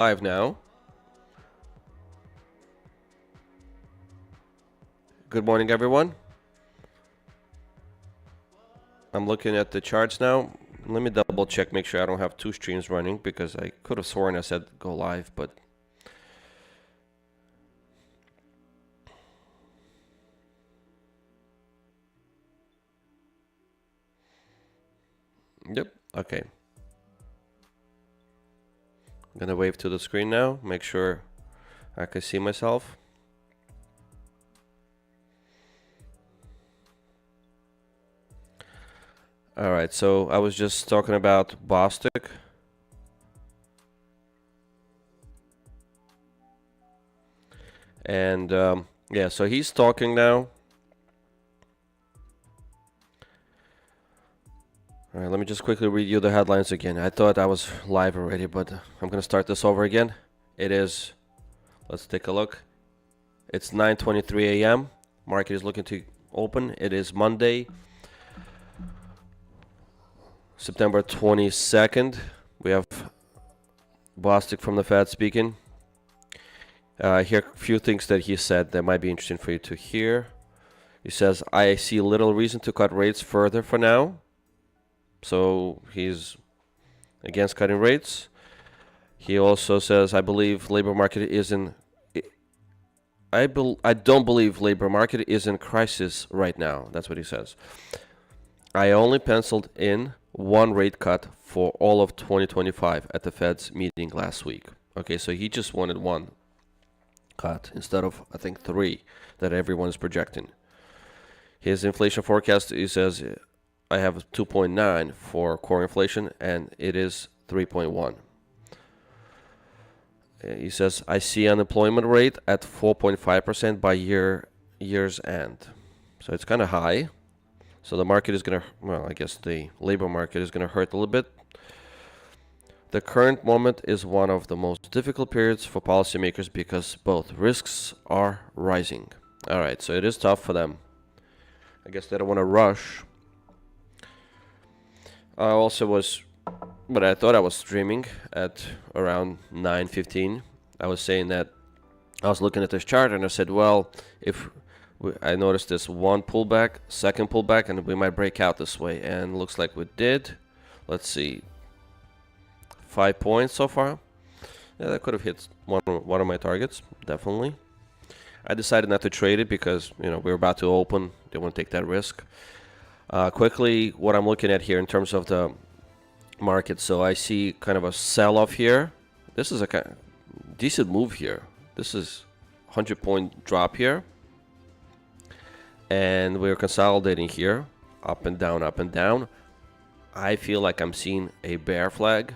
Live now. Good morning, everyone. I'm looking at the charts now. Let me double check, make sure I don't have two streams running, because I could have sworn I said go live, but yep, okay. I'm gonna wave to the screen now, make sure I can see myself. All right, so I was just talking about Bostic. And yeah, so he's talking now. All right, let me just quickly read you the headlines again. I thought I was live already, but I'm going to start this over again. It is, let's take a look. It's 9:23 a.m. Market is looking to open. It is Monday, September 22nd. We have Bostic from the Fed speaking. Here are a few things that he said that might be interesting for you to hear. He says, I see little reason to cut rates further for now. So he's against cutting rates. He also says, I believe labor market is in I don't believe labor market is in crisis right now. That's what he says. I only penciled in one rate cut for all of 2025 at the Fed's meeting last week. Okay, so he just wanted one cut instead of, I think, three that everyone is projecting. His inflation forecast, he says, I have 2.9 for core inflation, and it is 3.1. He says, I see unemployment rate at 4.5% by year's end. So it's kind of high. So the market is going to, well, I guess the labor market is going to hurt a little bit. The current moment is one of the most difficult periods for policymakers because both risks are rising. All right, so it is tough for them. I guess they don't want to rush. I also was, but I thought I was streaming at around 9:15. I was saying that I was looking at this chart and I said, well, if I noticed this one pullback, second pullback, and we might break out this way. And looks like we did. Let's see, 5 points so far. Yeah, that could have hit one of my targets, definitely. I decided not to trade it because, you know, we're about to open. Didn't want to take that risk. Quickly, what I'm looking at here in terms of the market. So I see kind of a sell-off here. This is a kind of decent move here. This is 100-point drop here. And we're consolidating here. Up and down, up and down. I feel like I'm seeing a bear flag.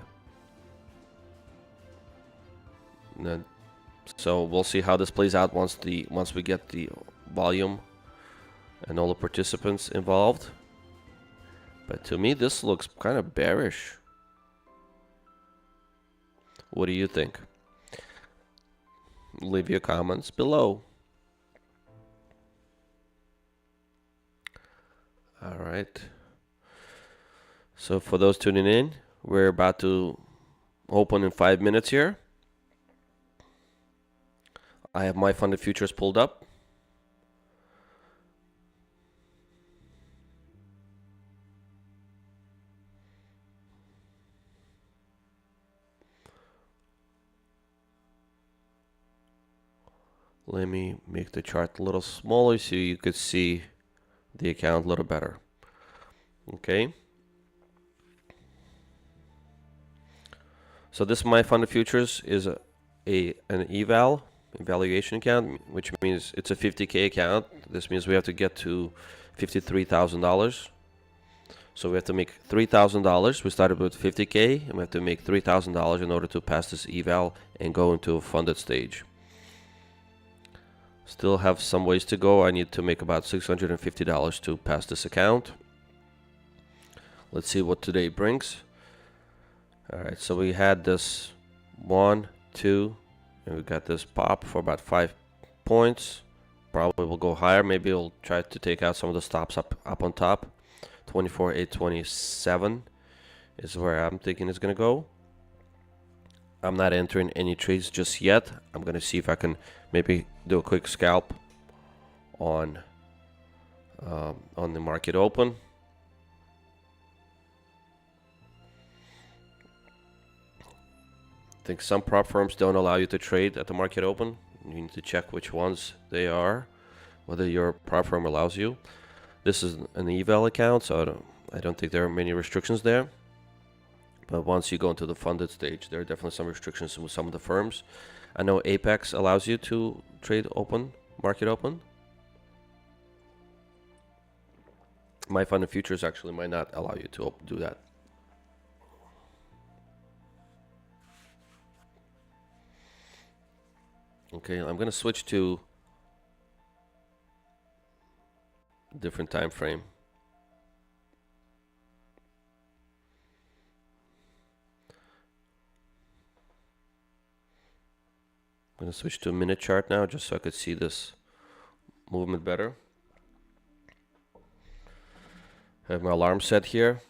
So we'll see how this plays out once we get the volume and all the participants involved. But to me, this looks kind of bearish. What do you think? Leave your comments below. All right. So for those tuning in, we're about to open in 5 minutes here. I have my funded futures pulled up. Let me make the chart a little smaller so you could see the account a little better. Okay. So this my funded futures is an evaluation account, which means it's a 50K account. This means we have to get to $53,000. So we have to make $3,000. We started with 50K, and we have to make $3,000 in order to pass this eval and go into a funded stage. Still have some ways to go. I need to make about $650 to pass this account. Let's see what today brings. All right, so we had this 1, 2, and we got this pop for about 5 points. Probably will go higher. Maybe we'll try to take out some of the stops up on top. 24,827 is where I'm thinking it's gonna go. I'm not entering any trades just yet. I'm gonna see if I can maybe do a quick scalp on the market open. I think some prop firms don't allow you to trade at the market open. You need to check which ones they are, whether your prop firm allows you. This is an eval account, so I don't think there are many restrictions there. But once you go into the funded stage, there are definitely some restrictions with some of the firms. I know Apex allows you to trade open, market open. My fund and futures actually might not allow you to do that. Okay, I'm gonna switch to a different time frame. I'm gonna switch to a minute chart now, just so I could see this movement better. I have my alarm set here.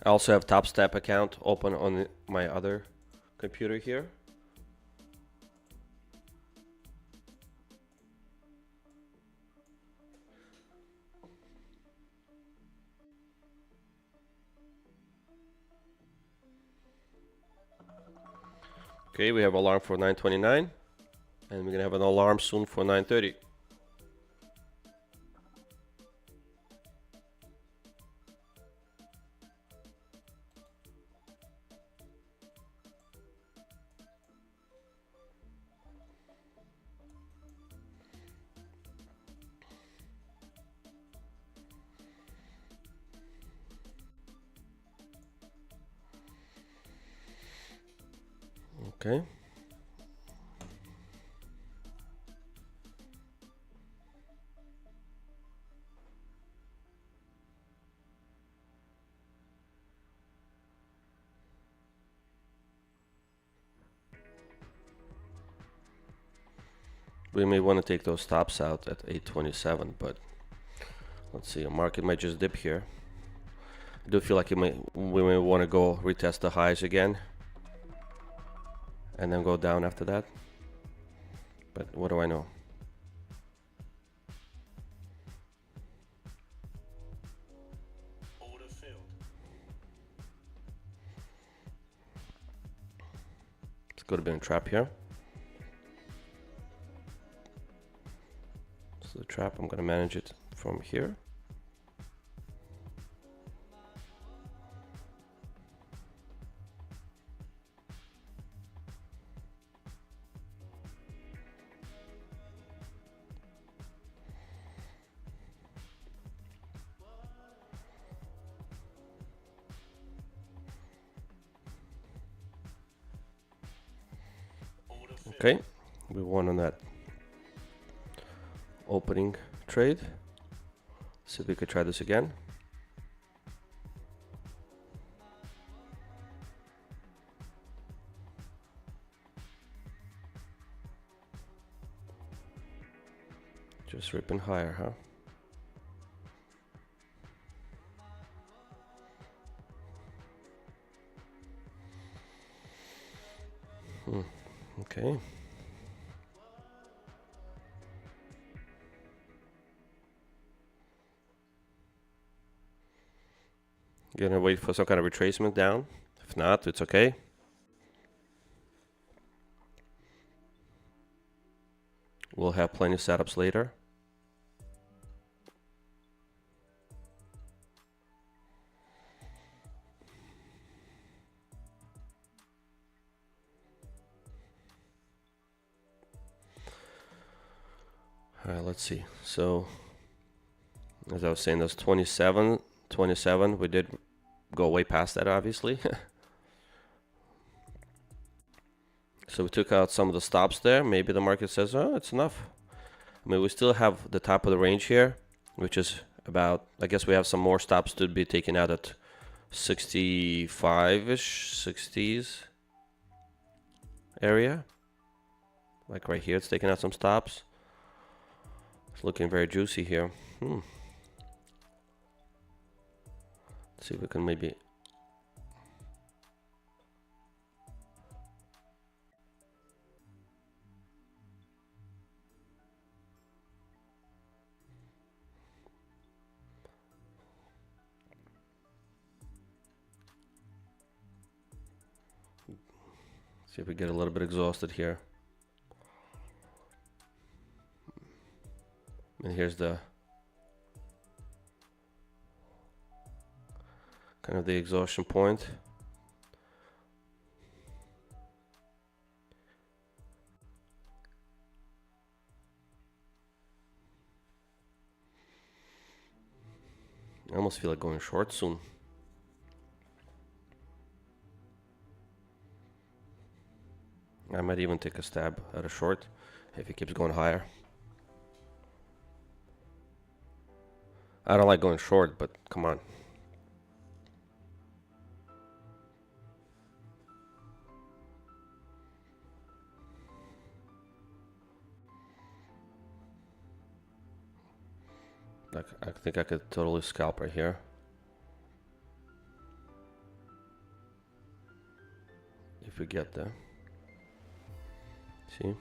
I also have Topstep account open on my other computer here. Okay, we have alarm for 9:29, and we're gonna have an alarm soon for 9:30. Okay. We may want to take those stops out at 8:27, but let's see, a market might just dip here. I do feel like we may want to go retest the highs again and then go down after that. But what do I know? It's got to be a trap here. So the trap, I'm going to manage it from here. Okay, we won on that opening trade. See if we could try this again. Just ripping higher, huh? Okay. Gonna wait for some kind of retracement down. If not, it's okay. We'll have plenty of setups later. All right, let's see. So, as I was saying, that's 27. We did go way past that, obviously. So we took out some of the stops there. Maybe the market says, oh, it's enough. I mean, we still have the top of the range here, which is about, I guess we have some more stops to be taken out at 65-ish, 60s area. Like right here, it's taking out some stops. It's looking very juicy here. Let's see if we can maybe... See if we get a little bit exhausted here. And here's the kind of the exhaustion point. I almost feel like going short soon. I might even take a stab at a short if it keeps going higher. I don't like going short, but come on. Like, I think I could totally scalp right here. If we get there. See?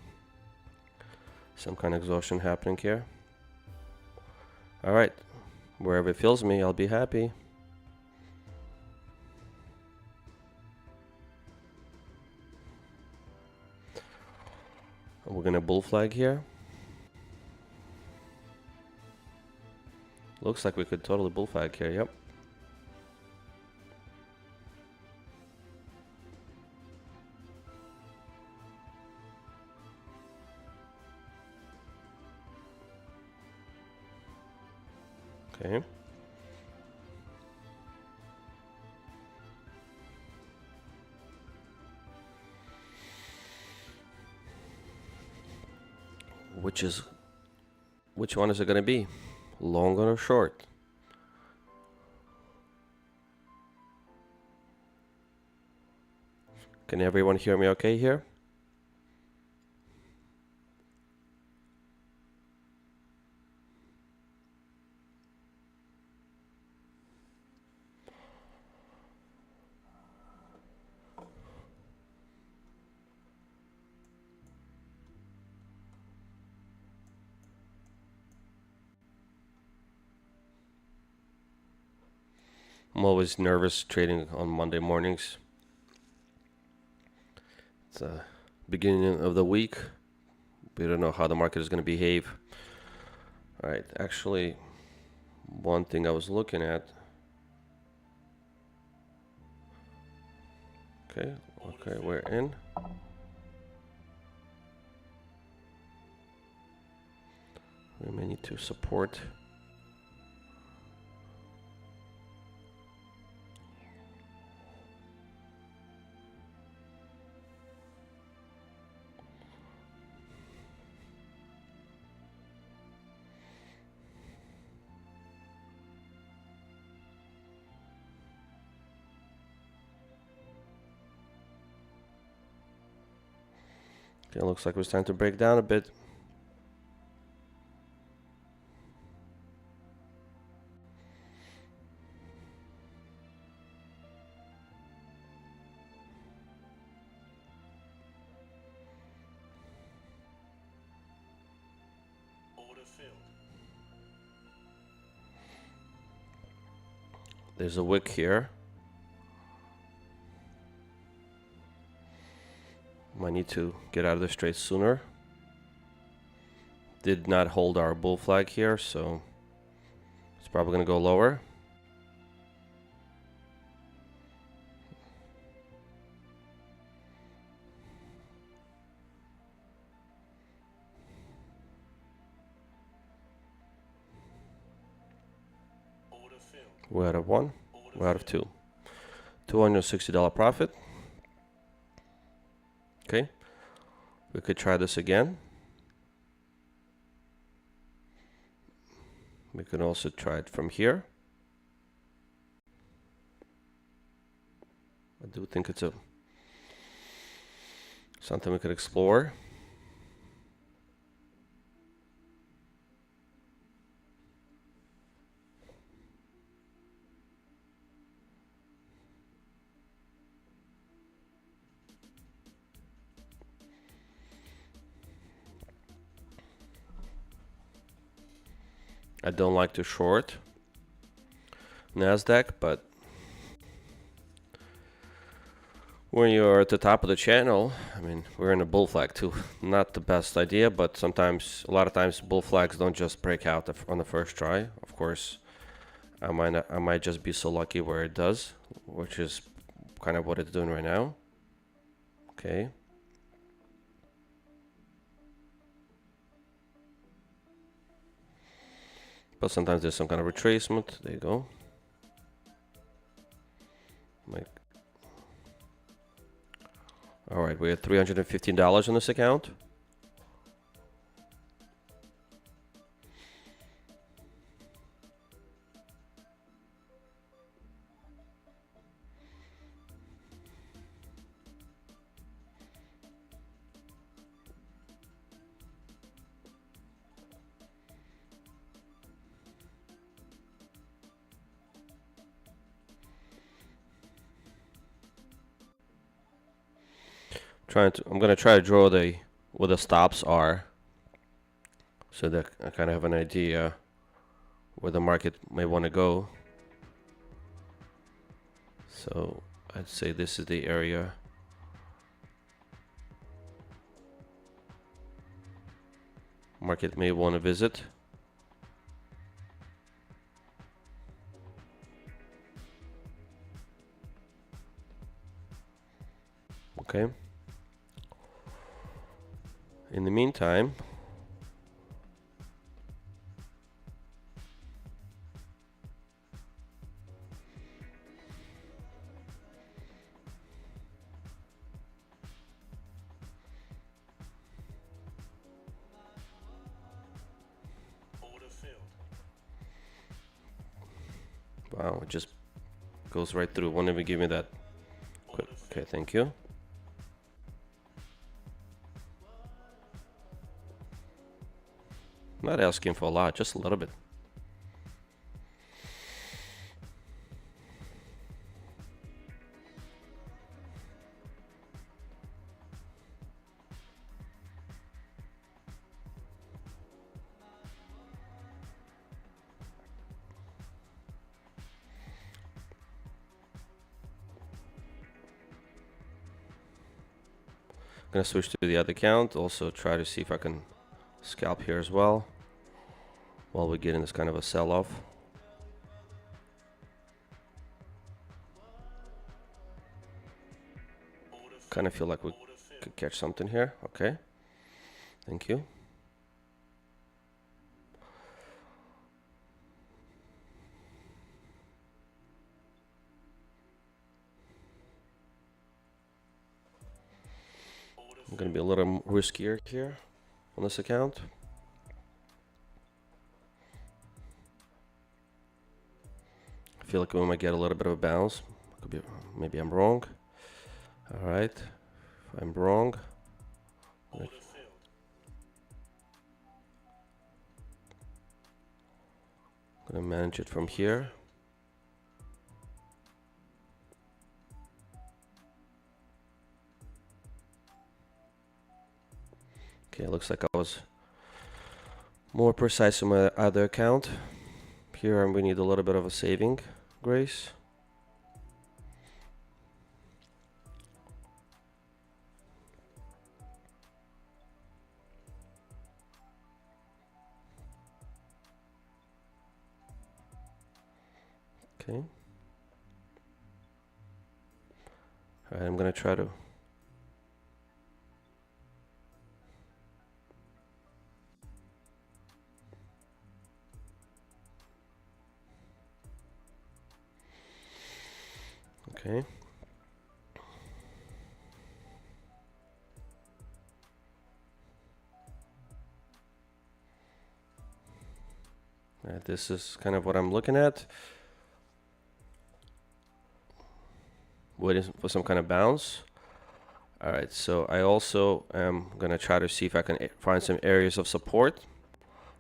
Some kind of exhaustion happening here. Alright. Wherever it fills me, I'll be happy. We're gonna bull flag here. Looks like we could totally bull flag here, yep. Okay. Which one is it gonna be? Long or short? Can everyone hear me okay here? I'm always nervous trading on Monday mornings. It's the beginning of the week. We don't know how the market is going to behave. All right, actually, one thing I was looking at. Okay, we're in. We may need to support. Okay, looks like it was time to break down a bit. Order filled. There's a wick here. Might need to get out of this trade sooner. Did not hold our bull flag here, so it's probably going to go lower. Order filled. We're out of one. We're out of two. $260 profit. Okay. We could try this again. We can also try it from here. I do think it's something we could explore. I don't like to short NASDAQ, but when you're at the top of the channel, I mean, we're in a bull flag too. Not the best idea, but sometimes, a lot of times, bull flags don't just break out on the first try. Of course, I might just be so lucky where it does, which is kind of what it's doing right now. Okay. But sometimes there's some kind of retracement. There you go. All right, we have $315 on this account. I'm gonna try to draw where the stops are, so that I kind of have an idea where the market may want to go. So I'd say this is the area market may want to visit. Okay. In the meantime, Order filled. wow, it just goes right through. Won't even give me that. Quick. Okay, thank you. Not asking for a lot, just a little bit. I'm gonna switch to the other account. Also try to see if I can scalp here as well, while we're getting this kind of a sell-off. Kind of feel like we could catch something here. Okay, thank you. I'm gonna be a little riskier here on this account. I feel like we might get a little bit of a bounce. Could be, maybe I'm wrong. All right, if I'm wrong, I'm gonna manage it from here. Okay, looks like I was more precise on my other account. Here we need a little bit of a saving grace. Okay. All right, I'm gonna try to okay. This is kind of what I'm looking at. Waiting for some kind of bounce. All right, so I also am gonna try to see if I can find some areas of support.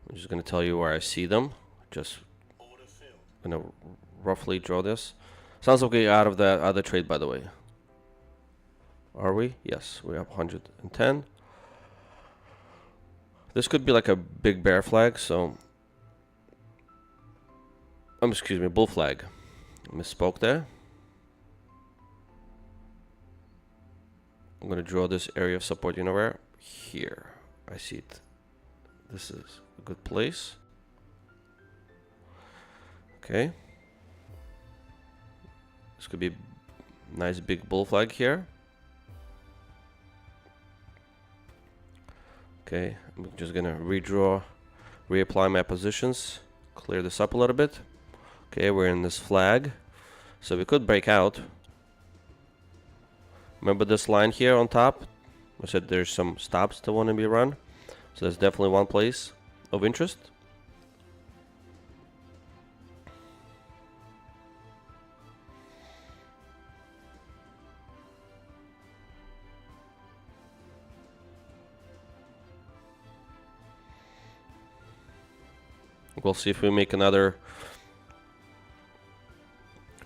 I'm just gonna tell you where I see them. Just Order filled. gonna roughly draw this. Sounds like we're out of the other trade, by the way. Are we? Yes, we have 110. This could be like a big bear flag, so excuse me, bull flag. Misspoke there. I'm gonna draw this area of support, you know where? Here. I see it. This is a good place. Okay. This could be a nice big bull flag here. Okay, I'm just gonna reapply my positions, clear this up a little bit. Okay, we're in this flag, so we could break out. Remember this line here on top? I said there's some stops that want to be run. So that's definitely one place of interest. We'll see if we make another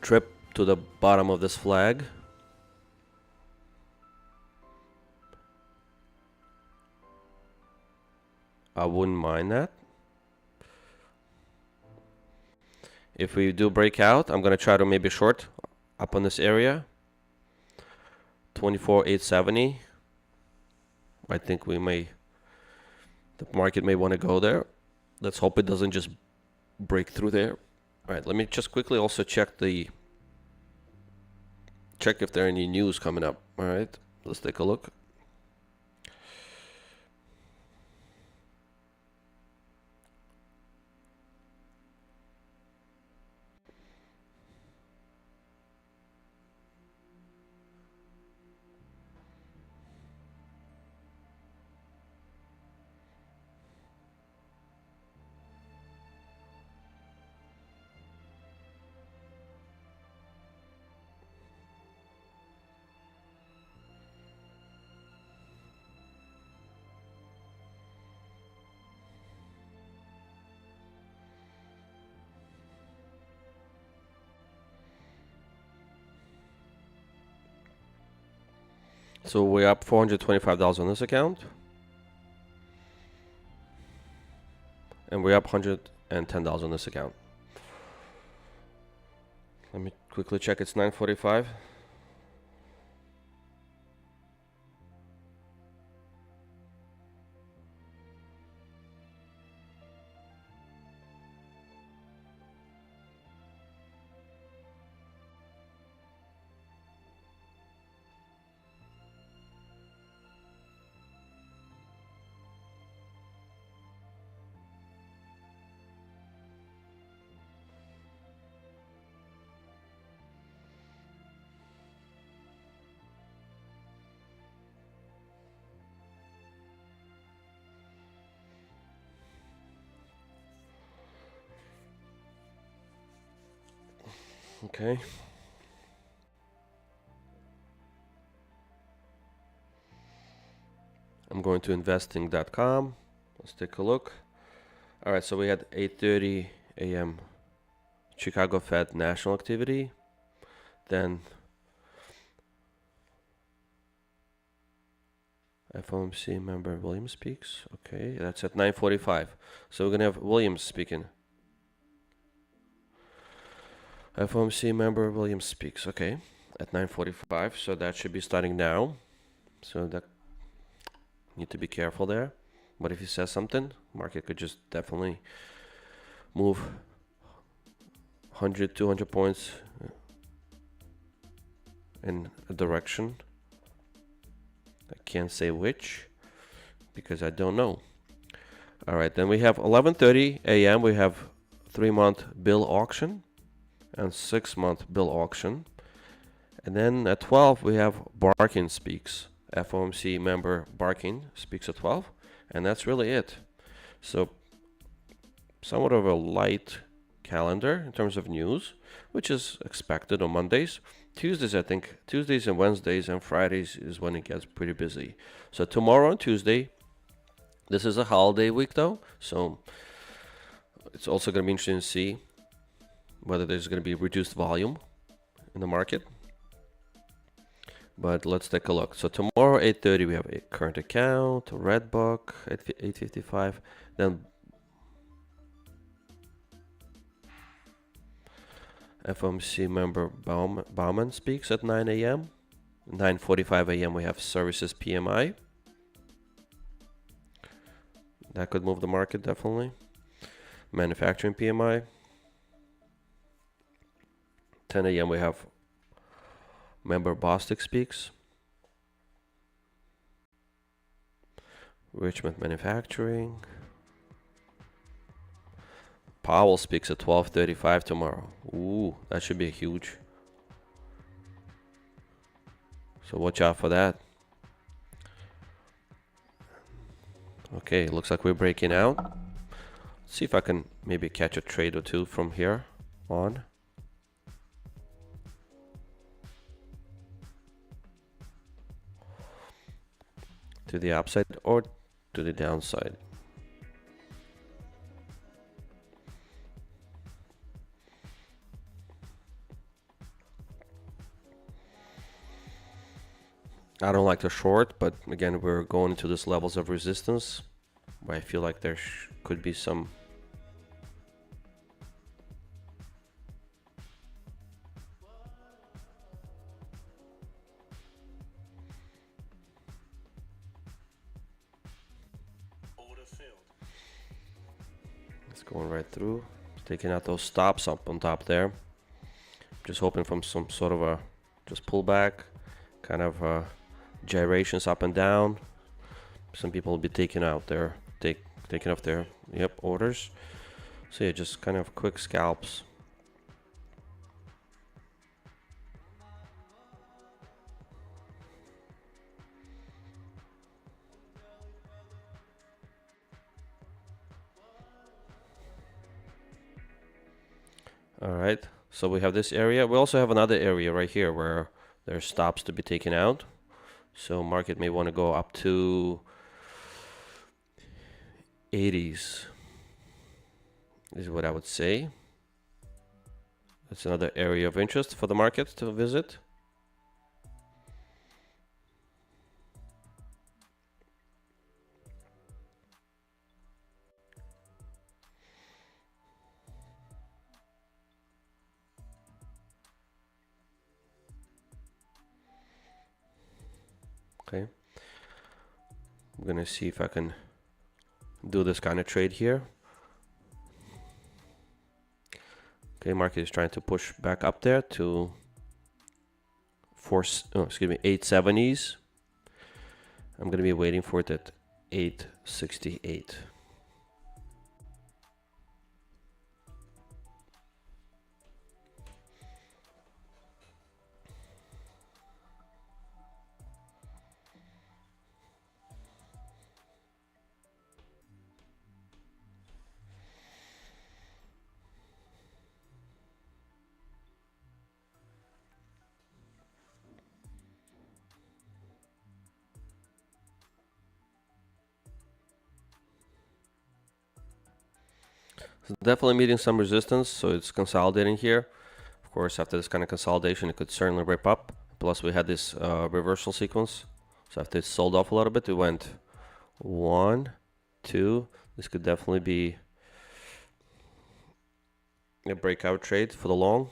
trip to the bottom of this flag. I wouldn't mind that. If we do break out, I'm gonna try to maybe short up on this area. 24,870. I think the market may want to go there. Let's hope it doesn't just break through there. All right, let me just quickly also check if there are any news coming up. All right, let's take a look. So we're up $425 on this account. And we're up $110 on this account. Let me quickly check. It's 9:45. Okay. I'm going to investing.com. Let's take a look. All right, so we had 8:30 a.m. Chicago Fed national activity. Then FOMC member Williams speaks. Okay, that's at 9:45. So we're gonna have Williams speaking. FOMC member Williams speaks. Okay, at 9:45. So that should be starting now. So that need to be careful there. But if he says something, market could just definitely move 100, 200 points in a direction. I can't say which because I don't know. All right, then we have 11:30 a.m. We have 3-month bill auction and 6-month bill auction. And then at 12 we have Barkin speaks. FOMC member Barkin speaks at 12, and that's really it. So somewhat of a light calendar in terms of news, which is expected on Mondays. Tuesdays, I think, Tuesdays and Wednesdays and Fridays is when it gets pretty busy. So tomorrow and Tuesday, this is a holiday week though, so it's also going to be interesting to see whether there's going to be reduced volume in the market. But let's take a look. So tomorrow 8:30 we have a current account, a red book at 8:55, then FOMC member Bauman speaks at 9 a.m. 9:45 a.m. we have services PMI. That could move the market definitely. Manufacturing PMI. 10 a.m. we have member Bostic speaks. Richmond Manufacturing. Powell speaks at 12:35 tomorrow. Ooh, that should be huge. So watch out for that. Okay, looks like we're breaking out. Let's see if I can maybe catch a trade or two from here on. To the upside or to the downside. I don't like to short, but again, we're going into these levels of resistance where I feel like there could be some Order filled. it's going right through, taking out those stops up on top there. Just hoping from some sort of a just pullback, kind of gyrations up and down. Some people will be taking out their taking off their orders. So yeah, just kind of quick scalps. All right, so we have this area. We also have another area right here where there's stops to be taken out. So market may want to go up to 80s is what I would say. That's another area of interest for the market to visit. Okay, I'm gonna see if I can do this kind of trade here. Okay, market is trying to push back up there to 870s. I'm gonna be waiting for it at 868. So definitely meeting some resistance, so it's consolidating here. Of course, after this kind of consolidation, it could certainly rip up. Plus, we had this reversal sequence. So after it sold off a little bit, it went 1, 2. This could definitely be a breakout trade for the long.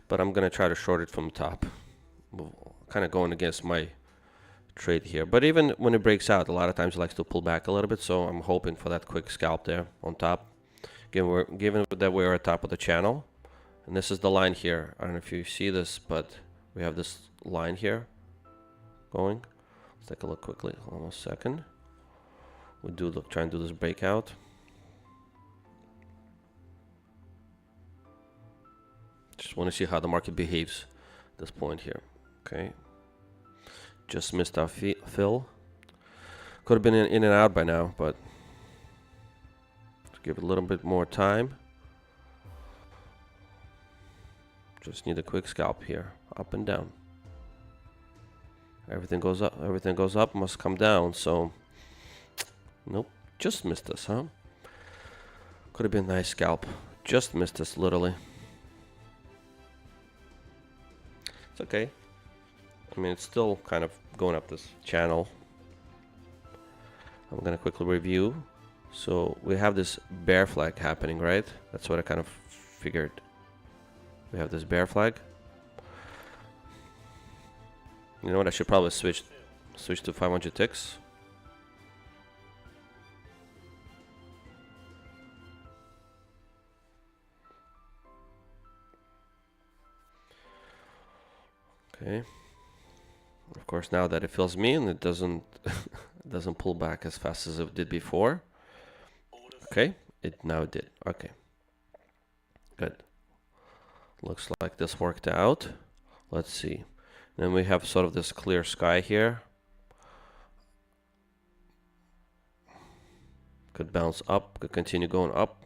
But I'm going to try to short it from the top. Kind of going against my trade here. But even when it breaks out, a lot of times it likes to pull back a little bit. So I'm hoping for that quick scalp there on top. Given that we're at top of the channel, and this is the line here. I don't know if you see this, but we have this line here going. Let's take a look quickly. Hold on a second. We do look, try and do this breakout. Just want to see how the market behaves at this point here. Okay. Just missed our fill. Could have been in and out by now, but Give it a little bit more time. Just need a quick scalp here, up and down. Everything goes up. Everything goes up must come down. So, nope, just missed us, huh? Could have been a nice scalp. Just missed us, literally. It's okay. I mean, it's still kind of going up this channel. I'm gonna quickly review. So we have this bear flag happening, right? That's what I kind of figured. We have this bear flag. You know what? I should probably switch to 500 ticks. Okay. Of course, now that it fills me and it doesn't it doesn't pull back as fast as it did before. Okay, now it did. Okay, good. Looks like this worked out. Let's see. Then we have sort of this clear sky here. Could bounce up, could continue going up.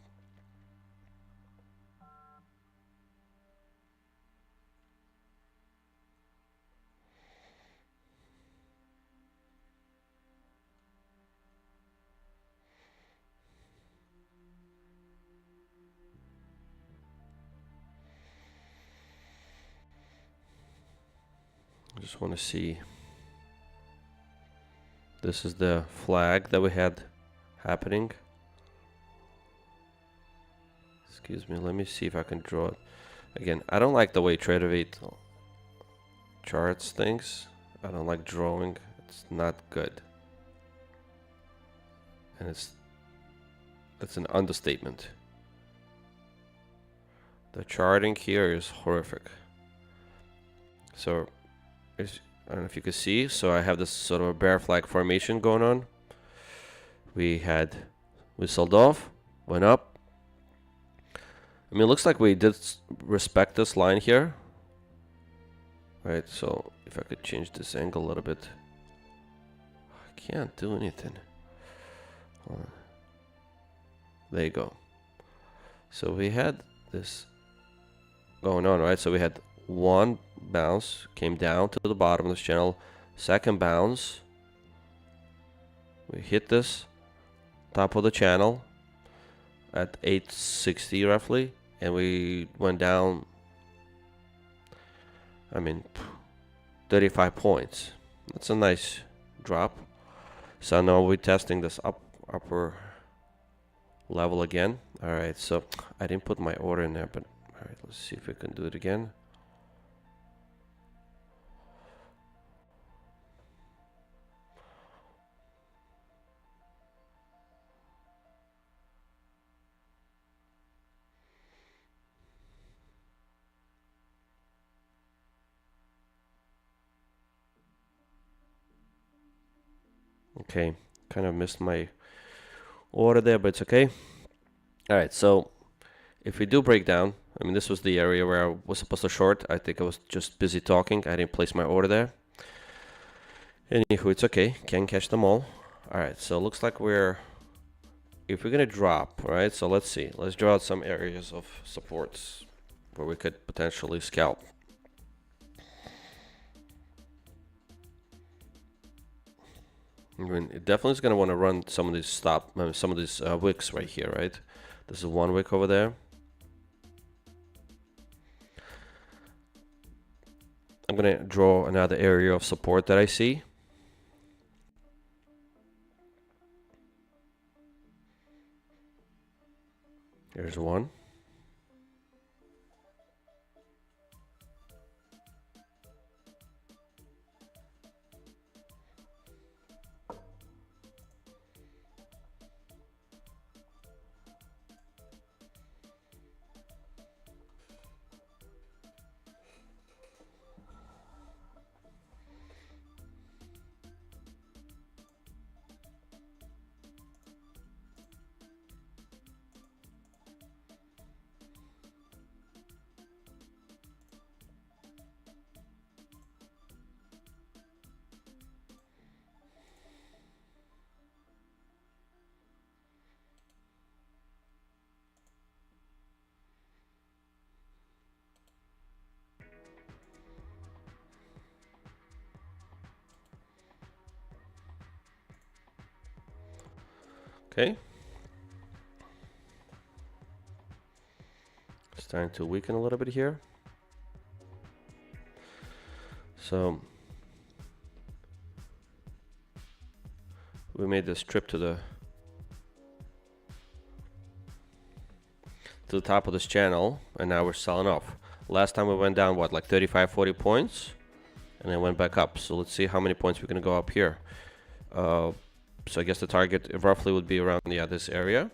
I just want to see. This is the flag that we had happening. Excuse me, let me see if I can draw it. Again, I don't like the way TraderVate charts things. I don't like drawing. It's not good. And it's an understatement. The charting here is horrific. So, I don't know if you can see. So I have this sort of a bear flag formation going on. We sold off, went up. I mean, it looks like we did respect this line here. Right, so if I could change this angle a little bit. I can't do anything. Hold on. There you go. So we had this going on, right? So we had one bounce, came down to the bottom of this channel. Second bounce. We hit this top of the channel at 860 roughly. And we went down, I mean, 35 points. That's a nice drop. So now we're testing this upper level again. All right, so I didn't put my order in there, but all right, let's see if we can do it again. Okay, kind of missed my order there, but it's okay. All right, so if we do break down, I mean, this was the area where I was supposed to short. I think I was just busy talking. I didn't place my order there. Anywho, it's okay. Can catch them all. All right, so it looks like if we're gonna drop, right? So let's see. Let's draw out some areas of supports where we could potentially scalp. I mean, it definitely is gonna want to run some of these wicks right here, right? This is one wick over there. I'm gonna draw another area of support that I see. Here's one. Okay. Starting to weaken a little bit here. So we made this trip to the top of this channel, and now we're selling off. Last time we went down, what, like 35-40 points, and then went back up. So let's see how many points we're gonna go up here. So I guess the target roughly would be around, yeah, this area.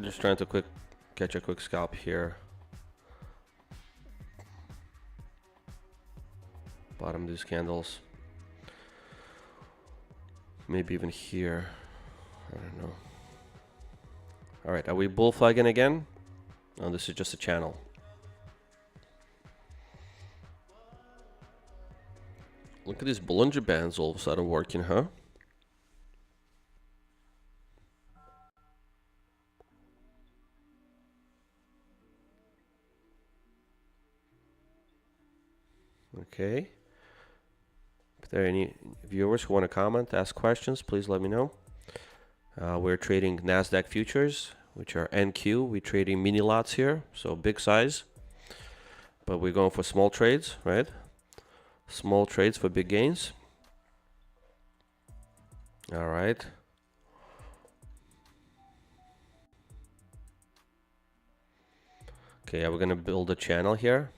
Just trying to catch a quick scalp here. Bottom of these candles. Maybe even here. I don't know. All right, are we bull flagging again? No, this is just a channel. Look at these Bollinger Bands all of a sudden working, huh? Okay. If there are any viewers who want to comment, ask questions, please let me know. We're trading NASDAQ futures, which are NQ. We're trading mini lots here, so big size. But we're going for small trades, right? Small trades for big gains. All right. Okay, we're gonna build a channel here.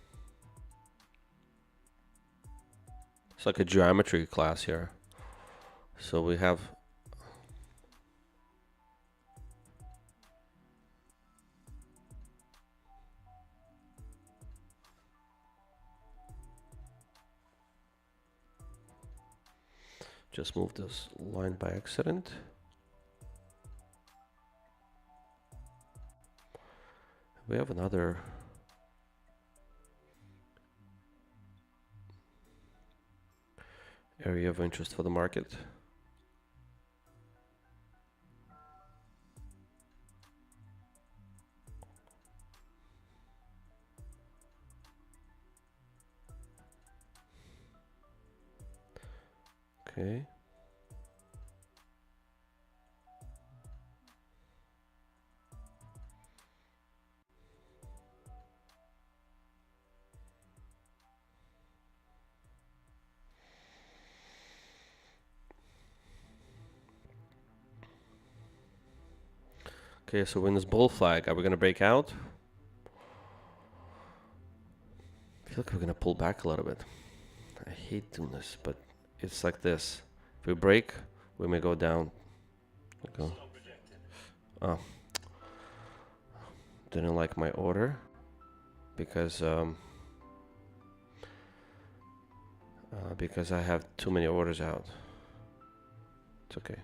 It's like a geometry class here. So we have just moved this line by accident. We have another area of interest for the market. Okay. Okay, so in this bull flag, are we gonna break out? I feel like we're gonna pull back a little bit. I hate doing this, but it's like this. If we break, we may go down. Go. Oh, didn't like my order because I have too many orders out. It's okay.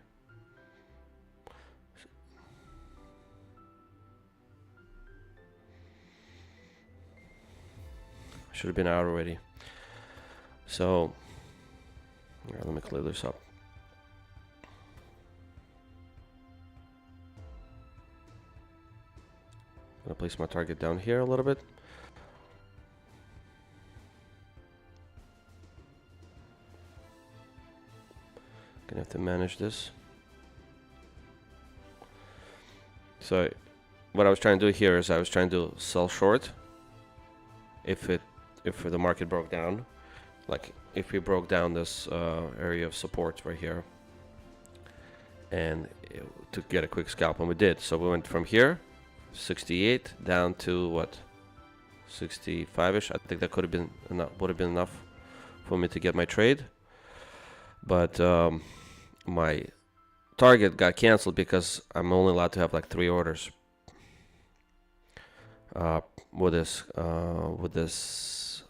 Should have been out already. So, yeah, let me clear this up. I'm gonna place my target down here a little bit. Gonna have to manage this. So, what I was trying to do here is I was trying to sell short. If the market broke down, like if we broke down this area of support right here, and to get a quick scalp, and we did. So we went from here, 68 down to what, 65ish. I think that could have been enough, would have been enough for me to get my trade, but my target got canceled because I'm only allowed to have like 3 orders with this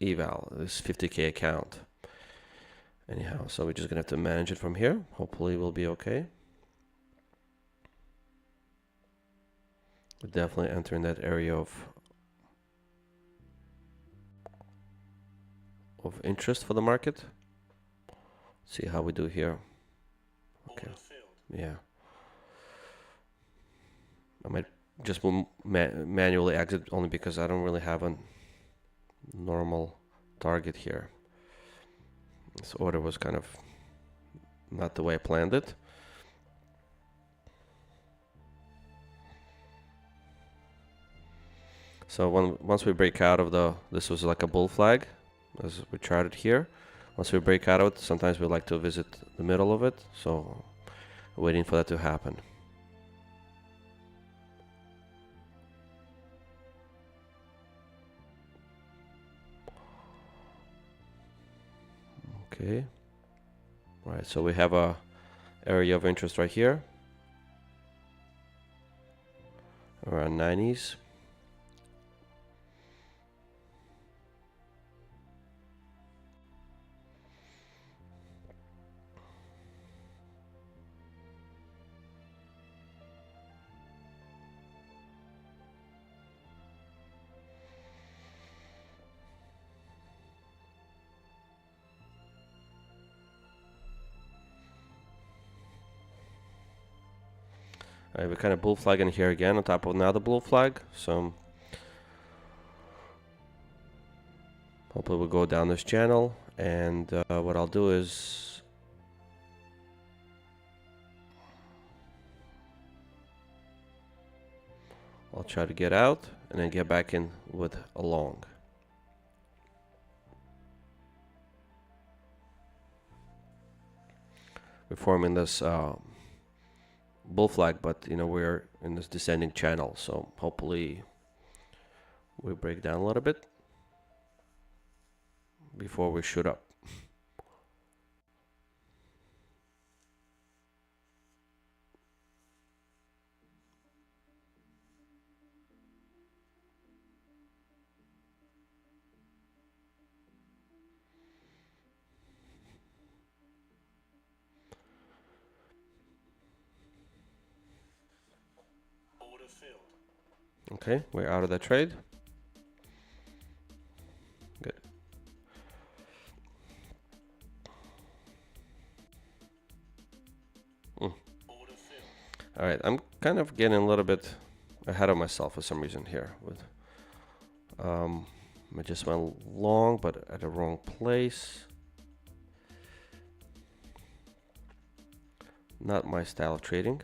eval, this 50k account. Anyhow, so we're just gonna have to manage it from here. Hopefully we'll be okay. We're definitely entering that area of interest for the market. See how we do here. Okay. Yeah. I might just manually exit only because I don't really have a normal target here. This order was kind of not the way I planned it. So once we break out of this was like a bull flag, as we charted here. Once we break out of it, sometimes we like to visit the middle of it. So waiting for that to happen. Okay. All right, so we have a area of interest right here. Around 90s. All right, we're kind of bull flagging here again on top of another bull flag. So hopefully we'll go down this channel. And what I'll do is I'll try to get out and then get back in with a long. We're forming this bull flag, but you know we're in this descending channel, so hopefully we break down a little bit before we shoot up. Order filled. Okay, we're out of that trade. Good. Order filled. All right, I'm kind of getting a little bit ahead of myself for some reason here. With I just went long, but at the wrong place. Not my style of trading.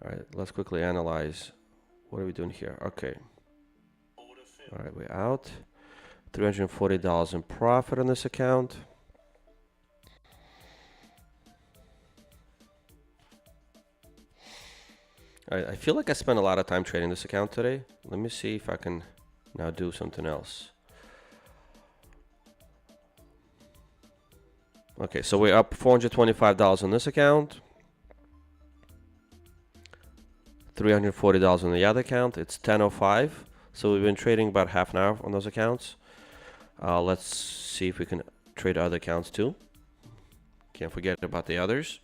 All right, let's quickly analyze. What are we doing here? Okay. Order filled. All right, we're out. $340 in profit on this account. All right, I feel like I spent a lot of time trading this account today. Let me see if I can now do something else. Okay, so we're up $425 on this account. $340 on the other account. It's 10:05. So we've been trading about half an hour on those accounts. Let's see if we can trade other accounts too. Can't forget about the others.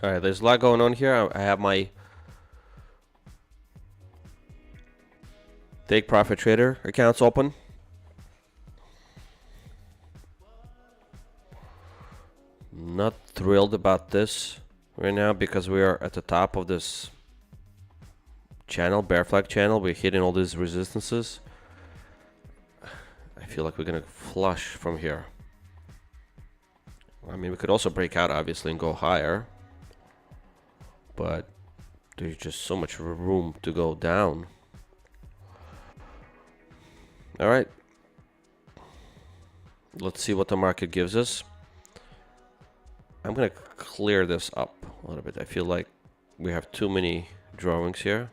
All right, there's a lot going on here. I have my Take Profit Trader accounts open. Not thrilled about this right now because we are at the top of this channel, bear flag channel. We're hitting all these resistances. I feel like we're gonna flush from here. I mean, we could also break out obviously and go higher, but there's just so much room to go down. All right, let's see what the market gives us. I'm gonna clear this up a little bit. I feel like we have too many drawings here.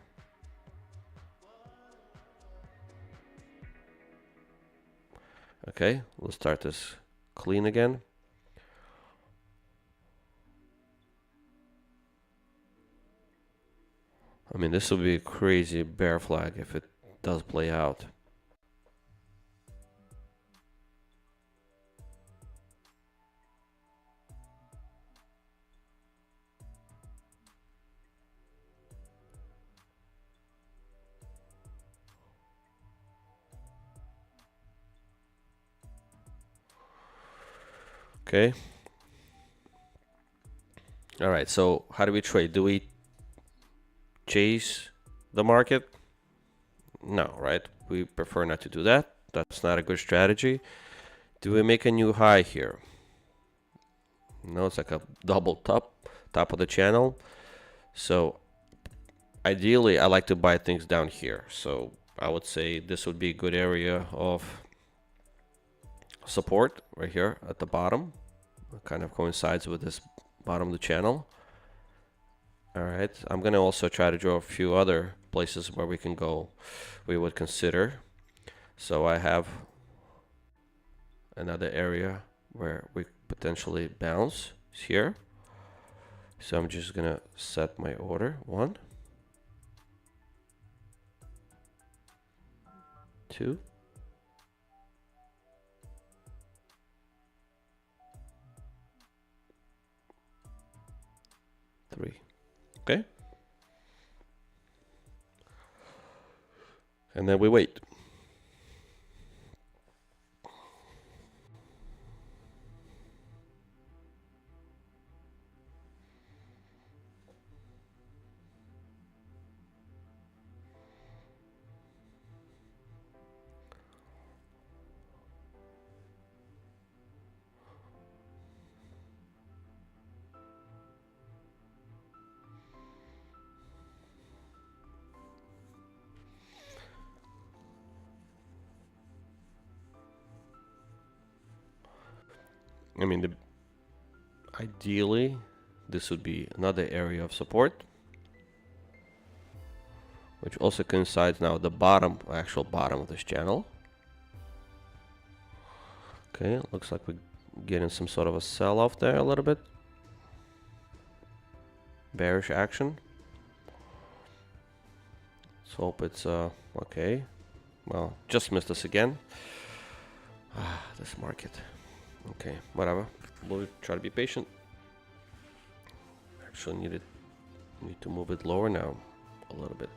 Okay, we'll start this clean again. I mean, this will be a crazy bear flag if it does play out. Okay. All right, so how do we trade? Do we chase the market? No, right? We prefer not to do that. That's not a good strategy. Do we make a new high here? No, it's like a double top of the channel. So ideally, I like to buy things down here. So I would say this would be a good area of support right here at the bottom. It kind of coincides with this bottom of the channel. All right, I'm gonna also try to draw a few other places where we can go, we would consider. So I have another area where we potentially bounce here. So I'm just gonna set my order. 1, 2, 3. Okay. And then we wait. I mean, ideally, this would be another area of support, which also coincides now with the bottom, actual bottom of this channel. Okay, looks like we're getting some sort of a sell-off there a little bit. Bearish action. Let's hope it's okay. Well, just missed us again. This market. Okay, whatever. We'll try to be patient. Actually need to move it lower now a little bit.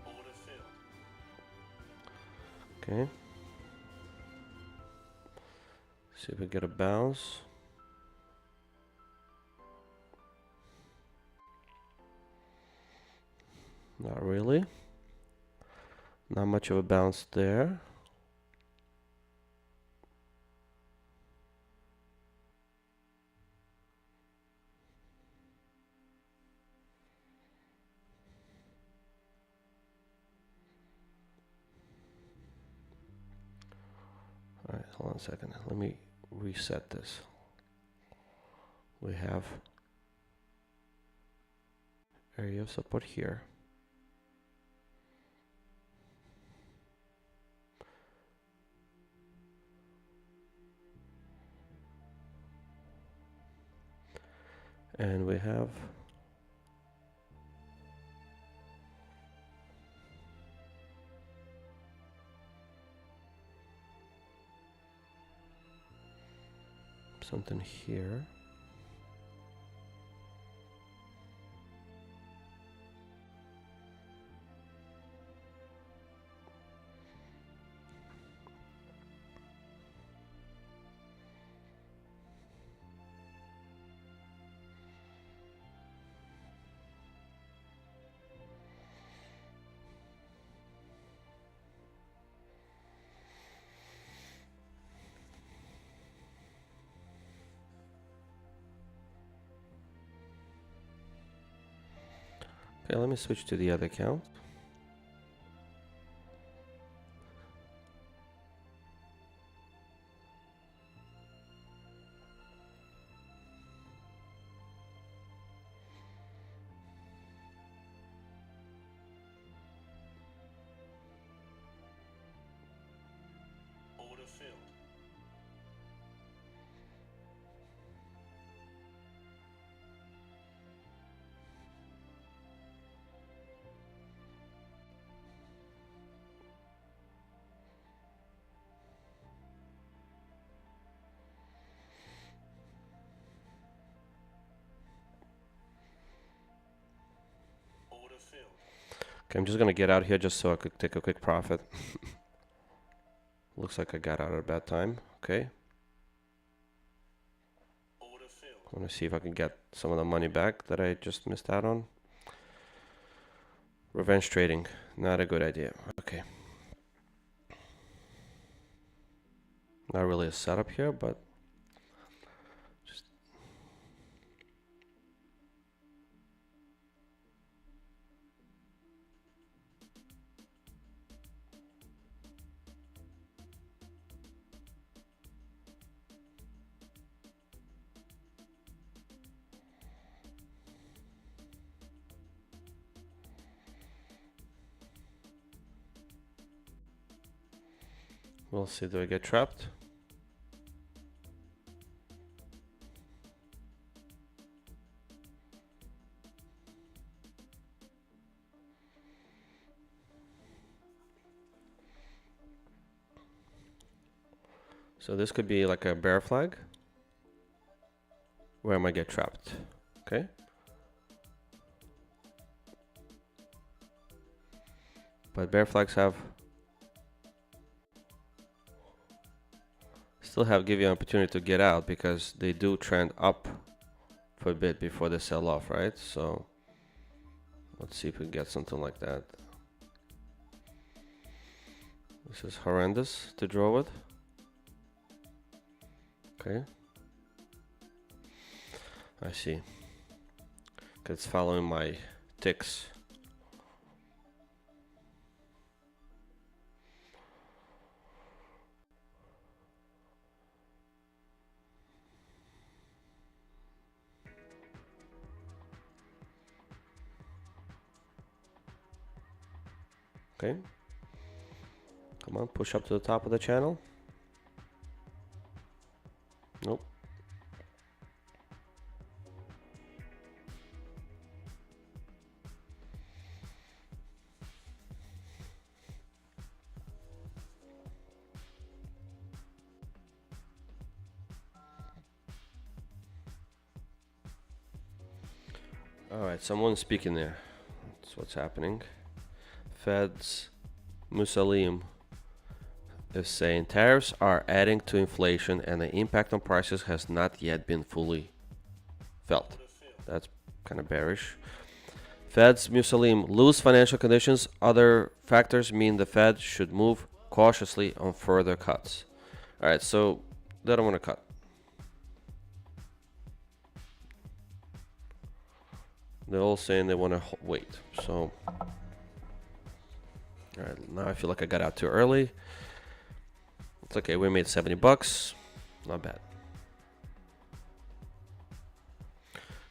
Order filled. Okay. See if we get a bounce. Not really. Not much of a bounce there. All right, hold on a second. Let me reset this. We have area of support here. And we have something here. Okay, let me switch to the other account. Order filled. Order filled. Okay, I'm just gonna get out here just so I could take a quick profit. Looks like I got out at a bad time. Okay, Order filled. I want to see if I can get some of the money back that I just missed out on. Revenge trading, not a good idea. Okay. Not really a setup here, but just we'll see. Do I get trapped? So this could be like a bear flag where I might get trapped. Okay. But bear flags still give you an opportunity to get out because they do trend up for a bit before they sell off, right? So let's see if we can get something like that. This is horrendous to draw with. Okay. I see. It's following my ticks. Okay. Come on, push up to the top of the channel. Nope. All right, someone's speaking there. That's what's happening. Fed's Musalim is saying tariffs are adding to inflation and the impact on prices has not yet been fully felt. That's kind of bearish. Fed's Musalim, loose financial conditions. Other factors mean the Fed should move cautiously on further cuts. All right, so they don't want to cut. They're all saying they want to wait. So, all right, now I feel like I got out too early. It's okay. We made 70 bucks. Not bad.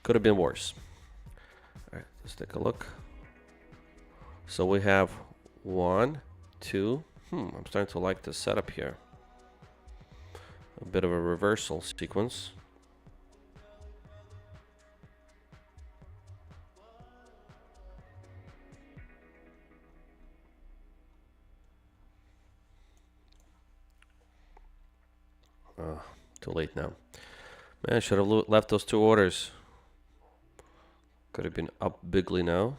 Could have been worse. All right, let's take a look. So we have 1, 2. I'm starting to like this setup here. A bit of a reversal sequence. Too late now. Man, I should have left those 2 orders. Could have been up bigly now.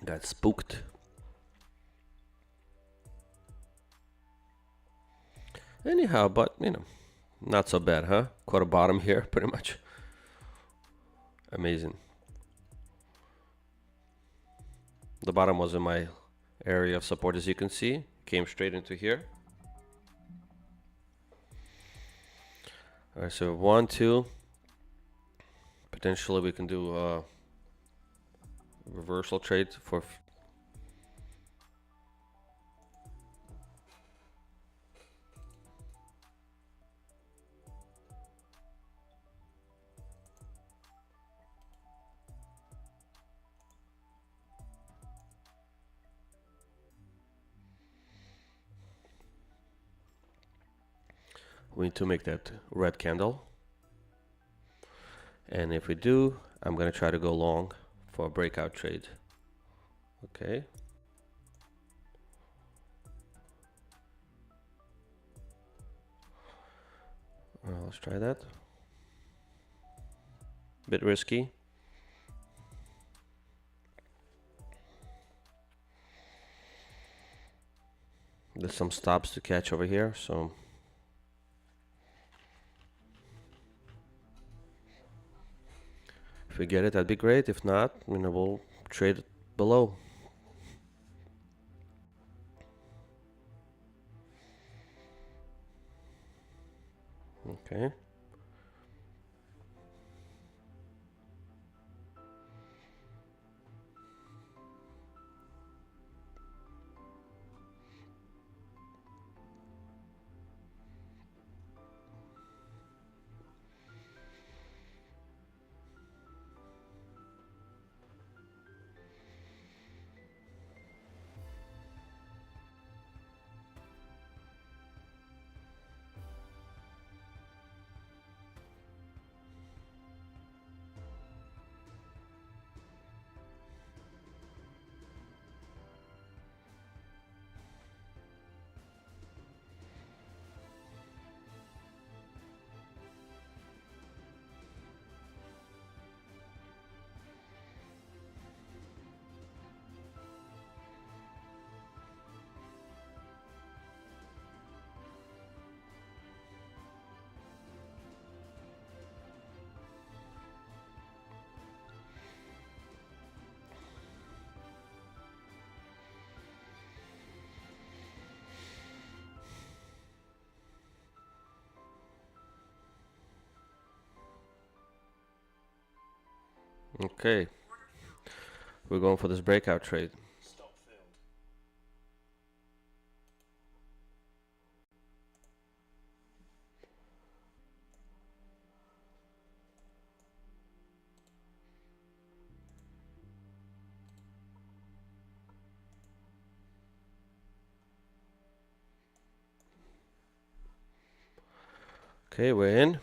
Got spooked. Anyhow, but you know, not so bad, huh? Caught a bottom here, pretty much. Amazing. The bottom was in my area of support, as you can see. Came straight into here. All right, so 1, 2. Potentially we can do a reversal trade for we need to make that red candle. And if we do, I'm going to try to go long for a breakout trade. Okay. Let's try that. Bit risky. There's some stops to catch over here, so if we get it, that'd be great. If not, we'll trade it below. Okay. Okay. We're going for this breakout trade. Stop filled. Okay, we're in.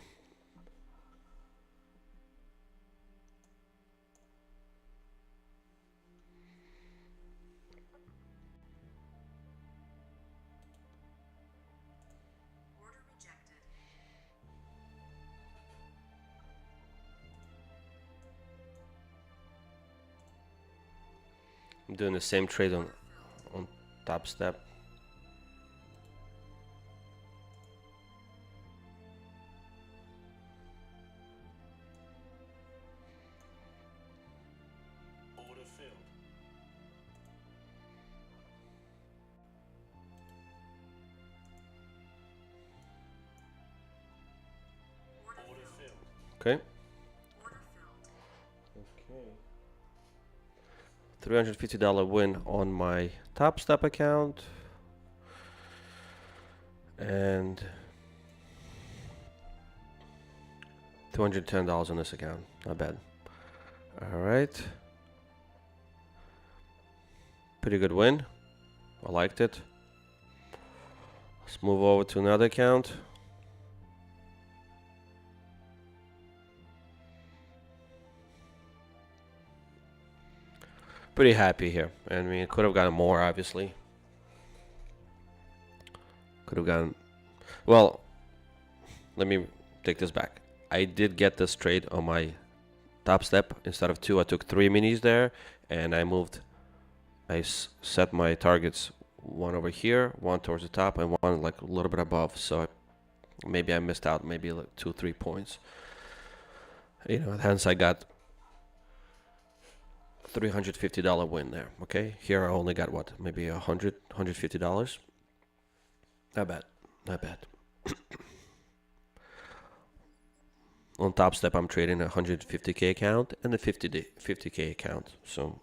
Order rejected. I'm doing the same trade on Topstep. Order filled. Order Order filled. filled. Okay. Order filled. Okay. $350 win on my Topstep account. And $210 on this account. Not bad. All right. Pretty good win. I liked it. Let's move over to another account. Pretty happy here. I mean, could have gotten more, obviously. Could have gotten... Well, let me take this back. I did get this trade on my Topstep. Instead of 2, I took 3 minis there. And I moved... I set my targets. 1 over here, 1 towards the top, and 1 like a little bit above. So maybe I missed out maybe like 2-3 points. Hence I got $350 win there. Okay, here I only got what, maybe $150. Not bad, not bad. On Topstep, I'm trading a 150K account and a 50K account. So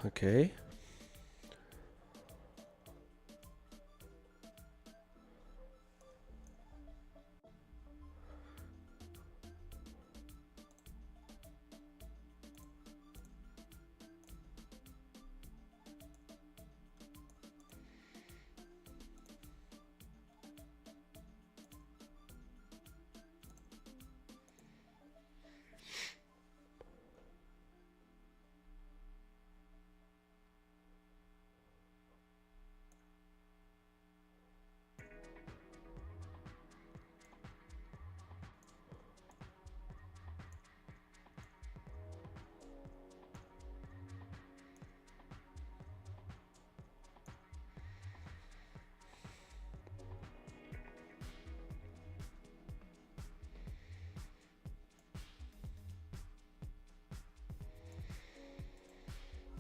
okay.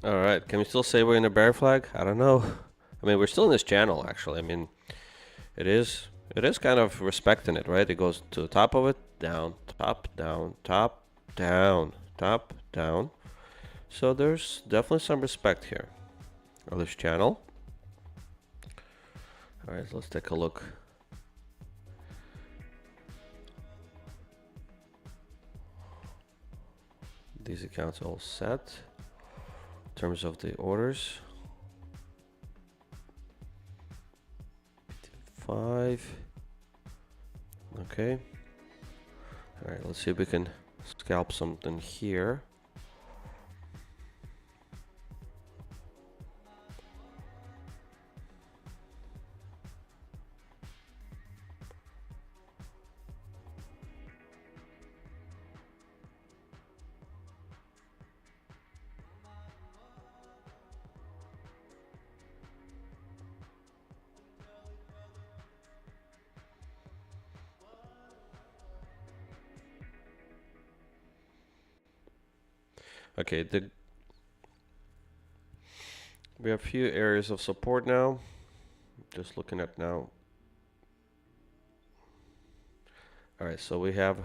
All right, can we still say we're in a bear flag? I don't know. I mean, we're still in this channel, actually. I mean, it is kind of respecting it, right? It goes to the top of it, down, top, down, top, down, top, down. So there's definitely some respect here on this channel. All right, let's take a look. These accounts are all set in terms of the orders. 5. Okay. All right, let's see if we can scalp something here. Okay, we have a few areas of support now. Just looking at now. All right, so we have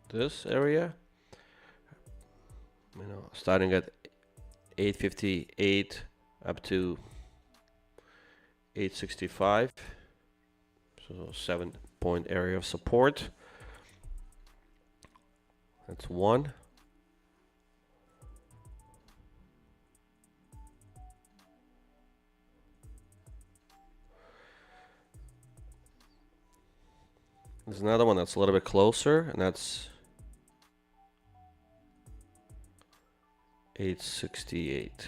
this area, starting at 858 up to 865. So 7-point area of support. That's one. There's another one that's a little bit closer, and that's 868.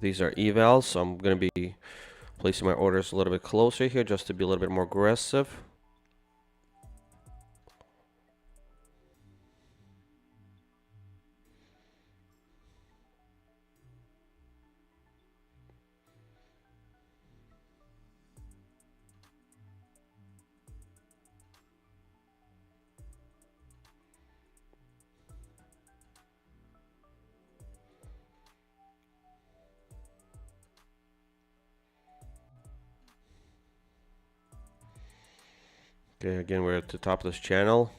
These are evals, so I'm going to be placing my orders a little bit closer here just to be a little bit more aggressive. Okay, again, we're at the top of this channel.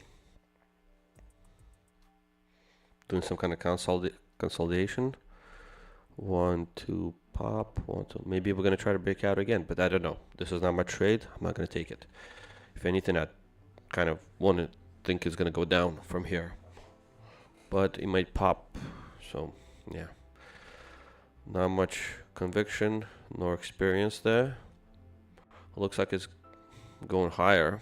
Doing some kind of consolidation. 1, 2, pop. 1, 2. Maybe we're gonna try to break out again, but I don't know. This is not my trade. I'm not gonna take it. If anything, I kind of want to think it's gonna go down from here, but it might pop. So yeah, not much conviction nor experience there. Looks like it's going higher.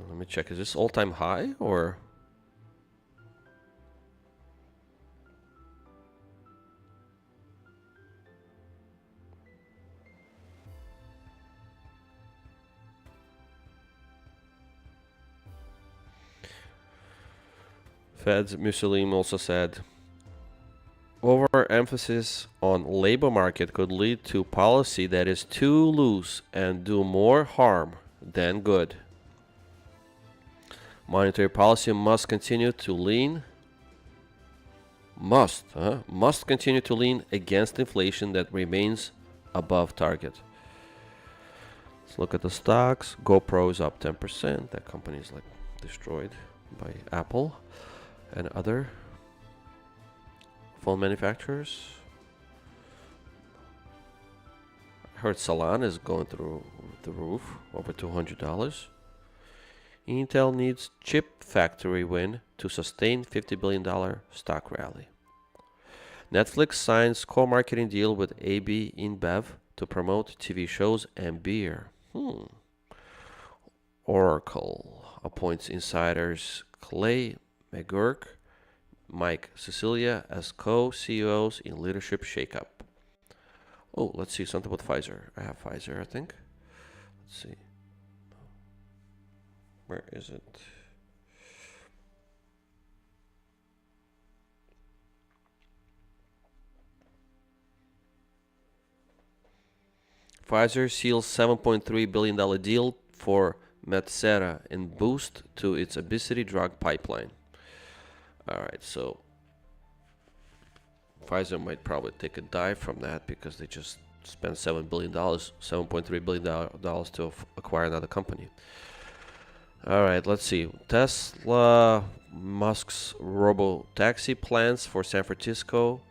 Let me check. Is this all-time high or? Fed's Mussolini also said, overemphasis on labor market could lead to policy that is too loose and do more harm than good. Monetary policy must continue to lean continue to lean against inflation that remains above target. Let's look at the stocks. GoPro is up 10%. That company is like destroyed by Apple and other phone manufacturers. I heard Solana is going through the roof, over $200. Intel needs chip factory win to sustain $50 billion stock rally. Netflix signs co-marketing deal with AB InBev to promote TV shows and beer. Oracle appoints insiders Clay McGurk, Mike Cecilia as co-CEOs in leadership shakeup. Oh, let's see something with Pfizer. I have Pfizer, I think. Let's see. Where is it? Pfizer seals $7.3 billion deal for Metsera and boost to its obesity drug pipeline. Alright, so Pfizer might probably take a dive from that because they just spent $7.3 billion to acquire another company. Alright, let's see. Tesla, Musk's robo-taxi plans for San Francisco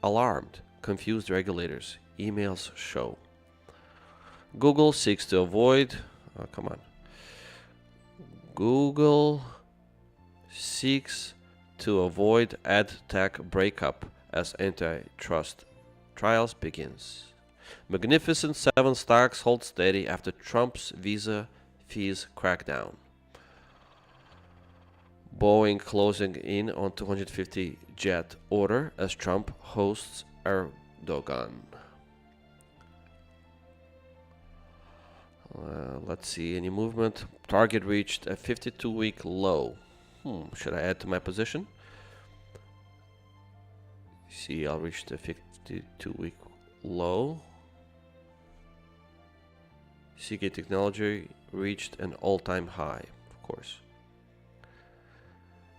alarmed, confused regulators. Emails show. Google seeks to avoid... Oh, come on. Google seeks to avoid ad tech breakup as antitrust trials begins. Magnificent Seven stocks hold steady after Trump's visa fees crackdown. Boeing closing in on 250 jet order as Trump hosts Erdogan. Let's see, any movement. Target reached a 52-week low. Should I add to my position? CL reached a 52-week low. CK Technology reached an all-time high, of course.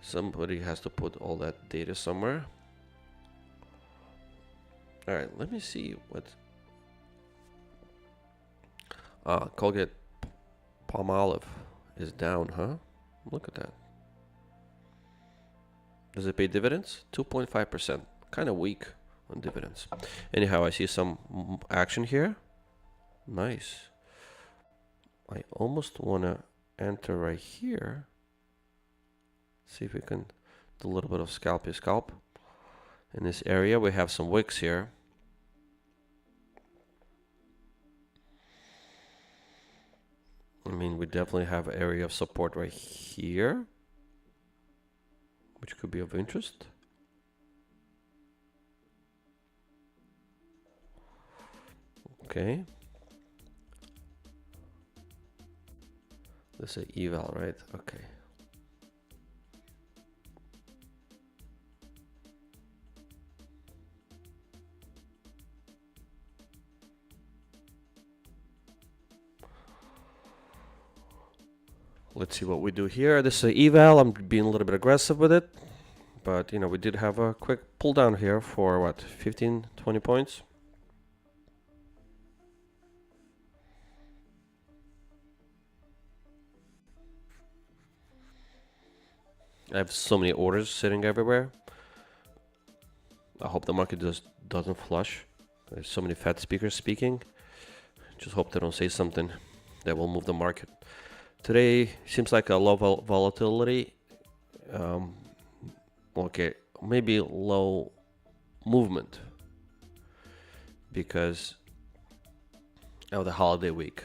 Somebody has to put all that data somewhere. Alright, let me see what... Colgate Palmolive is down, huh? Look at that. Does it pay dividends? 2.5%. Kind of weak on dividends. Anyhow, I see some action here. Nice. I almost want to enter right here. See if we can do a little bit of scalp. In this area, we have some wicks here. I mean, we definitely have an area of support right here, which could be of interest. Okay. This is eval, right? Okay. Let's see what we do here. This is an eval. I'm being a little bit aggressive with it. But, you know, we did have a quick pull down here for, what, 15, 20 points? I have so many orders sitting everywhere. I hope the market doesn't flush. There's so many Fed speakers speaking. Just hope they don't say something that will move the market. Today seems like a low volatility. Okay, maybe low movement because of the holiday week.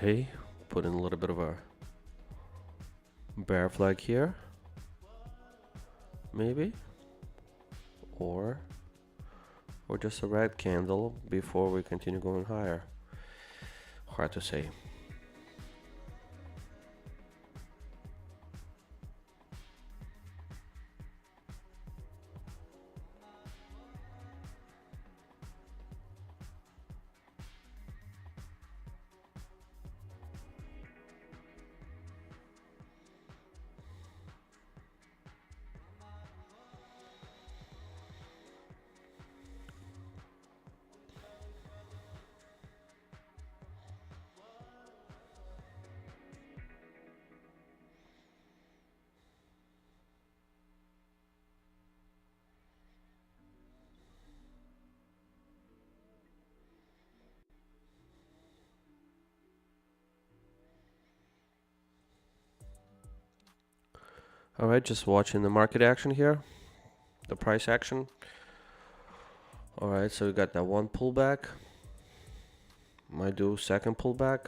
Okay, put in a little bit of a bear flag here, maybe, or just a red candle before we continue going higher. Hard to say. Alright, just watching the market action here, the price action. Alright, so we got that one pullback. Might do second pullback.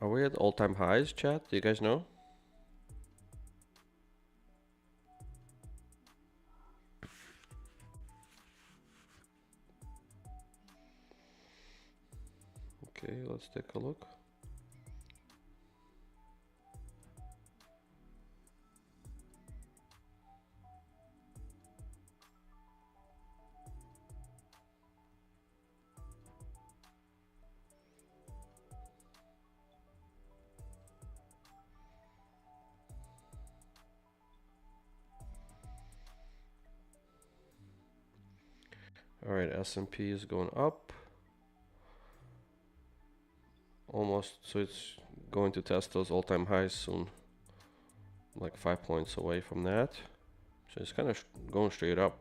Are we at all-time highs, chat? Do you guys know? Okay, let's take a look. All right, S&P is going up. Almost, so it's going to test those all-time highs soon. Like 5 points away from that. So it's kind of going straight up.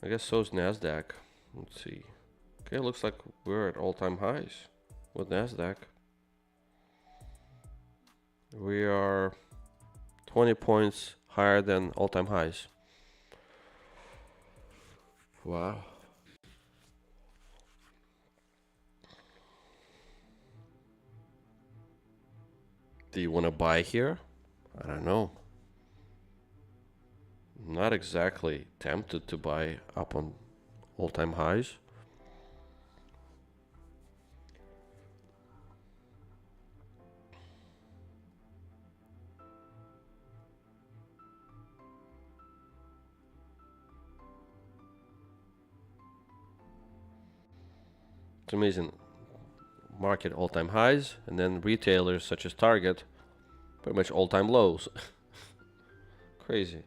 I guess so is NASDAQ. Let's see. Okay, looks like we're at all-time highs with NASDAQ. We are 20 points higher than all-time highs. Wow. Do you want to buy here? I don't know. Not exactly tempted to buy up on all-time highs. It's amazing. Market all-time highs, and then retailers such as Target pretty much all-time lows. Crazy.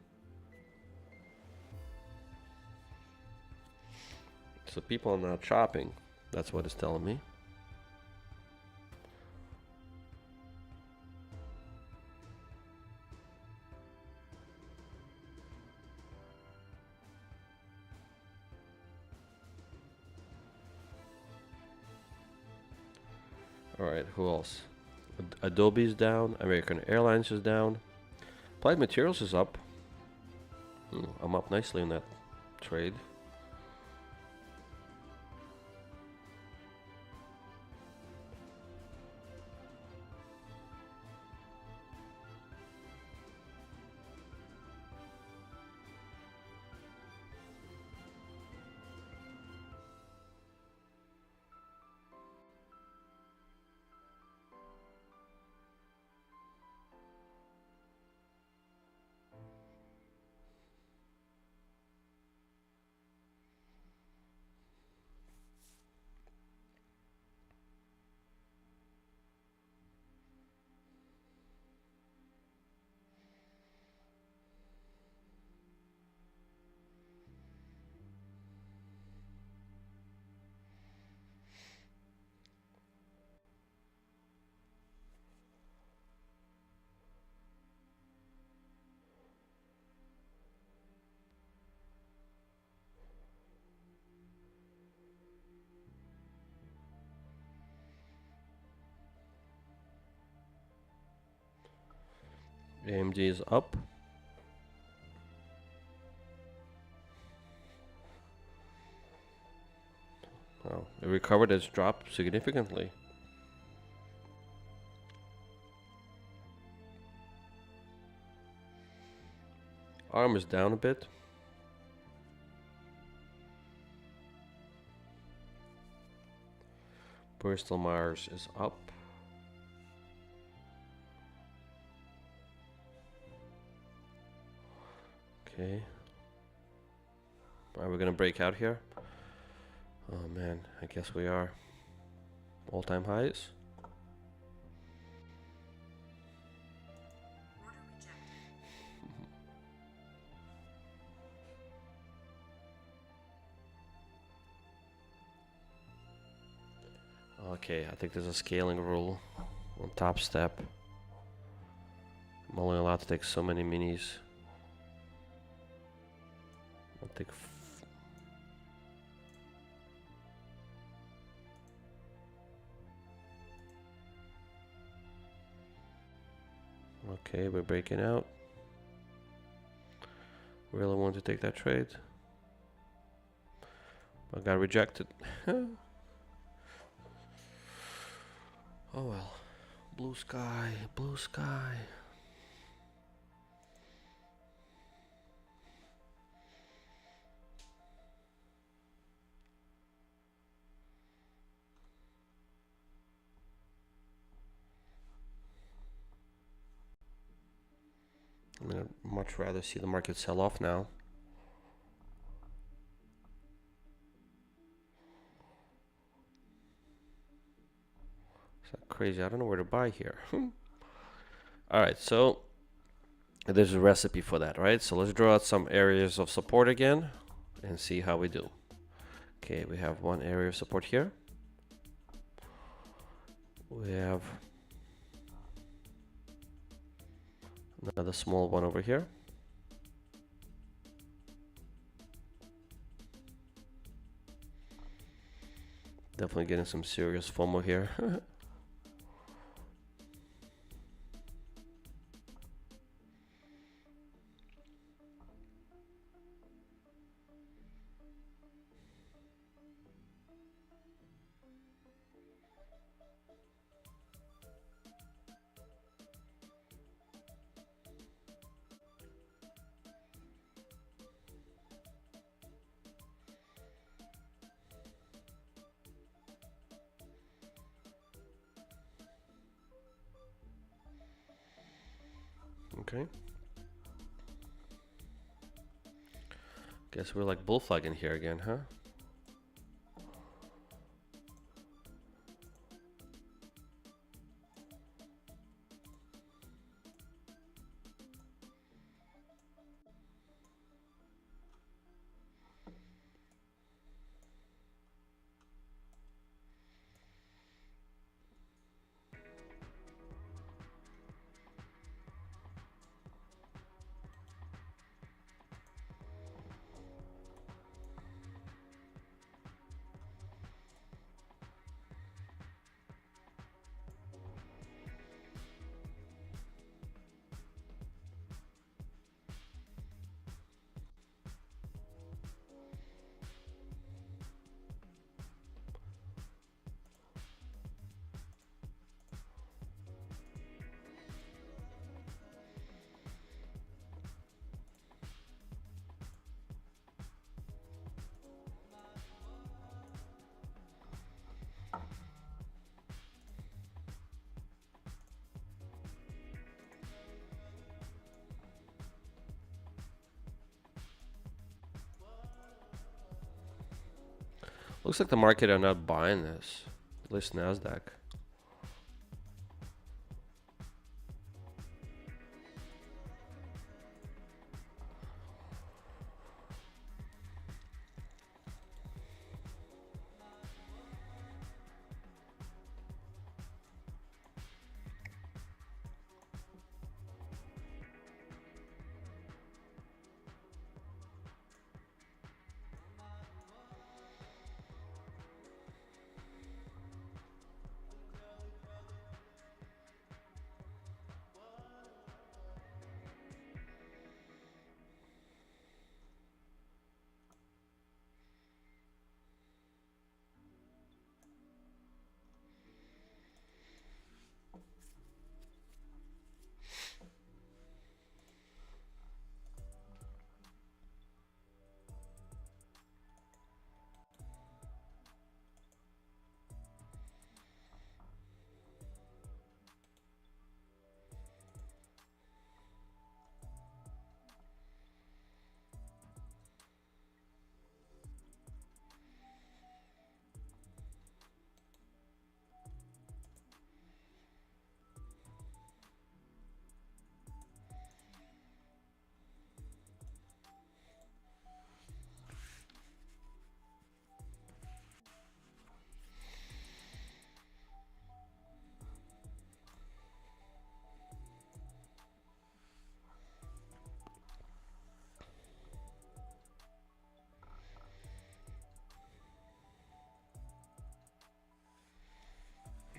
So people are not shopping. That's what it's telling me. All right, who else? Adobe's down. American Airlines is down. Applied Materials is up. I'm up nicely in that trade. AMD is up. Wow, it recovered, it's dropped significantly. ARM is down a bit. Bristol Myers is up. Okay. Are we gonna break out here? Oh man, I guess we are. All-time highs. Order rejected. Okay, I think there's a scaling rule on Topstep. I'm only allowed to take so many minis. I'll take okay, we're breaking out. Really want to take that trade. I got rejected. Oh well. Blue sky, blue sky. I mean, I'd much rather see the market sell off now. Is that crazy? I don't know where to buy here. Alright, so there's a recipe for that, right? So let's draw out some areas of support again and see how we do. Okay, we have one area of support here. We have another small one over here. Definitely getting some serious FOMO here. Okay. Guess we're like bullflagging here again, huh? Looks like the market are not buying this, at least NASDAQ.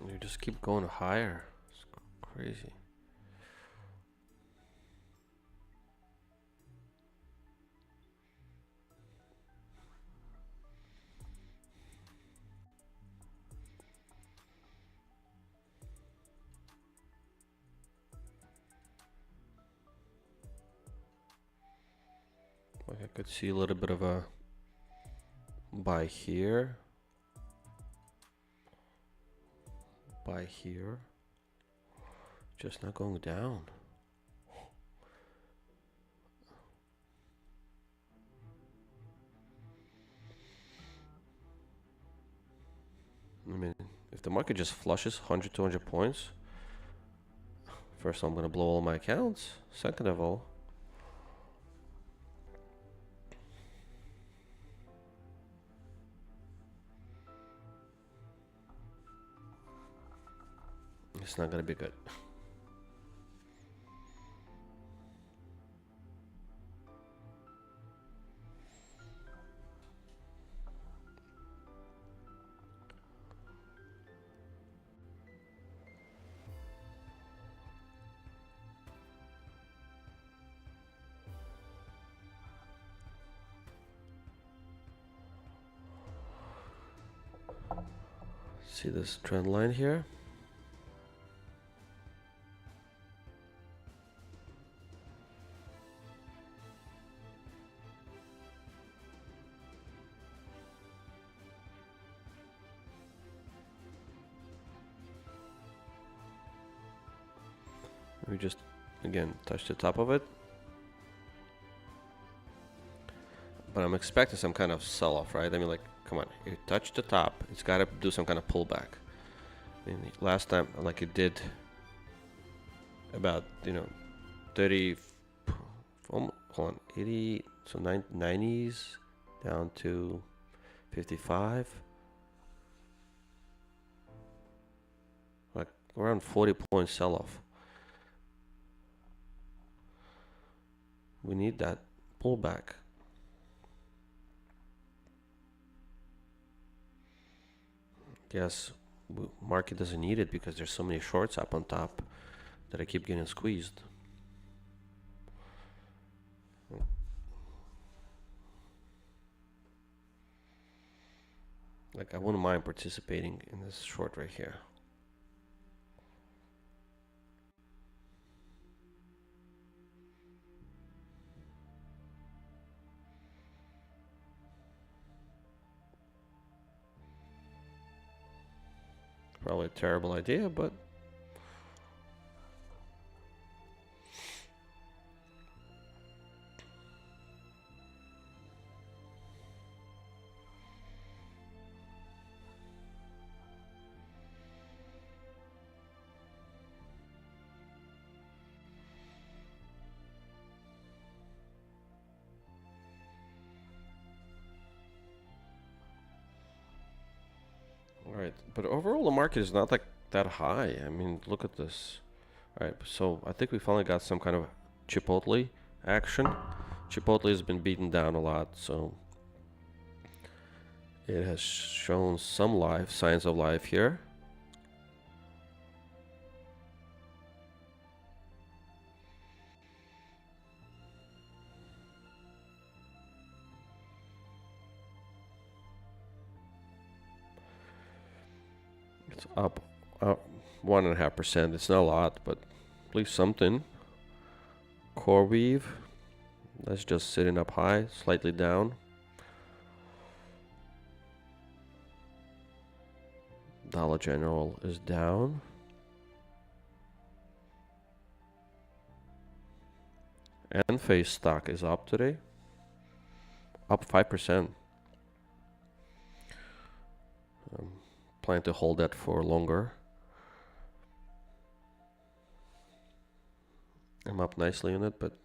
You just keep going higher. It's crazy. Like I could see a little bit of a buy here. Buy here. Just not going down. I mean, if the market just flushes 100, 200 points, first I'm going to blow all my accounts. Second of all, it's not going to be good. See this trend line here? We just, again, touch the top of it. But I'm expecting some kind of sell-off, right? I mean, like, come on, you touch the top, it's got to do some kind of pullback. I mean, last time, like it did about, 30, hold on, 80, so 90s down to 55. Like around 40-point sell-off. We need that pullback. Yes, market doesn't need it because there's so many shorts up on top that I keep getting squeezed. Like I wouldn't mind participating in this short right here. Probably a terrible idea, but But overall, the market is not like that high. I mean, look at this. All right, so I think we finally got some kind of Chipotle action. Chipotle has been beaten down a lot, so it has shown some life, signs of life here. It's up 1.5%. It's not a lot, but at least something. Core weave, that's just sitting up high, slightly down. Dollar General is down. And Face stock is up today, up 5%. Plan to hold that for longer. I'm up nicely in it, but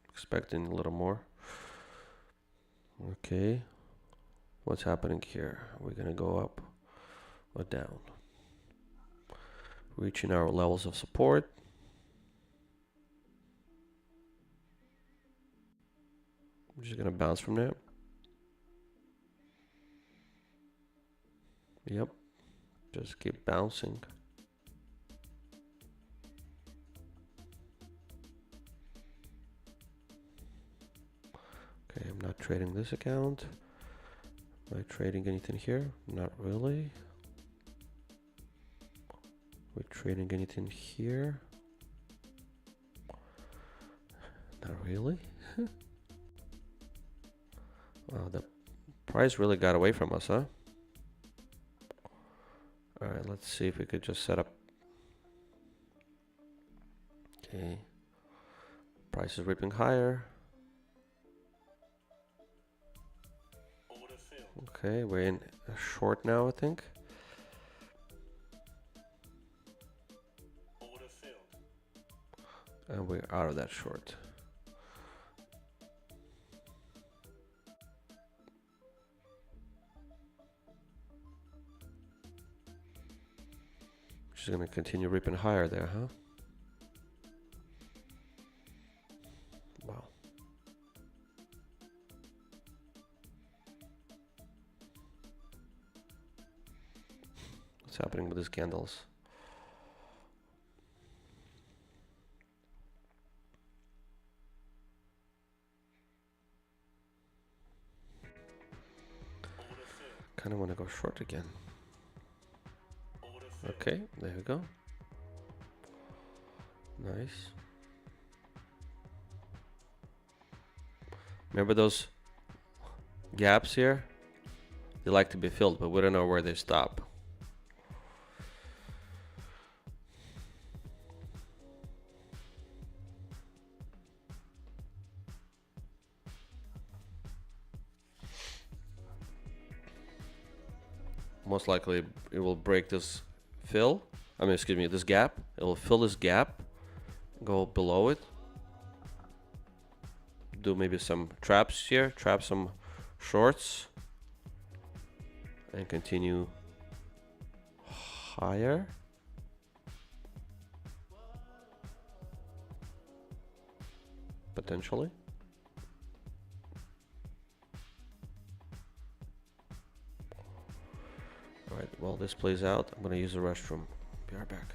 expecting a little more. Okay, what's happening here? We're gonna go up or down? Reaching our levels of support. We're just gonna bounce from there. Yep, just keep bouncing. Okay, I'm not trading this account. Am I trading anything here? Not really. We're trading anything here? Not really. Wow, the price really got away from us, huh? Alright, let's see if we could just set up. Okay. Price is ripping higher. Order filled. Okay, we're in a short now, I think. Order filled. And we're out of that short. Just gonna continue ripping higher there, huh? Wow. What's happening with these candles? Order filled. Kind of want to go short again. Order filled. Okay, there we go. Nice. Remember those gaps here? They like to be filled, but we don't know where they stop. Most likely it will break this fill. I mean, excuse me, this gap. It will fill this gap, go below it. Do maybe some traps here, trap some shorts, and continue higher. Potentially. Alright, while this plays out, I'm gonna use the restroom. Be right back.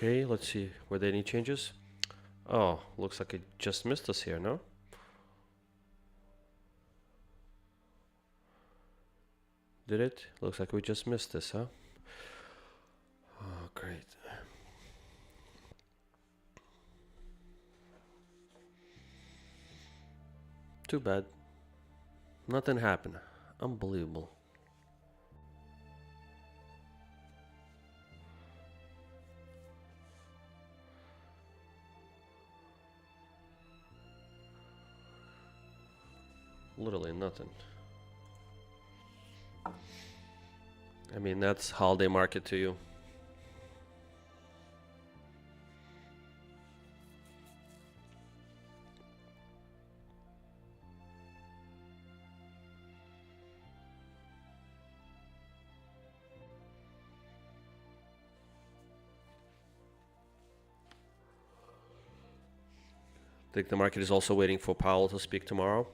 Okay, let's see. Were there any changes? Oh, looks like it just missed us here, no? Did it? Looks like we just missed this, huh? Oh, great. Too bad. Nothing happened. Unbelievable. Literally nothing. I mean, that's holiday market to you. I think the market is also waiting for Powell to speak tomorrow.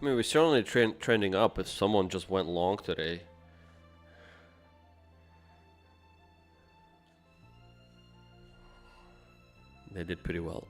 I mean, we're certainly trending up if someone just went long today. They did pretty well.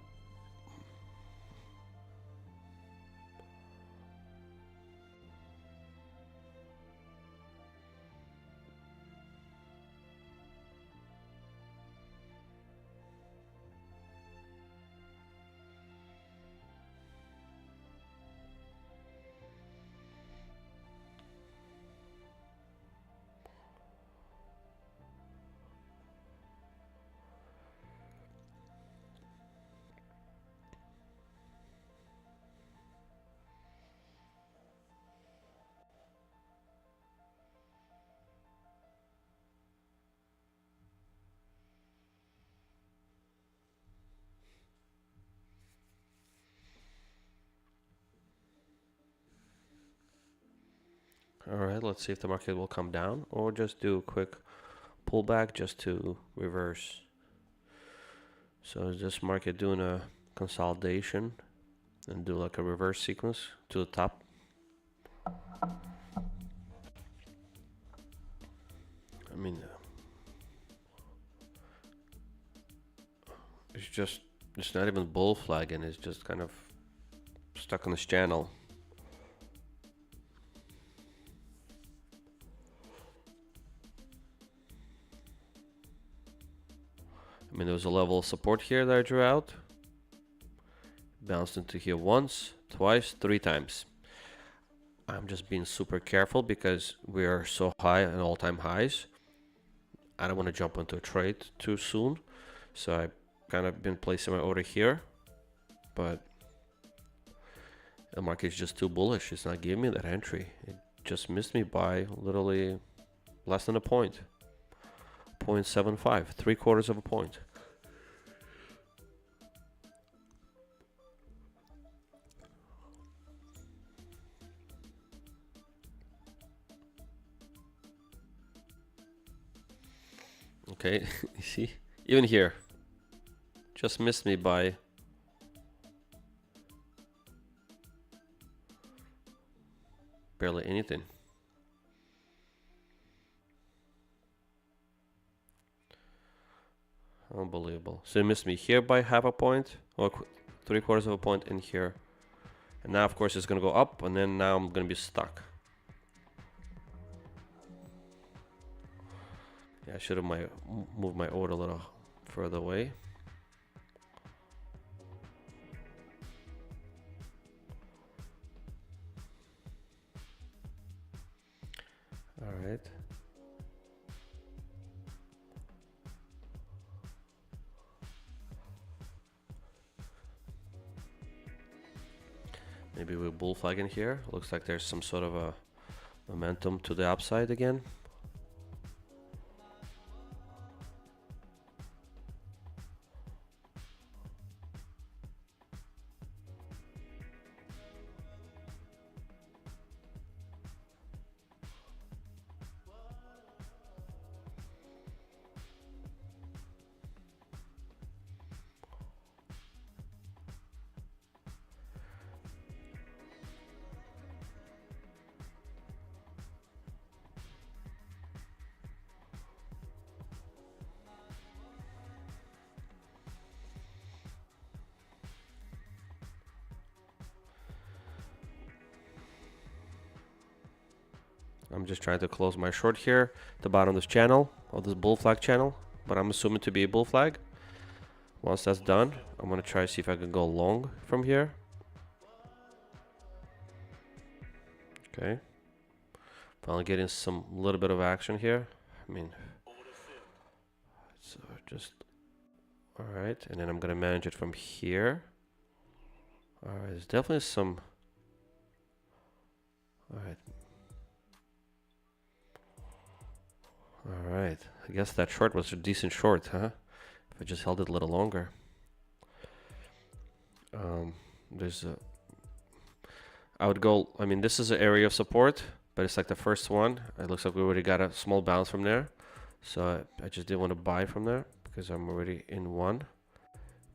Alright, let's see if the market will come down or just do a quick pullback just to reverse. So is this market doing a consolidation and do like a reverse sequence to the top? I mean, it's not even bull flagging, it's just kind of stuck on this channel. I mean, there was a level of support here that I drew out. Bounced into here once, twice, 3 times. I'm just being super careful because we are so high at all-time highs. I don't want to jump into a trade too soon. So I kind of been placing my order here. But the market is just too bullish. It's not giving me that entry. It just missed me by literally less than a point. 0.75, 3/4 of a point. Okay, you see, even here, just missed me by barely anything. Unbelievable. So it missed me here by half a point or 3/4 of a point in here. And now, of course, it's going to go up, and then now I'm going to be stuck. Yeah, I should have moved my order a little further away. All right. Maybe we're bull flagging here. Looks like there's some sort of a momentum to the upside again. I'm just trying to close my short here at the bottom of this channel, of this bull flag channel, but I'm assuming to be a bull flag. Once that's done, I'm gonna try to see if I can go long from here. Okay. Finally getting some little bit of action here. I mean, so just all right, and then I'm gonna manage it from here. All right, there's definitely some. All right. All right. I guess that short was a decent short, huh? If I just held it a little longer. There's a. I would go. I mean, this is an area of support, but it's like the first one. It looks like we already got a small bounce from there, so I just didn't want to buy from there because I'm already in one.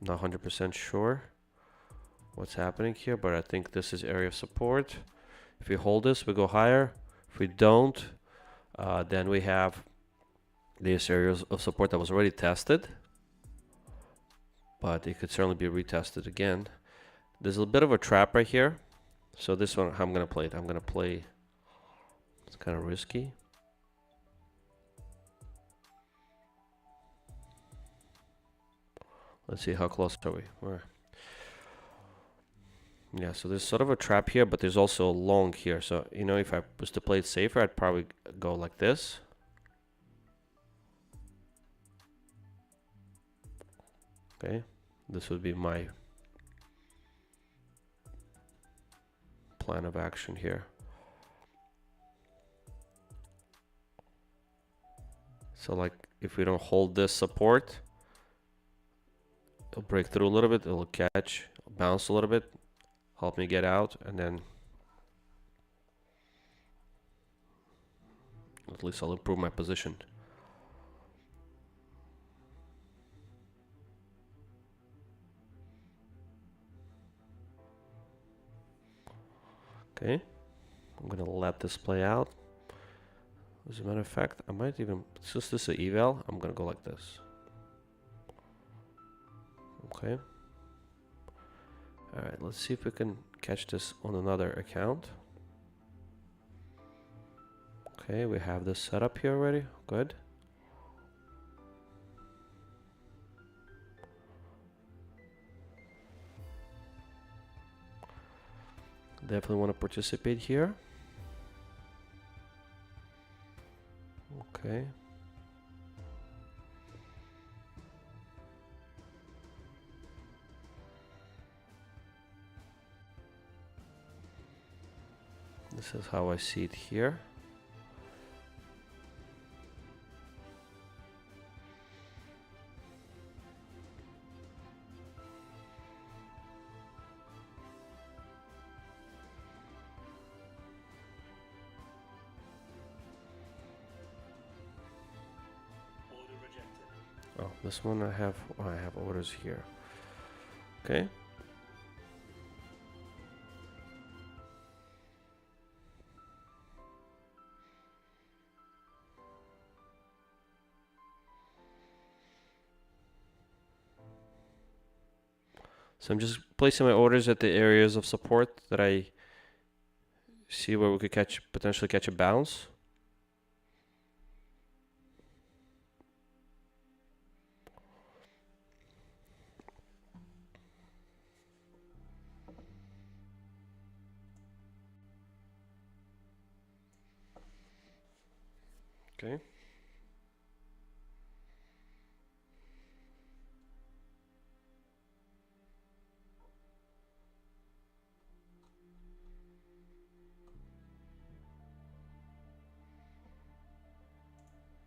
I'm not 100% sure what's happening here, but I think this is area of support. If we hold this, we go higher. If we don't, then we have these areas of support that was already tested, but it could certainly be retested again. There's a bit of a trap right here. So this one, how I'm going to play it. I'm going to play, it's kind of risky. Let's see, how close are we? Where? Yeah, so there's sort of a trap here, but there's also a long here. So, you know, if I was to play it safer, I'd probably go like this. Okay, this would be my plan of action here. So like if we don't hold this support, it'll break through a little bit, it'll catch, bounce a little bit, help me get out, and then at least I'll improve my position. Okay, I'm gonna let this play out. As a matter of fact, I might even, since this is an eval, I'm gonna go like this. Okay. All right, let's see if we can catch this on another account. Okay, we have this set up here already. Good. Definitely want to participate here. Okay. This is how I see it here. Order rejected. Oh, this one I have orders here. Okay. So I'm just placing my orders at the areas of support that I see where we could potentially catch a bounce. Okay.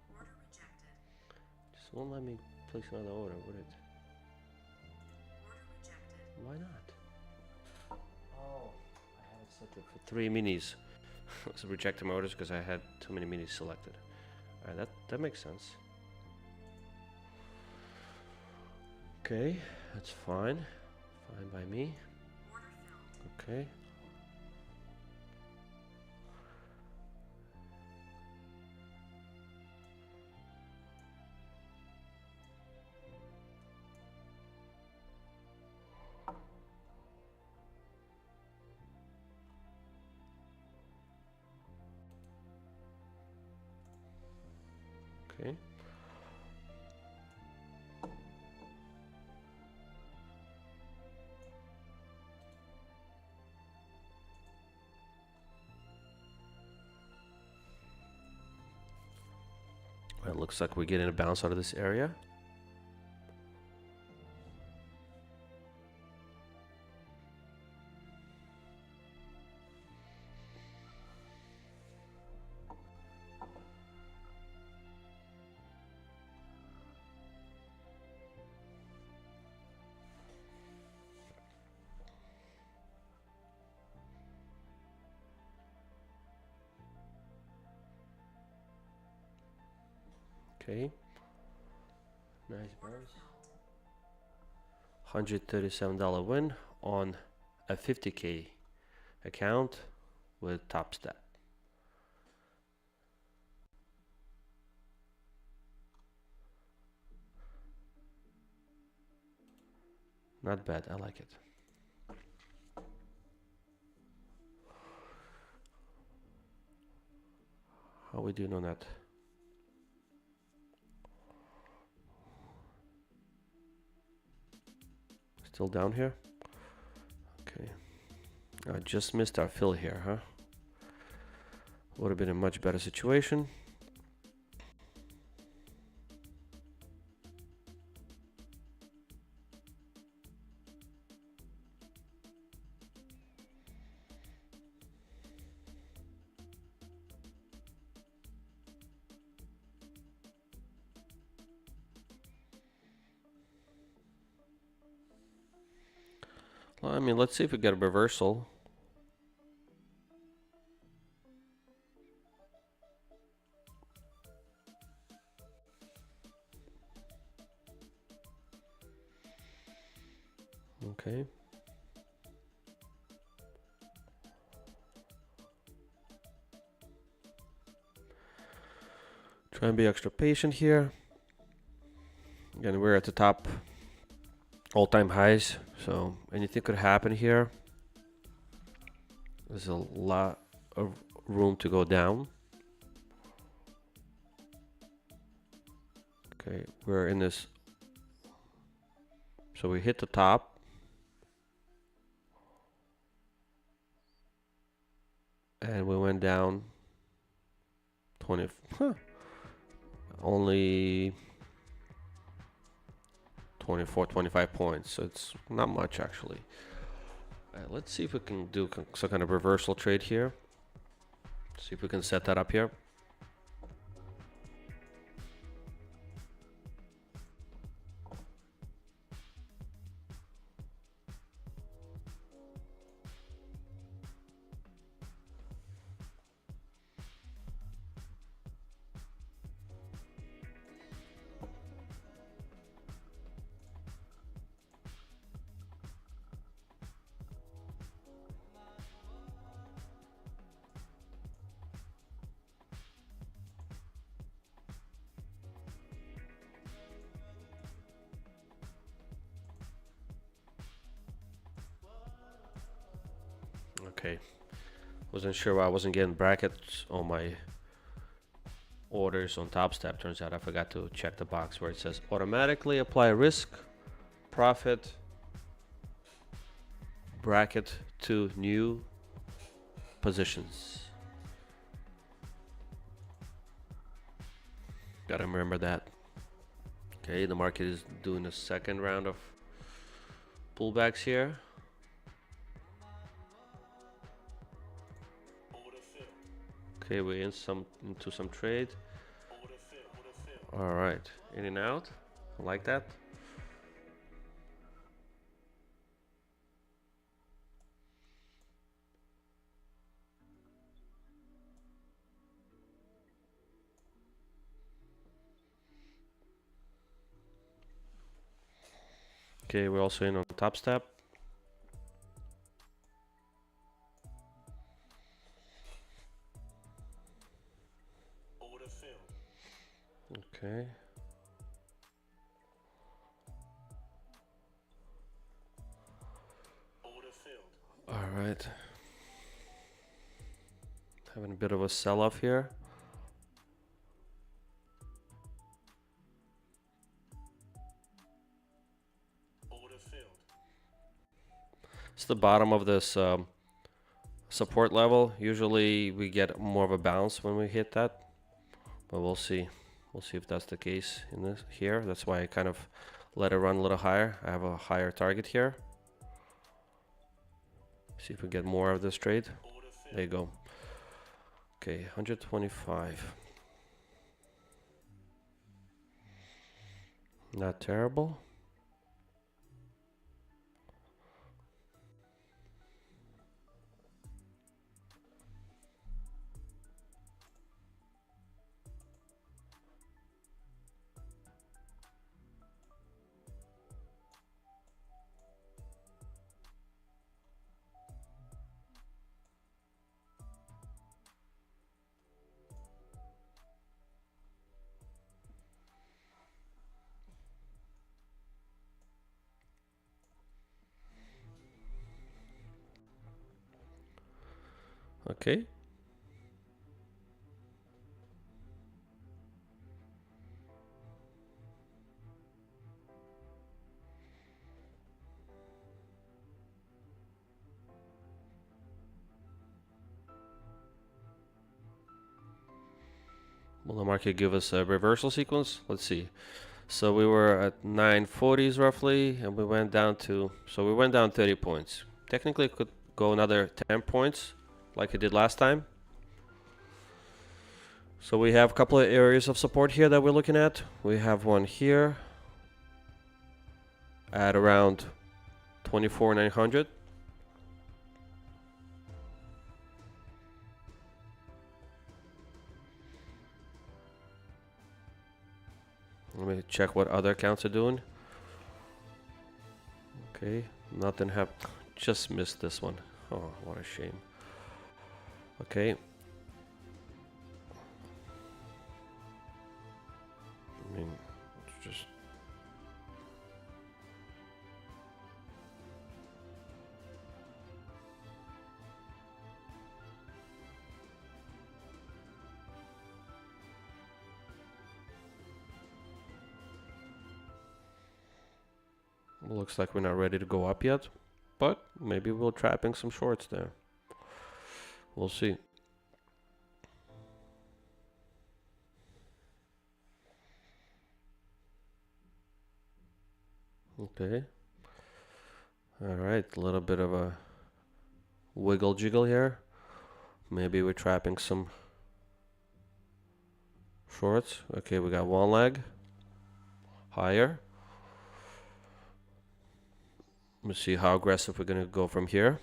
Order rejected. Just won't let me place another order, would it? Order rejected. Why not? Oh, I had it set for 3 minis. I was rejecting my orders because I had too many minis selected. Alright, that makes sense. Okay, that's fine. Fine by me. Order filled. Okay. Okay. Well, it looks like we're getting a bounce out of this area. Okay. Nice bounce. $137 win on a 50K account with Topstep. Not bad, I like it. How we doing on that? Still down here? Okay. I just missed our fill here, huh? Would have been a much better situation. Well, I mean, let's see if we get a reversal. Okay. Try and be extra patient here. Again, we're at the top, all-time highs, so anything could happen here. There's a lot of room to go down. Okay, we're in this. So we hit the top. And we went down 20, only 24, 25 points. So it's not much actually. Let's see if we can do some kind of reversal trade here. See if we can set that up here. Okay, wasn't sure why I wasn't getting brackets on my orders on Topstep. Turns out I forgot to check the box where it says automatically apply risk profit bracket to new positions. Gotta remember that. Okay, the market is doing a second round of pullbacks here. Okay, we're into some trade. All right, in and out. I like that. Okay, we're also in on Topstep. Okay. All right. Having a bit of a sell-off here. It's the bottom of this support level. Usually we get more of a bounce when we hit that, but we'll see. We'll see if that's the case in this here. That's why I kind of let it run a little higher. I have a higher target here. See if we get more of this trade. Order There you filled. go. Okay, 125. Not terrible. Okay. Will the market give us a reversal sequence? Let's see. So we were at 940s roughly, and we went down to, so we went down 30 points. Technically it could go another 10 points like it did last time. So we have a couple of areas of support here that we're looking at. We have one here at around 24,900. Let me check what other accounts are doing. Okay, nothing happened. Just missed this one. Oh, what a shame. Okay. I mean, it's just... Looks like we're not ready to go up yet, but maybe we'll trapping some shorts there. We'll see. Okay. All right, a little bit of a wiggle jiggle here. Maybe we're trapping some shorts. Okay, we got one leg higher. Let's see how aggressive we're gonna go from here.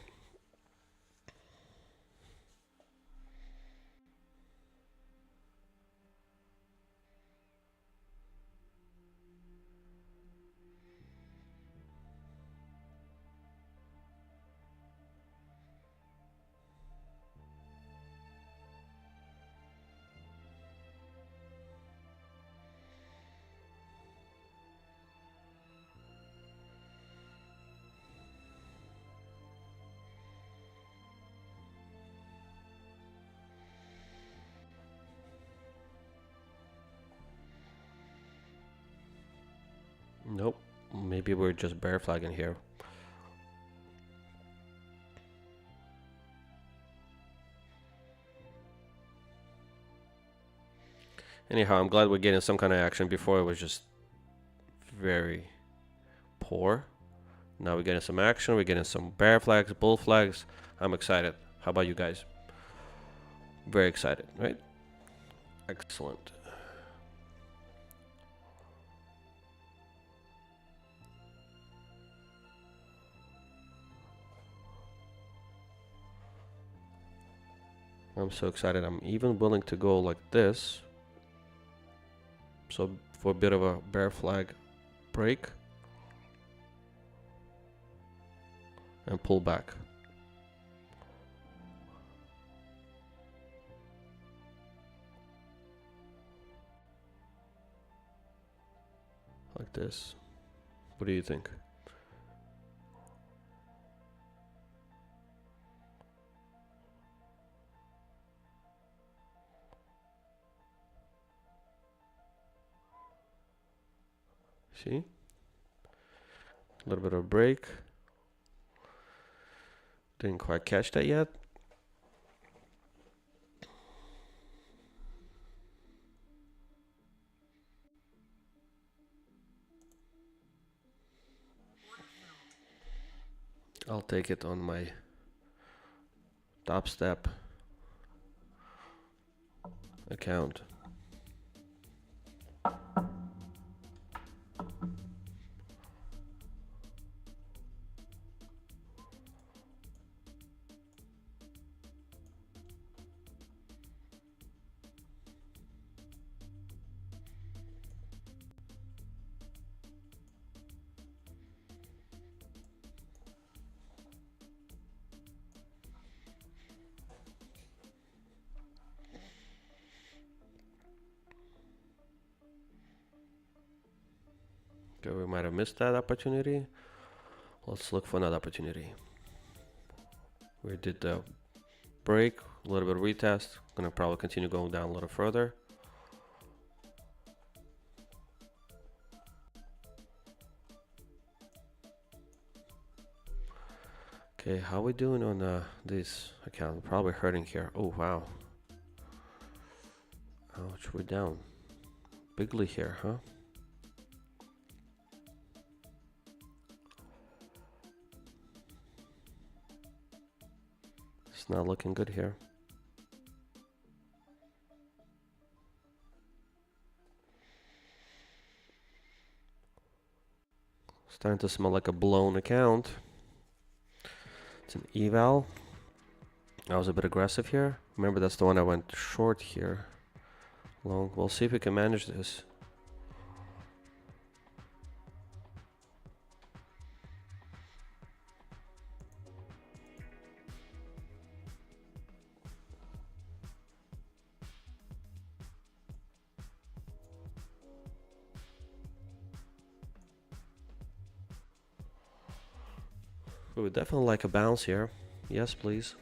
Nope. Maybe we're just bear flagging here. Anyhow, I'm glad we're getting some kind of action. Before it was just very poor. Now we're getting some action. We're getting some bear flags, bull flags. I'm excited. How about you guys? Very excited, right? Excellent. I'm so excited. I'm even willing to go like this. So for a bit of a bear flag break and pull back. Like this. What do you think? See? A little bit of break. Didn't quite catch that yet. I'll take it on my Topstep account. Okay, we might have missed that opportunity. Let's look for another opportunity. We did the break, a little bit of retest. Gonna probably continue going down a little further. Okay, how we doing on this account? Probably hurting here. Oh wow. Ouch, we're down. Bigly here, huh? It's not looking good here. Starting to smell like a blown account. It's an eval. I was a bit aggressive here. Remember, that's the one I went short here. Long. We'll see if we can manage this. We would definitely like a bounce here. Yes, please.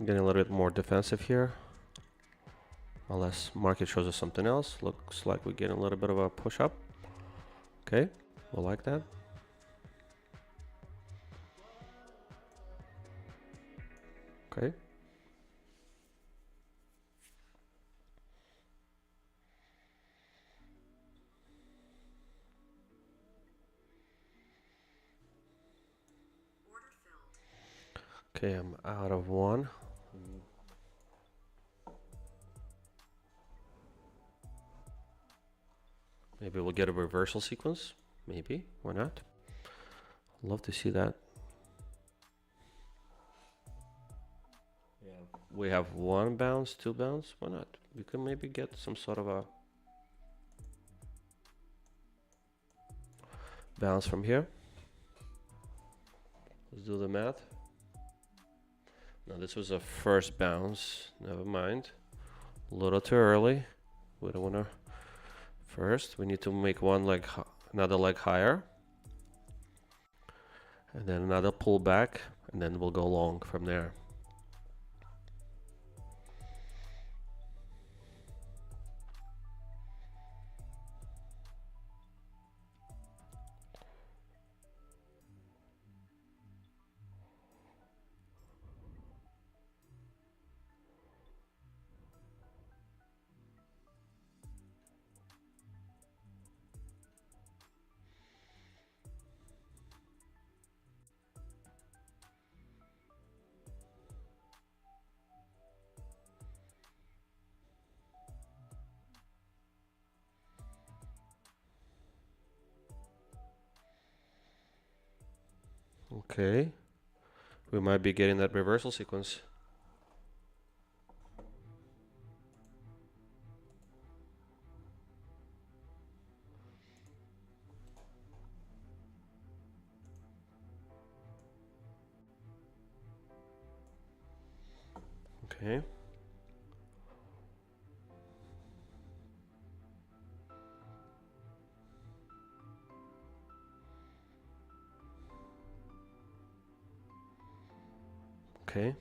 Getting a little bit more defensive here. Unless market shows us something else. Looks like we're getting a little bit of a push up. Okay, we'll like that. Okay. Order filled. Okay, I'm out of one. Maybe we'll get a reversal sequence. Maybe. Why not? Love to see that. Yeah. We have one bounce, two bounce. Why not? We could maybe get some sort of a bounce from here. Let's do the math. Now this was a first bounce. Never mind. A little too early. We don't want to. First, we need to make one leg, another leg higher, and then another pullback, and then we'll go long from there. Okay. We might be getting that reversal sequence. Okay. Okay.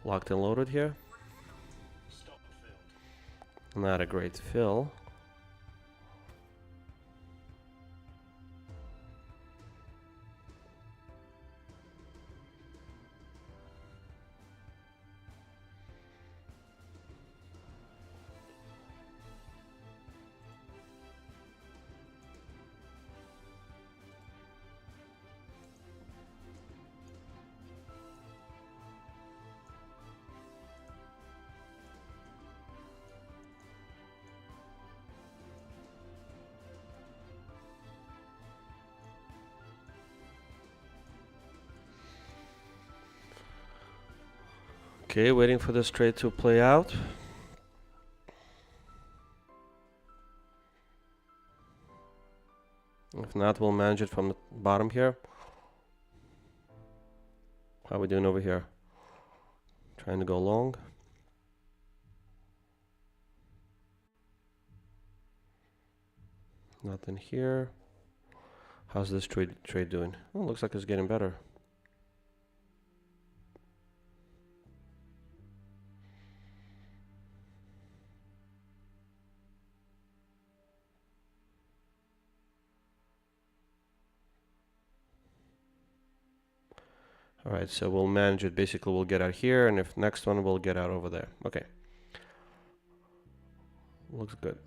Locked and loaded here. Stop filled. Not a great fill. Okay, waiting for this trade to play out. If not, we'll manage it from the bottom here. How are we doing over here? Trying to go long. Nothing here. How's this trade doing? Oh, looks like it's getting better. All right, so we'll manage it. Basically, we'll get out here, and if next one, we'll get out over there. Okay. Looks good.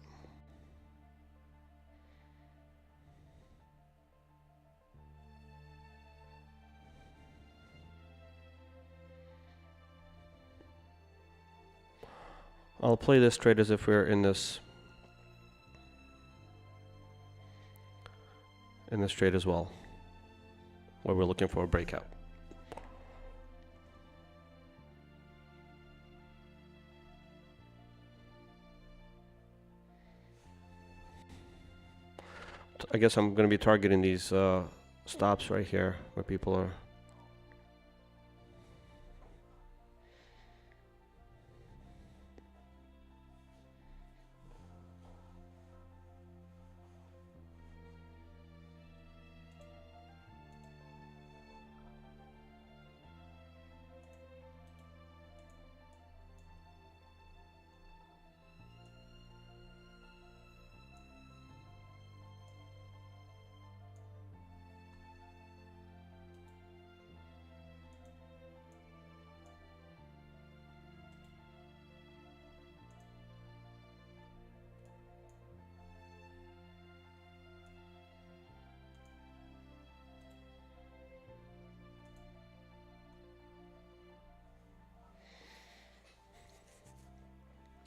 I'll play this trade as if we're in this trade as well, where we're looking for a breakout. I guess I'm going to be targeting these stops right here where people are.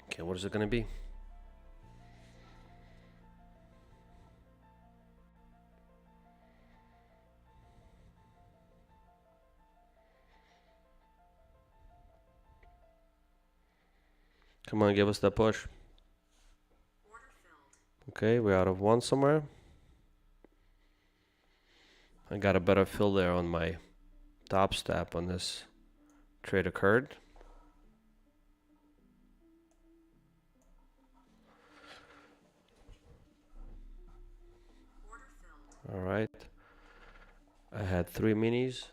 Okay, what is it going to be? Come on, give us that push. Order filled. Okay, we're out of one somewhere. I got a better fill there on my top step when this trade occurred. Order filled. All right. I had 3 minis.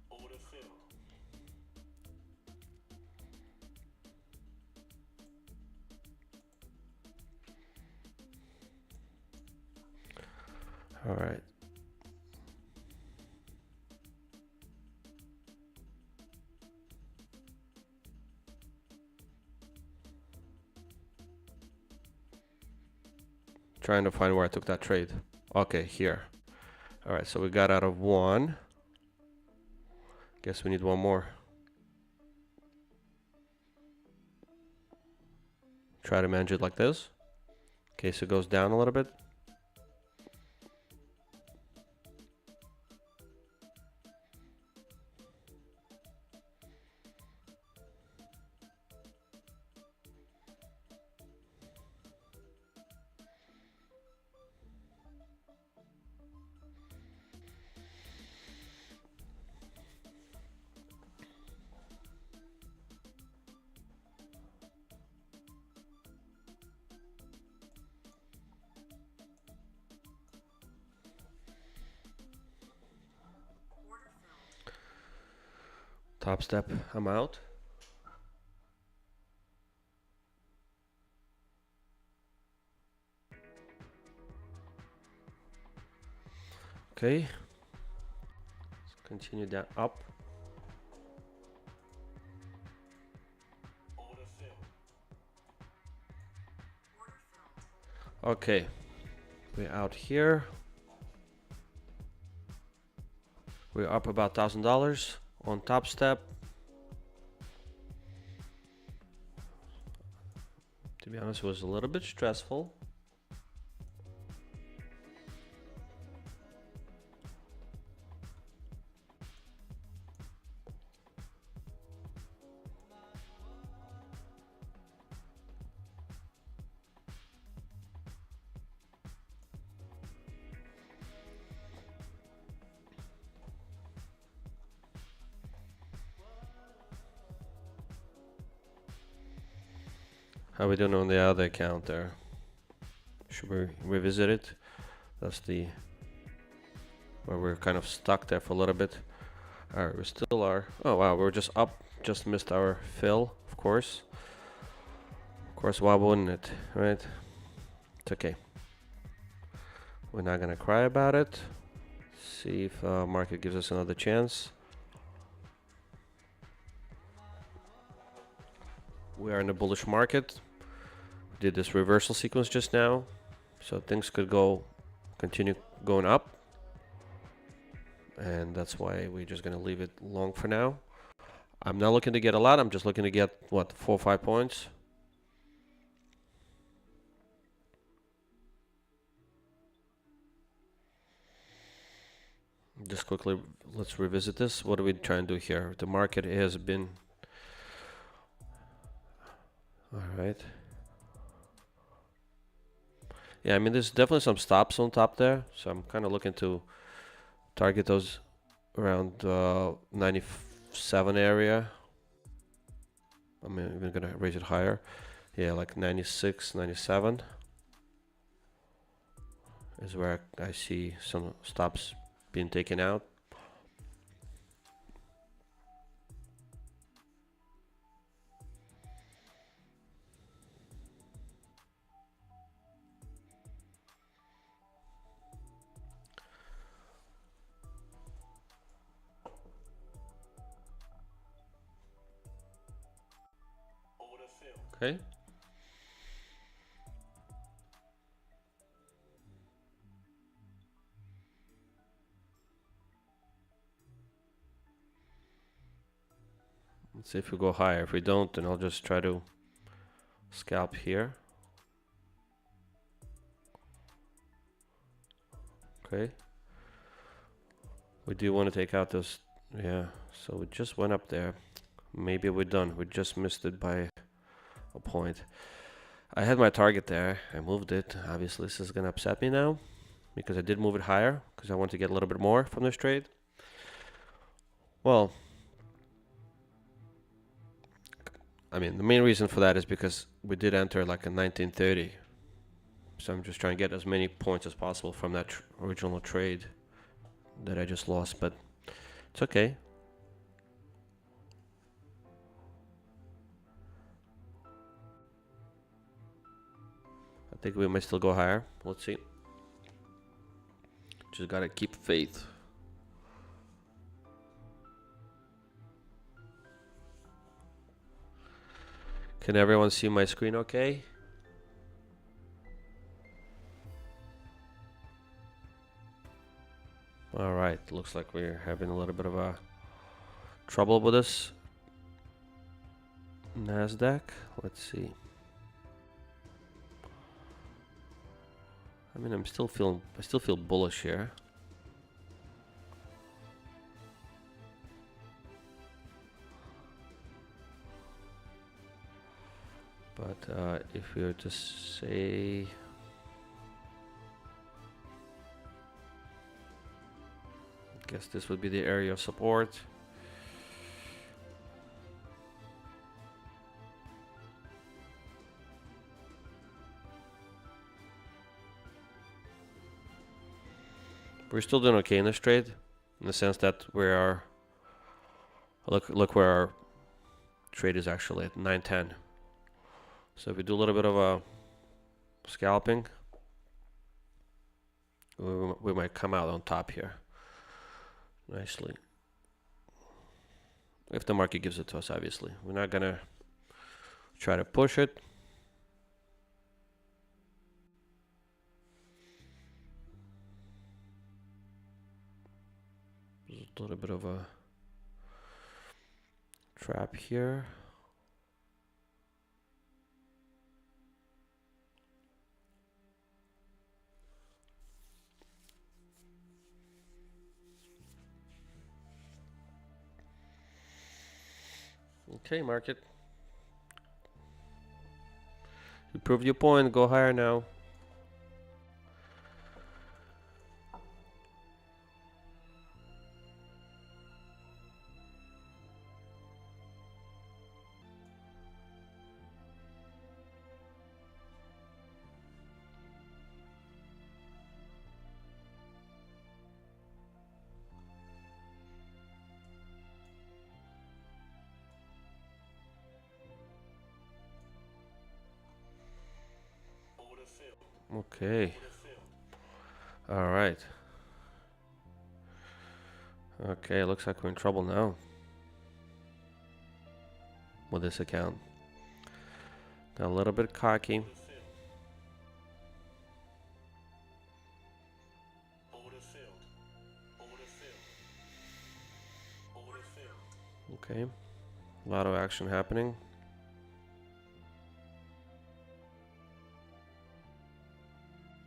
Order filled. All right. Trying to find where I took that trade. Okay, here. All right, so we got out of one. Guess we need one more. try to manage it like this in case it goes down a little bit. Order filled. Topstep, I'm out. Okay, let's continue that up. Order filled. Order filled. Okay, we're out here. We're up about $1,000 on Topstep. To be honest, it was a little bit stressful. How we doing on the other account there? Should we revisit it? That's the where we're kind of stuck there for a little bit. Alright, we still are. Oh wow, we're just up, just missed our fill, of course. Of course, why wouldn't it, right? It's okay. We're not gonna cry about it. See if market gives us another chance. We are in a bullish market. Did this reversal sequence just now, so things could continue going up, and that's why we're just gonna leave it long for now. I'm not looking to get a lot. I'm just looking to get what, 4 or 5 points. Just quickly, let's revisit this. What are we trying to do here? The market has been all right. Yeah, I mean, there's definitely some stops on top there, so I'm kind of looking to target those around 97 area. I'm even gonna raise it higher. Yeah, like 96, 97 is where I see some stops being taken out. Order filled. Okay. Let's see if we go higher. If we don't, then I'll just try to scalp here. Okay. We do want to take out this. Yeah, so we just went up there. Maybe we're done. We just missed it by a point. I had my target there. I moved it. Obviously, this is going to upset me now because I did move it higher because I want to get a little bit more from this trade. Well, I mean, the main reason for that is because we did enter like a 1930. So I'm just trying to get as many points as possible from that original trade that I just lost, but it's okay. I think we might still go higher. Let's see. Just gotta keep faith. Can everyone see my screen okay? Alright, looks like we're having a little bit of a trouble with this NASDAQ. Let's see. I mean, I still feel bullish here. But if we were to say, I guess this would be the area of support. We're still doing okay in this trade, in the sense that we are. Look where our trade is actually at 9.10. So if we do a little bit of a scalping, we might come out on top here nicely. If the market gives it to us, obviously. We're not gonna try to push it. There's a little bit of a trap here. Okay, market. You proved your point. Go higher now. Order filled. Okay. Order filled. All right. Okay, looks like we're in trouble now with this account. Got a little bit cocky. Order filled. Order filled. Order filled. Order filled. Okay. A lot of action happening.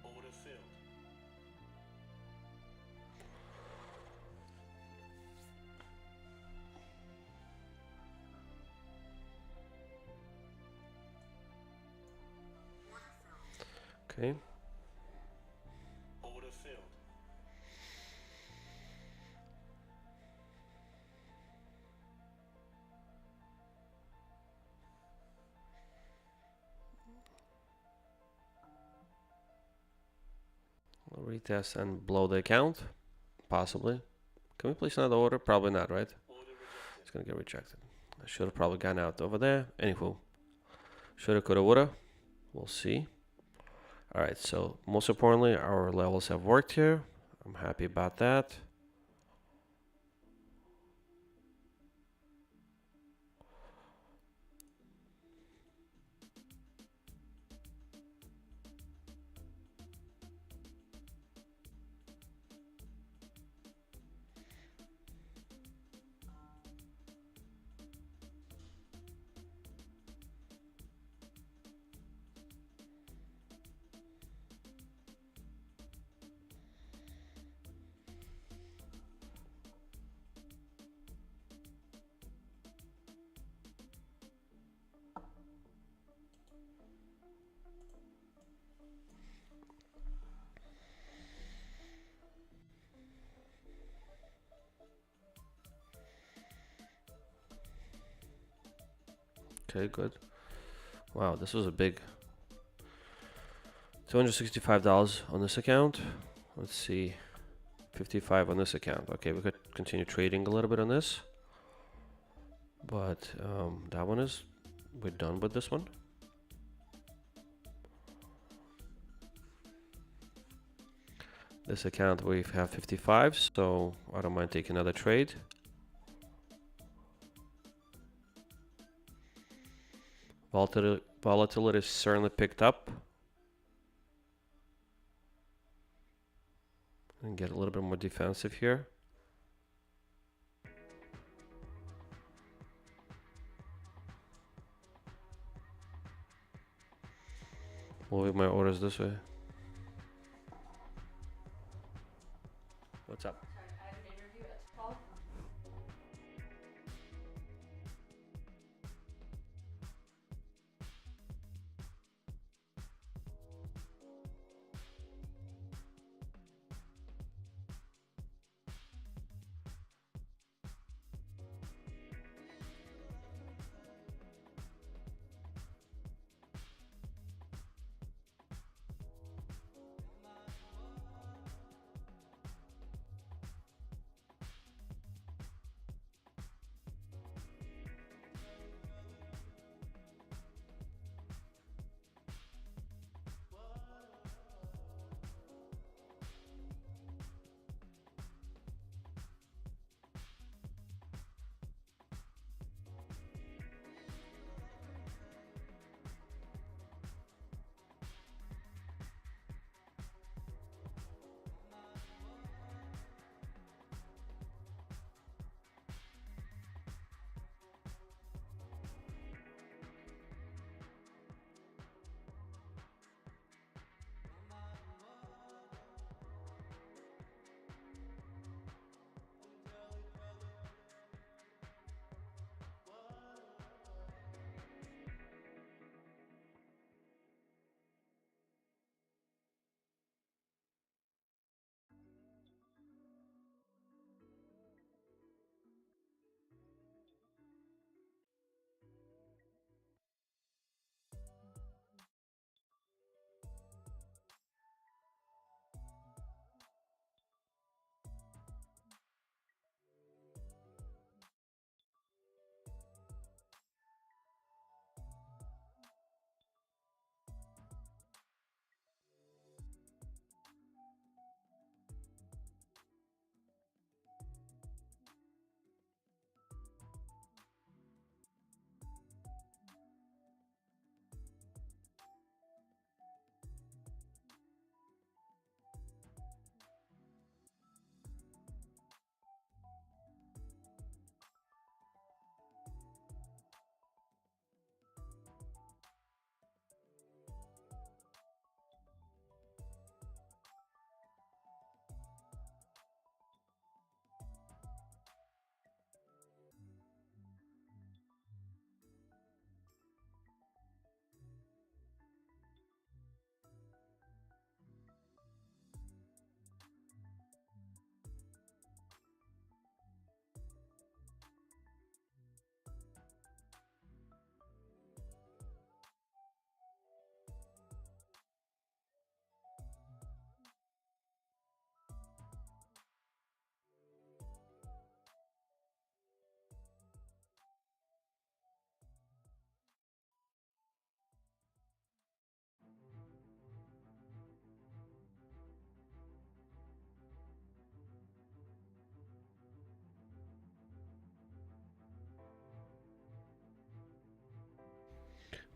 Order filled. Okay. Order filled. I'll retest and blow the account. Possibly. Can we place another order? Probably not, right? Order rejected. It's gonna get rejected. I should have probably gone out over there. Anywho. Shoulda, coulda, woulda. We'll see. Alright, so most importantly, our levels have worked here. I'm happy about that. Okay, good. Wow, this was a big $265 on this account. Let's see. 55 on this account. Okay, we could continue trading a little bit on this. But that one is, we're done with this one. This account we have 55, so I don't mind taking another trade. Volatility certainly picked up. And get a little bit more defensive here. Moving my orders this way.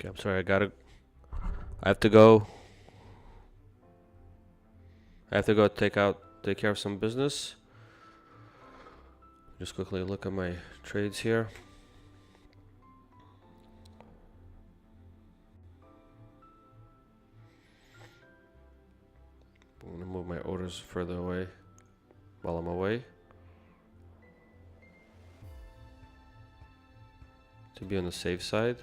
Okay, I'm sorry. I have to go. I have to go take care of some business. Just quickly look at my trades here. I'm gonna move my orders further away while I'm away to be on the safe side.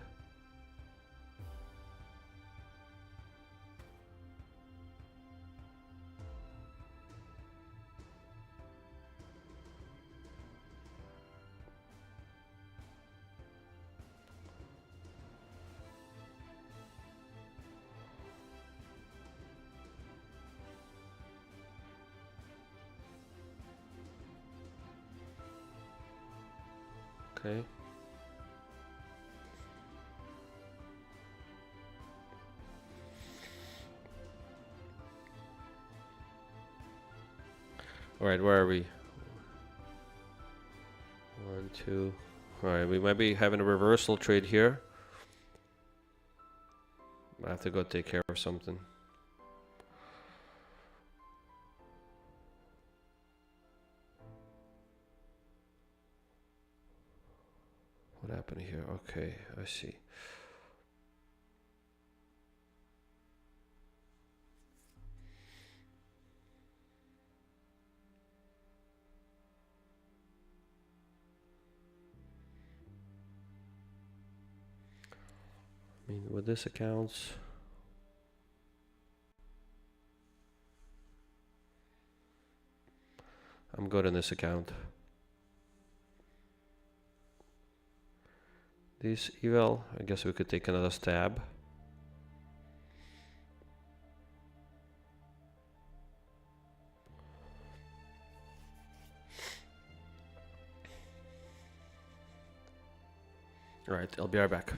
Okay. All right, where are we? 1, 2. All right, we might be having a reversal trade here. I have to go take care of something. What happened here? Okay, I see. I mean, with this accounts, I'm good in this account. This eval, I guess we could take another stab. All right, I'll be right back.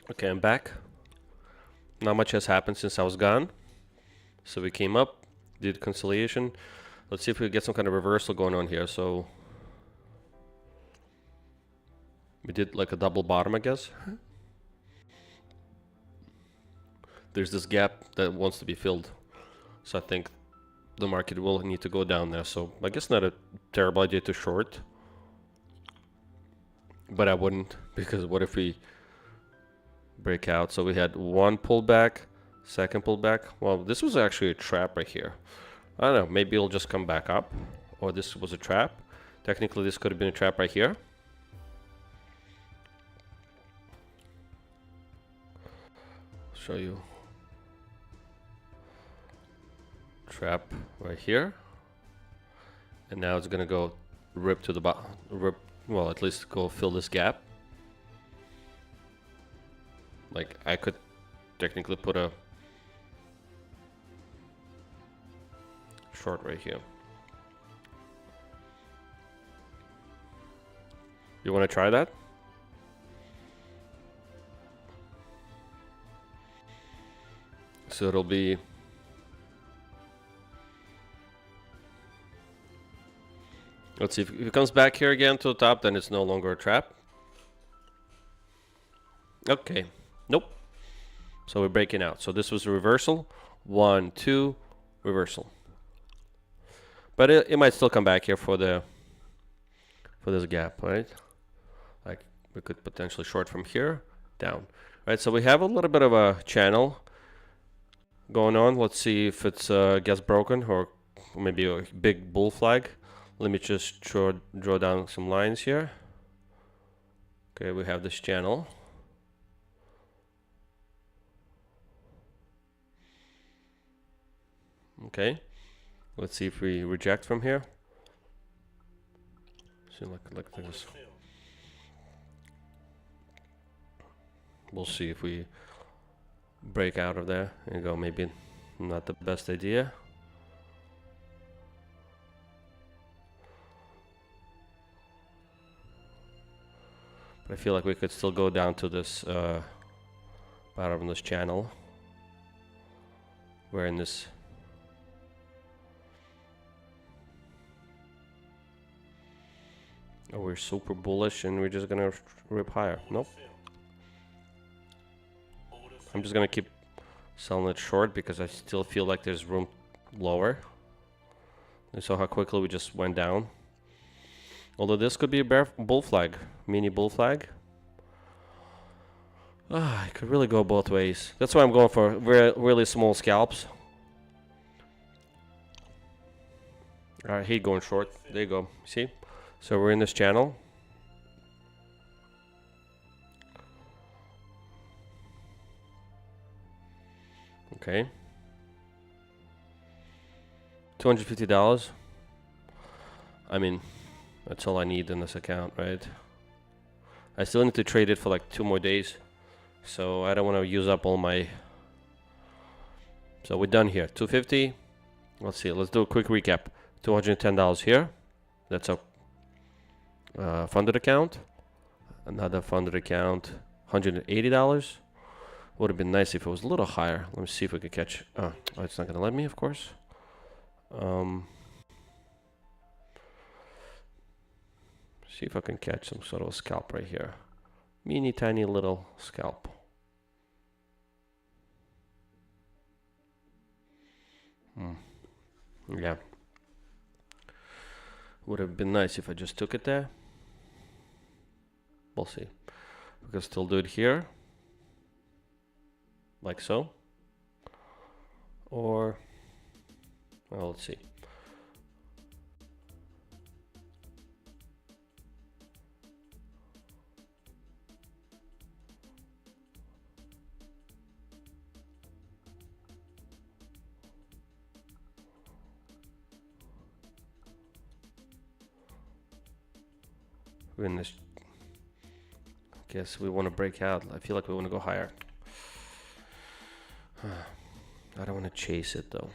Okay, I'm back. Not much has happened since I was gone. So we came up, did conciliation. Let's see if we get some kind of reversal going on here. So we did like a double bottom, I guess. There's this gap that wants to be filled. So I think the market will need to go down there. So I guess not a terrible idea to short. But I wouldn't, because what if we break out? So we had one pullback, second pullback. Well, this was actually a trap right here. I don't know, maybe it'll just come back up. Or this was a trap. Technically, this could have been a trap right here. Show you. Trap right here. And now it's gonna go rip to the bottom. Rip, well, at least go fill this gap. Like, I could technically put a short right here. You want to try that? So it'll be let's see if it comes back here again to the top, then it's no longer a trap. Okay. Nope. So we're breaking out. So this was a reversal. 1, 2, reversal. But it might still come back here for this gap, right? Like we could potentially short from here down. Right, so we have a little bit of a channel going on. Let's see if it's gets broken or maybe a big bull flag. Let me just draw down some lines here. Okay, we have this channel. Okay, let's see if we reject from here. See, like this. We'll see if we break out of there and go. Maybe not the best idea. But I feel like we could still go down to this bottom of this channel. We're in this. Oh, we're super bullish and we're just gonna rip higher. Nope. I'm just gonna keep selling it short because I still feel like there's room lower. You saw how quickly we just went down. Although this could be a bull flag, mini bull flag. Ah, it could really go both ways. That's why I'm going for really small scalps. I hate going short. There you go. See? So we're in this channel. Okay. $250. I mean, that's all I need in this account, right? I still need to trade it for like 2 more days. So I don't want to use up all my... So we're done here. 250. Let's see. Let's do a quick recap. $210 here. That's a funded account. Another funded account. $180. Would have been nice if it was a little higher. Let me see if we can catch... Oh, it's not going to let me, of course. See if I can catch some sort of a scalp right here. Mini tiny little scalp. Yeah. Would have been nice if I just took it there. We'll see. We can still do it here. Like so. Or, well, let's see. We're in this. Guess we want to break out. I feel like we want to go higher. I don't want to chase it though.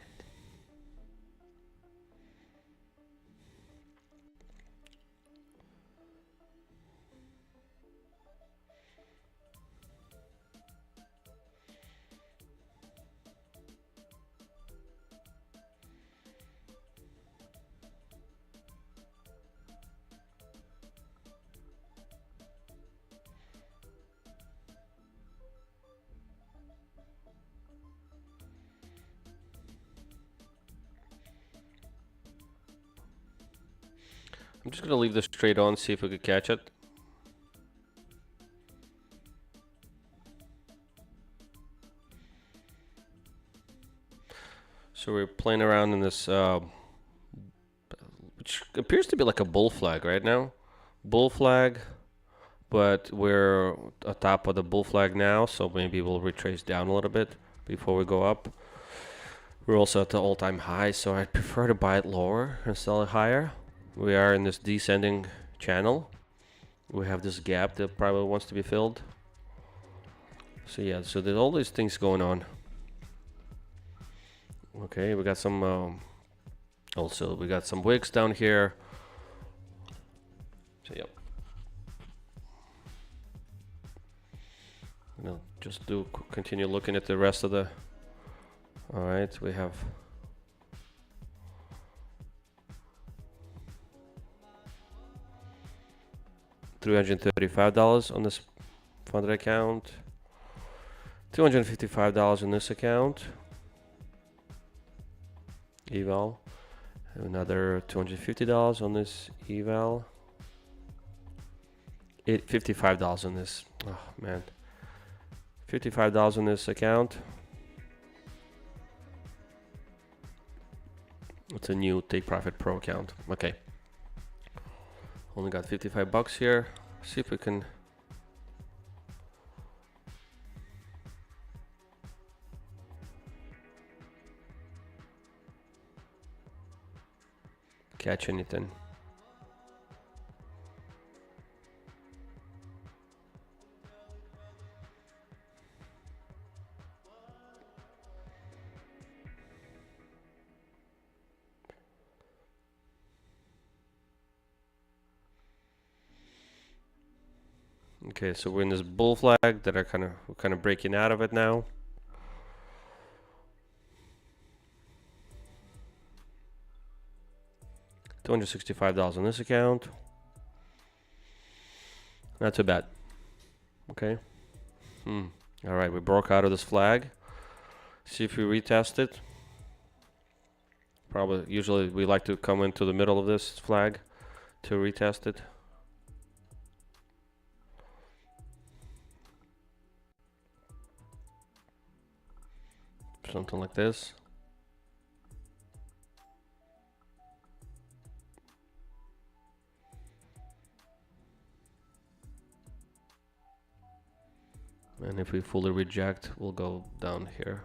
I'm just gonna leave this trade on, see if we could catch it. So we're playing around in this, which appears to be like a bull flag right now. Bull flag, but we're atop of the bull flag now, so maybe we'll retrace down a little bit before we go up. We're also at the all-time high, so I'd prefer to buy it lower and sell it higher. We are in this descending channel. We have this gap that probably wants to be filled. So yeah, so there's all these things going on. Okay, we got some also we got some wicks down here. So yep. Just continue looking at the rest of the. All right, we have $335 on this funded account, $255 on this account, eval, another $250 on this eval, $55 on this. Oh man, $55 on this account. It's a new Take Profit Pro account. Okay. Only got 55 bucks here. See if we can catch anything. Okay, so we're in this bull flag that are we're kind of breaking out of it now. $265 on this account. Not too bad. Okay. All right, we broke out of this flag. See if we retest it. Probably, usually we like to come into the middle of this flag to retest it. Something like this. And if we fully reject, we'll go down here.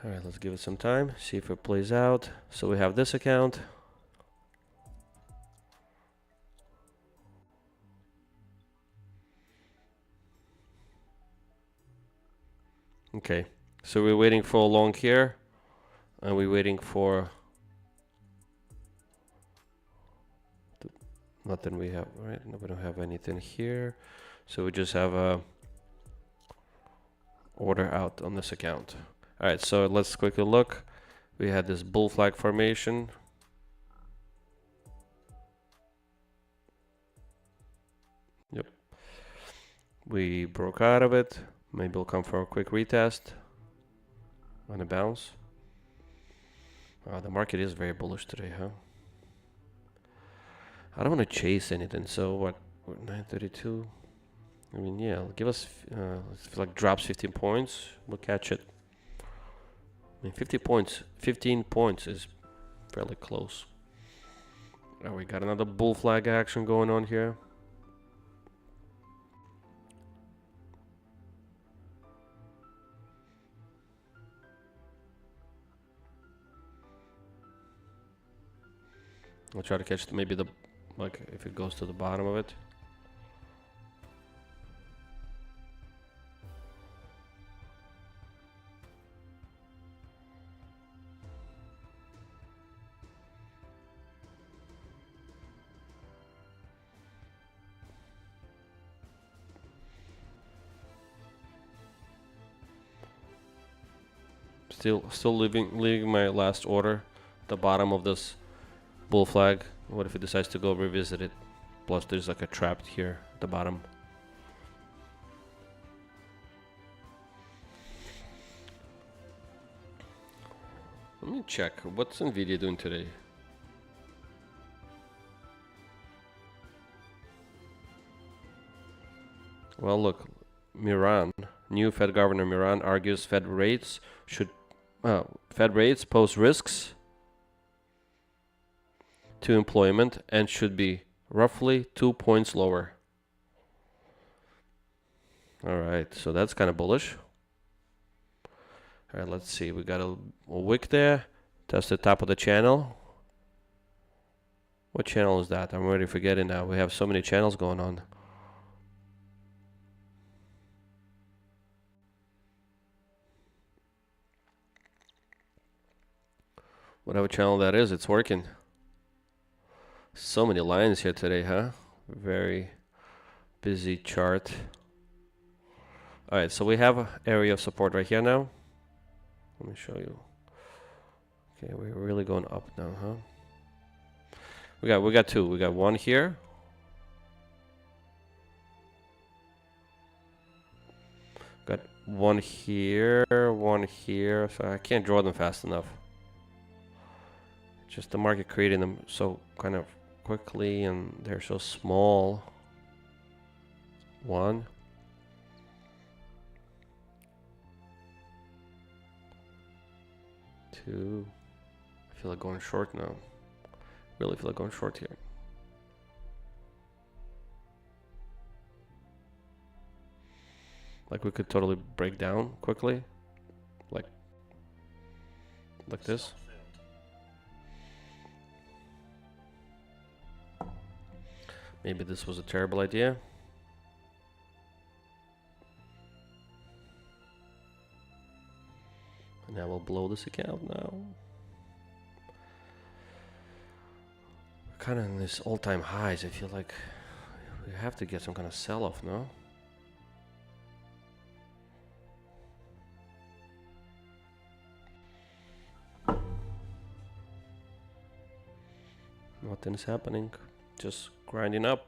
All right, let's give it some time, see if it plays out. So we have this account. Okay, so we're waiting for a long here, and we're waiting for nothing we have, right? No, we don't have anything here, so we just have a order out on this account. All right, so let's quickly look. We had this bull flag formation. Yep. We broke out of it. Maybe we'll come for a quick retest on a bounce. The market is very bullish today, huh? I don't want to chase anything. So what? 932. I mean, yeah, give us. If it like drops 15 points, we'll catch it. I mean, 50 points, 15 points is fairly close. Oh, we got another bull flag action going on here. I'll try to catch maybe the, like, if it goes to the bottom of it. Still leaving my last order, the bottom of this bull flag. What if it decides to go revisit it? Plus there's like a trap here at the bottom. me check. What's Nvidia doing today? Well, look, Miran, new Fed Governor Miran argues Fed rates pose risks to employment and should be roughly 2 points lower. All right, so that's kind of bullish. All right, let's see. We got a wick there. Test the top of the channel. What channel is that? I'm already forgetting now. We have so many channels going on. Whatever channel that is, it's working. So many lines here today, huh? Very busy chart. All right, so we have an area of support right here now. Let me show you. Okay, we're really going up now, huh? We got two. We got one here. Got one here, one here. So I can't draw them fast enough. Just the market creating them so kind of quickly, and they're so small. One. Two. I feel like going short now. Really feel like going short here. Like we could totally break down quickly. Like this. Maybe this was a terrible idea. And I will blow this account now. Kind of in this all-time highs. I feel like we have to get some kind of sell-off, no? Nothing's happening. Just grinding up.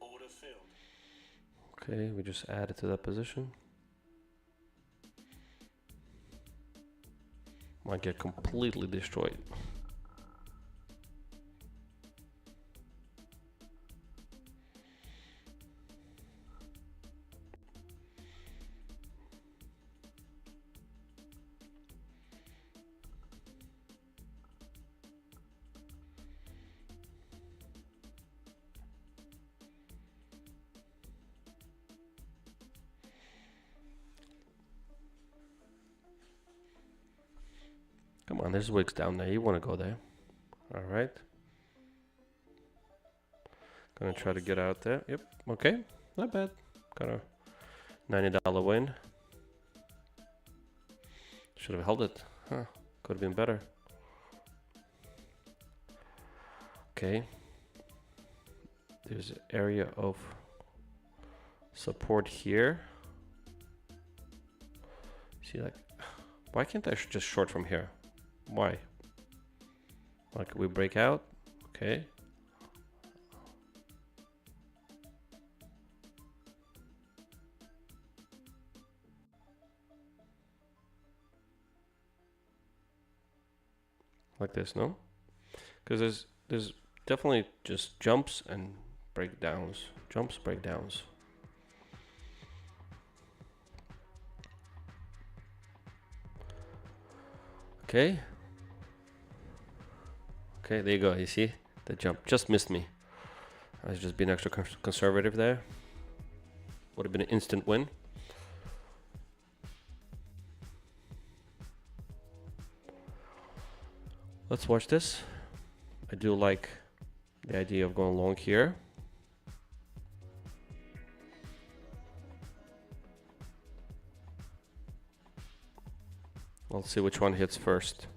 Order filled. Okay, we just added to that position. Might get completely destroyed. Come on, there's wicks down there. You want to go there. All right. Gonna try to get out there. Yep. Okay. Not bad. Got a $90 win. Should have held it. Huh. Could have been better. Okay. There's an area of support here. See, like, why can't I just short from here? Why? Like, we break out. Okay. Like this, no? Because there's definitely just jumps and breakdowns. Jumps, breakdowns. Okay. Okay, there you go. You see? The jump just missed me. I was just being extra conservative there. Would have been an instant win. Let's watch this. I do like the idea of going long here. We'll see which one hits first.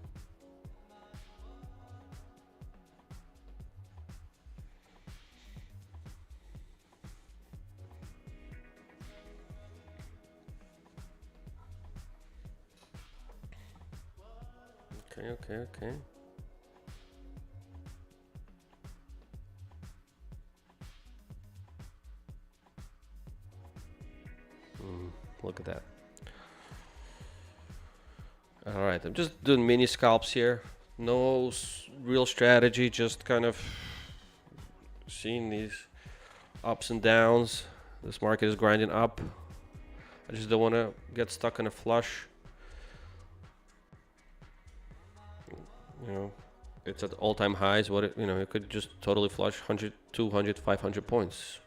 Okay. Look at that. All right, I'm just doing mini scalps here. No real strategy, just kind of seeing these ups and downs. This market is grinding up. I just don't want to get stuck in a flush. You know, it's at all-time highs. What it, it could just totally flush 100, 200, 500 points.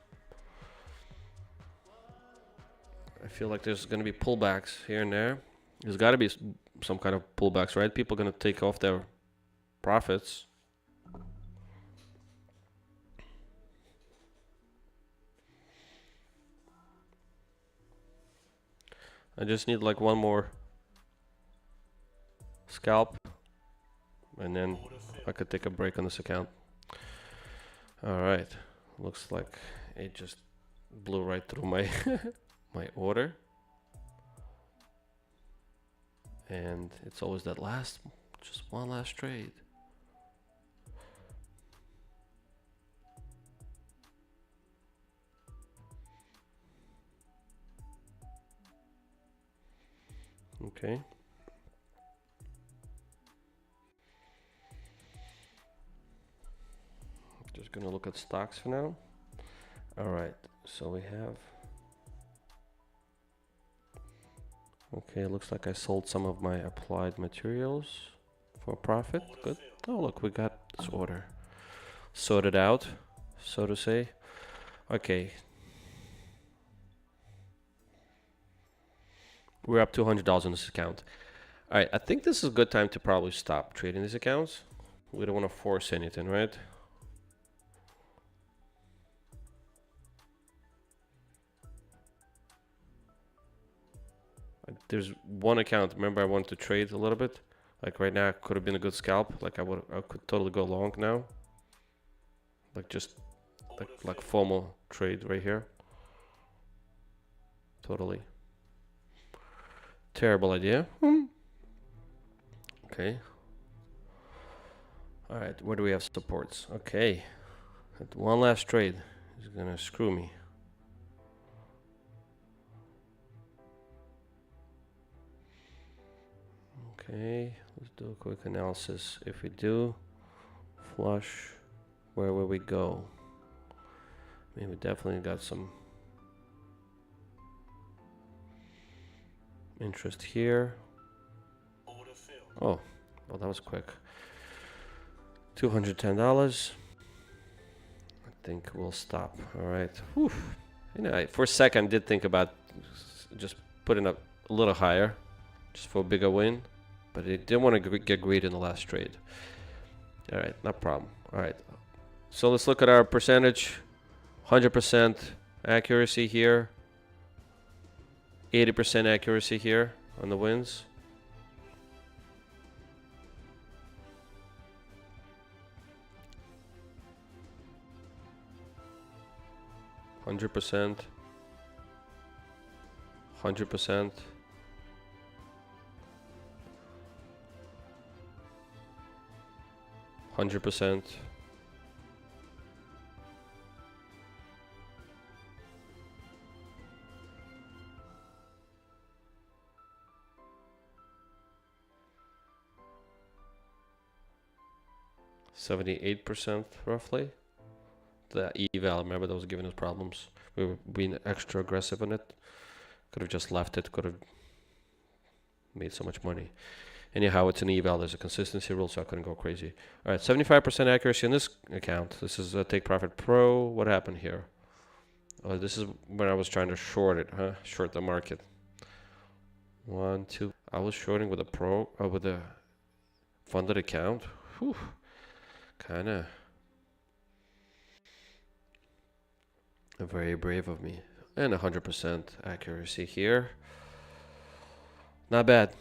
I feel like there's going to be pullbacks here and there. There's got to be some kind of pullbacks, right? People are going to take off their profits. I just need like one more scalp, and then I could take a break on this account. All right, looks like it just blew right through my my order, and it's always that just one last trade. Okay. Just gonna look at stocks for now. All right, so we have. Okay, looks like I sold some of my applied materials for profit. Good. Oh, look, we got this order sorted out, so to say. Okay. We're up $200 on this account. All right, I think this is a good time to probably stop trading these accounts. We don't want to force anything, right? There's one account, remember I wanted to trade a little bit? Like right now could have been a good scalp. Like I could totally go long now. Like just like formal trade right here. Totally. Terrible idea. Okay. All right, where do we have supports? Okay. One last trade is gonna screw me. Okay, let's do a quick analysis. If we do flush, where will we go? I mean, we definitely got some interest here. Oh, well, that was quick. $210. I think we'll stop. All right. Whew. For a second, I did think about just putting up a little higher, just for a bigger win. But I didn't want to get greedy in the last trade. All right, no problem. All right, so let's look at our percentage. 100% accuracy here. 80% accuracy here on the wins. $100%. 100%. 100%. 78% roughly. The eval, remember that was giving us problems. We were being extra aggressive on it. Could have just left it, could have made so much money. Anyhow, it's an eval, there's a consistency rule, so I couldn't go crazy. All right, 75% accuracy in this account. This is a Take Profit Pro. What happened here? Oh, this is when I was trying to short it, huh? Short the market. 1, 2. I was shorting with a pro, with a funded account. Whew. Kinda very brave of me. And 100% accuracy here. Not bad.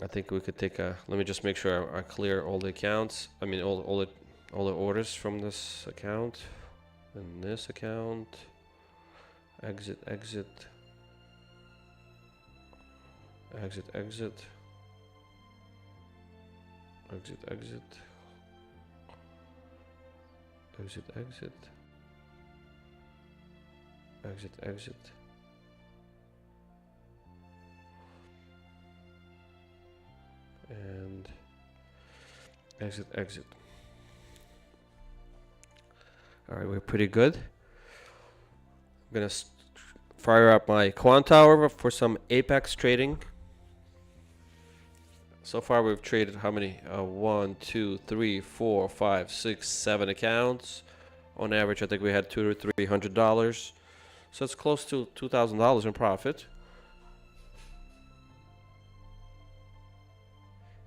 I think we could take a. Let me just make sure I clear all the accounts. I mean, all the orders from this account and this account. Exit, exit, exit, exit, exit, exit, exit, exit, exit, exit. And exit, exit. All right, we're pretty good. I'm gonna fire up my quant tower for some apex trading. So far we've traded how many? 1, 2, 3, 4, 5, 6, 7 accounts. On average, I think we had $200 to $300. So it's close to $2,000 in profit.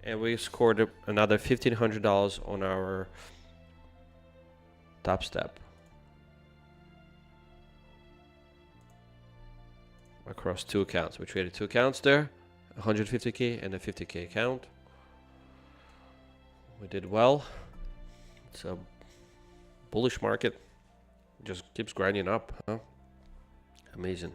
And we scored another $1,500 on our Topstep. Across 2 accounts. We traded 2 accounts there. 150k and a 50k account. We did well. It's a bullish market. Just keeps grinding up, huh? Amazing.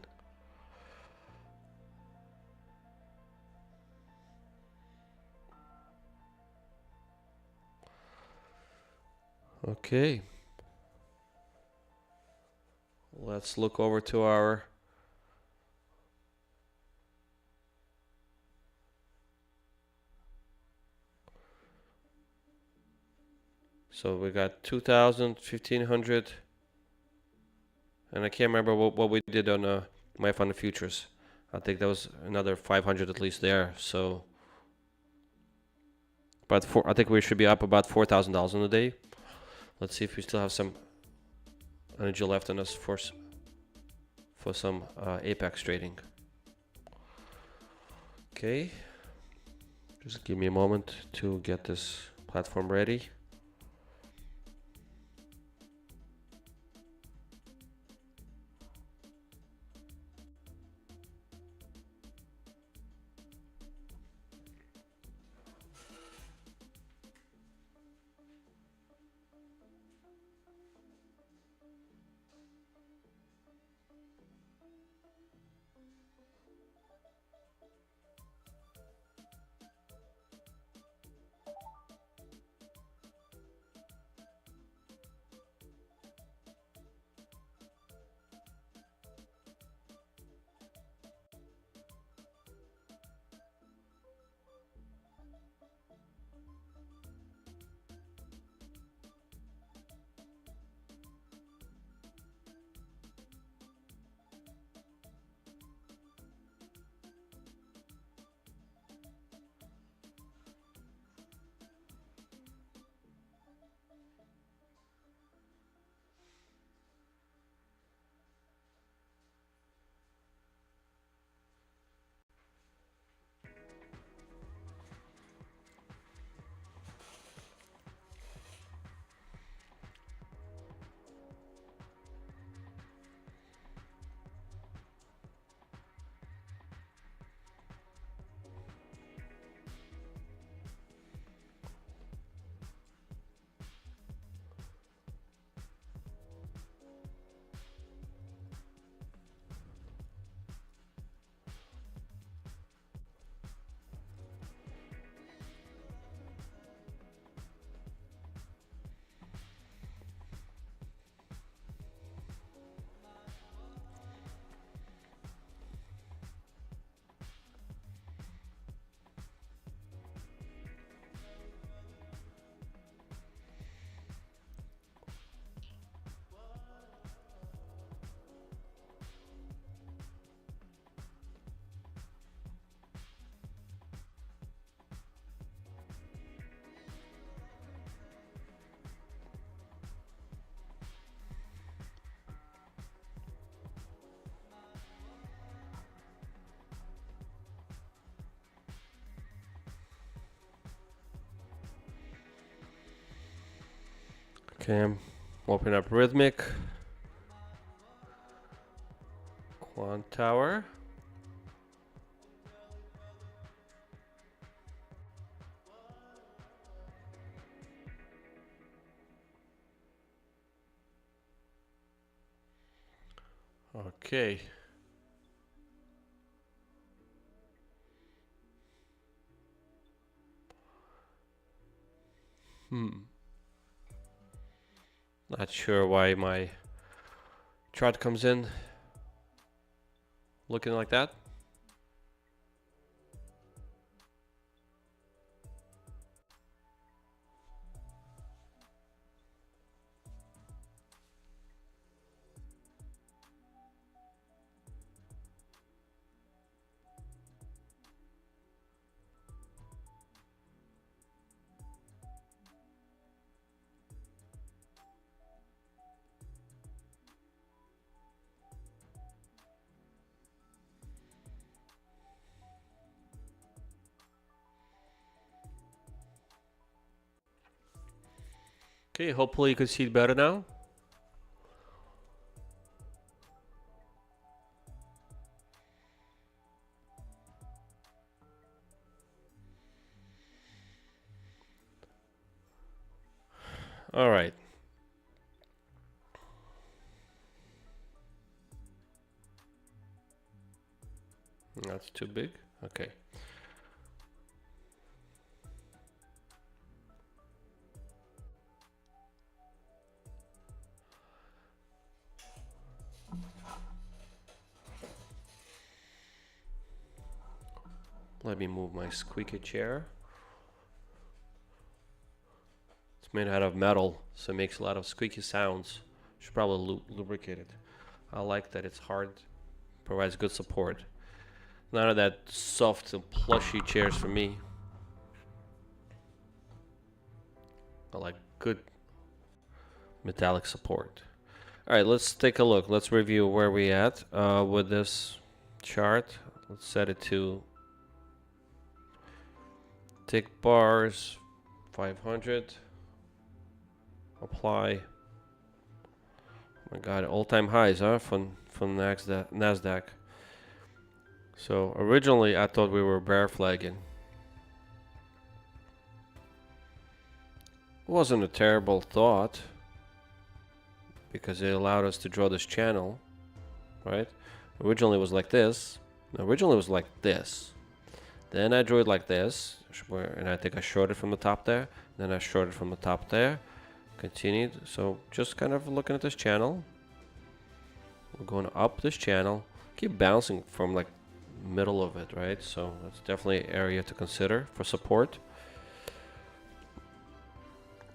Okay. Let's look over to our so we got 2,000, 1,500, and I can't remember what we did on my fund futures. I think that was another 500 at least there. So, but I think we should be up about $4,000 in a day. Let's see if we still have some energy left in us for some apex trading. Okay, just give me a moment to get this platform ready. Okay, I'm opening up Rhythmic. Quant Tower. Okay. Not sure why my chart comes in looking like that. Okay, hopefully you can see it better now. All right. That's too big. Okay. Let me move my squeaky chair. It's made out of metal, so it makes a lot of squeaky sounds. Should probably lubricate it. I like that it's hard, provides good support. None of that soft and plushy chairs for me. I like good metallic support. All right, let's take a look. Let's review where we at with this chart. Let's set it to tick bars, 500. Apply. Oh my God, all-time highs, huh? From Nasdaq. So originally, I thought we were bear flagging. It wasn't a terrible thought because it allowed us to draw this channel, right? Originally it was like this. Originally it was like this. Then I drew it like this, and I think I shorted from the top there. Then I shorted from the top there. Continued. So just kind of looking at this channel. We're going up this channel. Keep bouncing from like middle of it, right? So that's definitely an area to consider for support.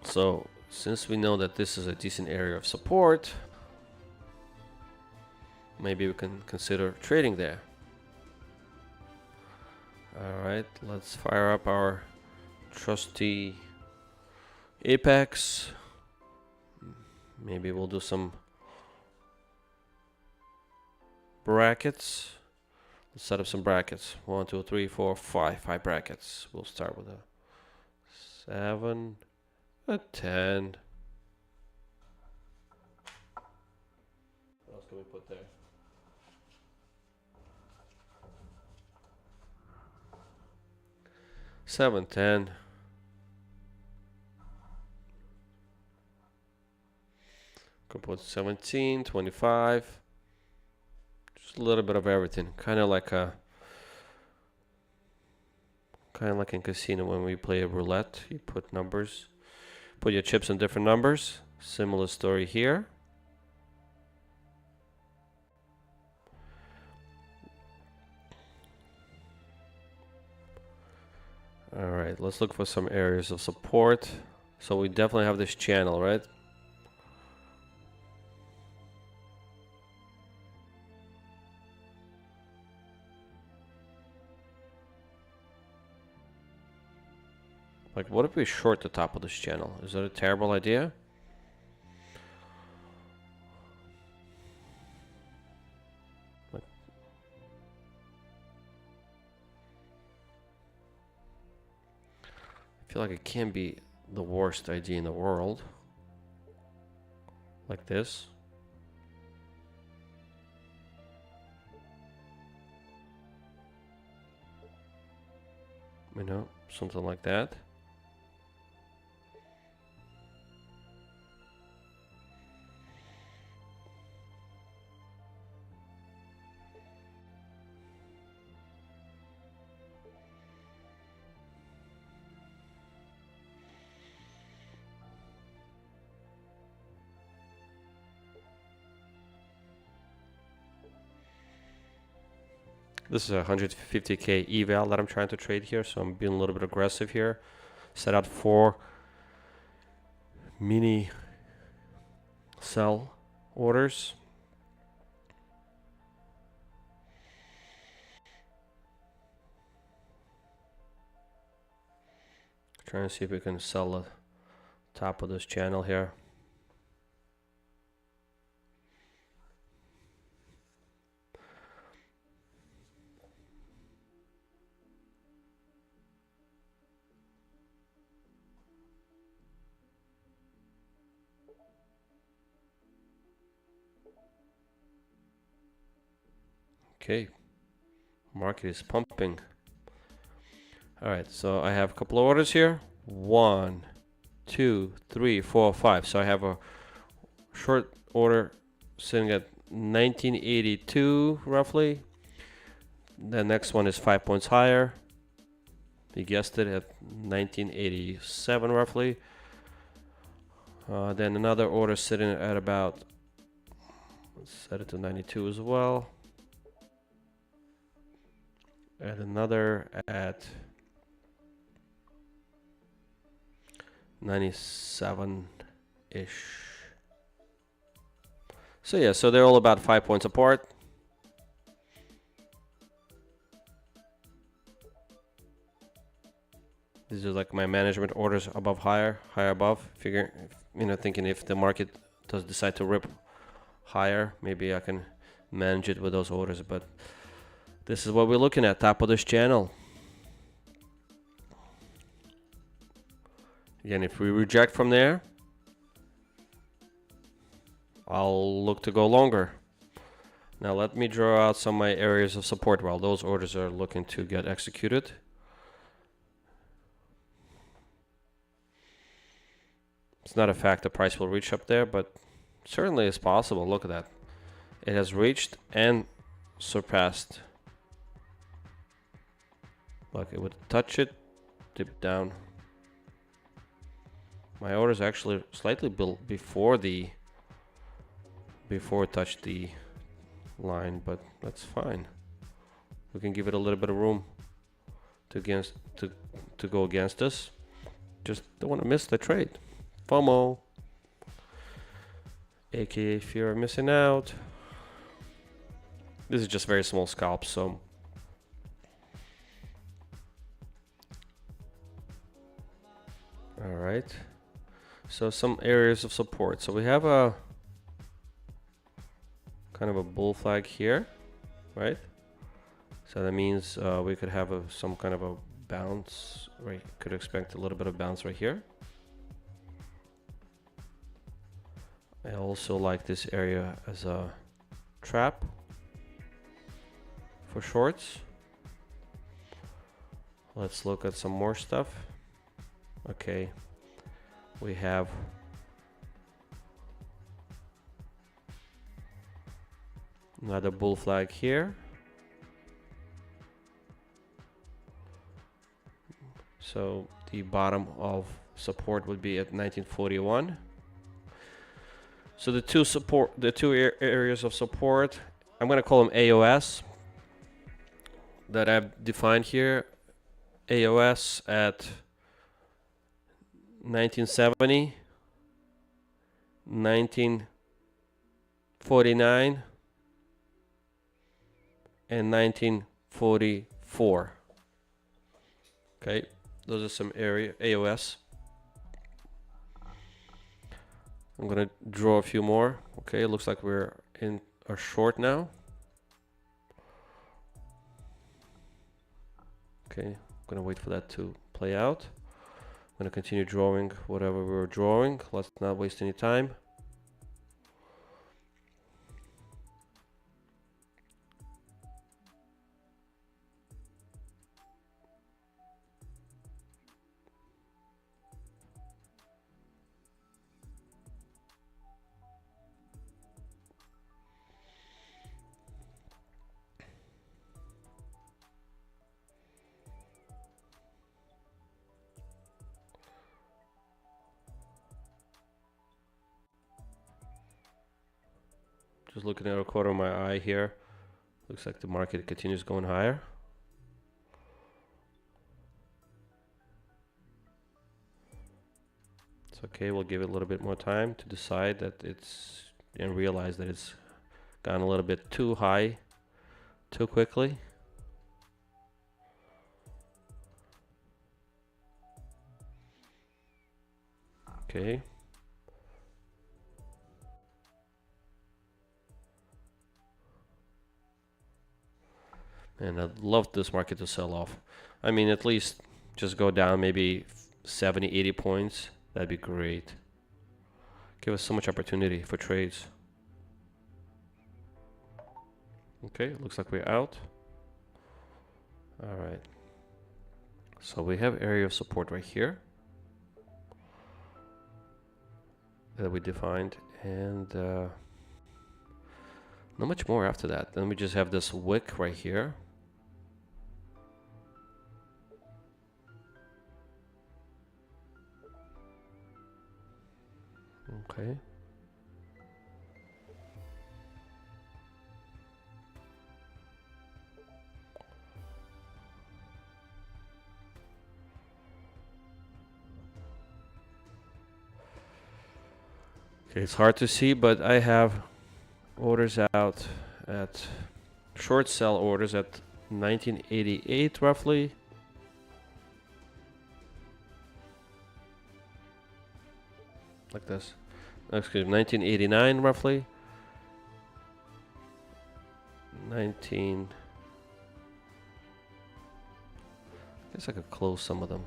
So since we know that this is a decent area of support, maybe we can consider trading there. All right, let's fire up our trusty Apex. Maybe we'll do some brackets. Let's set up some brackets. 1, 2, 3, 4, 5. 5 brackets. We'll start with a 7, a 10. What else can we put there? Seven, 10. Could put 17, 25. Just a little bit of everything. Kind of like in casino when we play a roulette. You put numbers, put your chips in different numbers. Similar story here. All right, let's look for some areas of support. So we definitely have this channel, right? Like, what if we short the top of this channel? Is that a terrible idea? Like, I feel like it can't be the worst idea in the world. Like this. You know, something like that. This is a 150k eval that I'm trying to trade here, so I'm being a little bit aggressive here. Set out 4 mini sell orders. Trying to see if we can sell the top of this channel here. Okay, market is pumping. All right, so I have a couple of orders here. 1, 2, 3, 4, 5. So I have a short order sitting at 1982 roughly. The next one is 5 points higher. You guessed it, at 1987 roughly. Then another order sitting at about, let's set it to 92 as well. And another at 97-ish. So yeah, so they're all about 5 points apart. These are like my management orders above higher, higher above. Figure, thinking if the market does decide to rip higher, maybe I can manage it with those orders. But this is what we're looking at, top of this channel. Again, if we reject from there, I'll look to go longer. Now let me draw out some of my areas of support while those orders are looking to get executed. It's not a fact the price will reach up there, but certainly it's possible. Look at that. It has reached and surpassed. Look, it would touch it, dip down. My orders actually slightly built before it touched the line, but that's fine. We can give it a little bit of room to go against us. Just don't want to miss the trade. FOMO, aka fear of missing out. This is just very small scalps, so all right. So some areas of support. So we have a kind of a bull flag here, right? So that means we could have some kind of a bounce, right? Could expect a little bit of bounce right here. I also like this area as a trap for shorts. Let's look at some more stuff. Okay. We have another bull flag here. So the bottom of support would be at 1941. So the two areas of support, I'm going to call them AOS that I've defined here. AOS at 1970, 1949, and 1944. Okay, those are some area AOS. I'm gonna draw a few more. Okay, it looks like we're in a short now. Okay, I'm gonna wait for that to play out. I'm gonna continue drawing whatever we were drawing. Let's not waste any time. Just looking at a corner of my eye here. Looks like the market continues going higher. It's okay, we'll give it a little bit more time to decide that it's, and realize that it's gone a little bit too high too quickly. Okay. And I'd love this market to sell off. I mean, at least just go down maybe 70, 80 points. That'd be great. Give us so much opportunity for trades. Okay, looks like we're out. All right. So we have area of support right here that we defined, and not much more after that. Then we just have this wick right here. Okay. Okay, it's hard to see, but I have orders out at short sell orders at 1988 roughly. Like this. Excuse me, 1989 roughly. 19. I guess I could close some of them.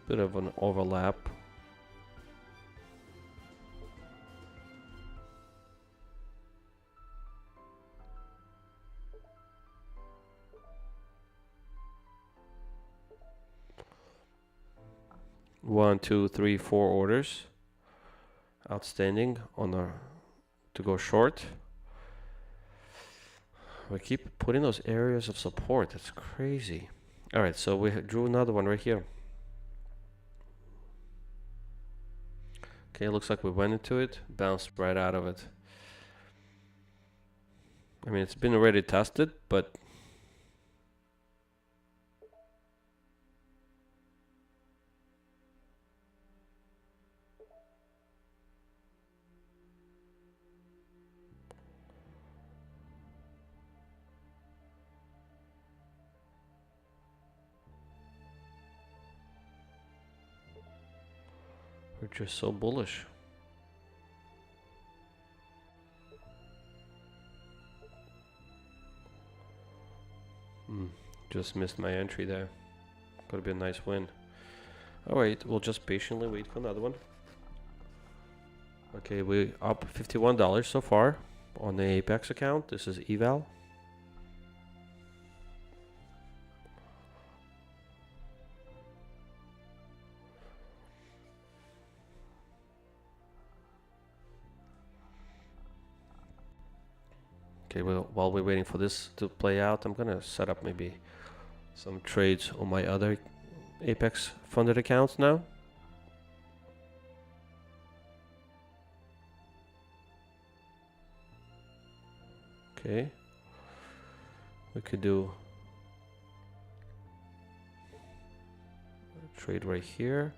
Bit of an overlap. One, two, three, four orders outstanding on the to go short. We keep putting those areas of support. That's crazy. All right, so we drew another one right here. Okay, looks like we went into it, bounced right out of it. I mean, it's been already tested, but we're just so bullish. Just missed my entry there. Could have been a nice win. Alright, we'll just patiently wait for another one. Okay, we're up $51 so far on the Apex account. This is eval. Okay, well, while we're waiting for this to play out, I'm gonna set up maybe some trades on my other Apex funded accounts now. Okay, we could do a trade right here.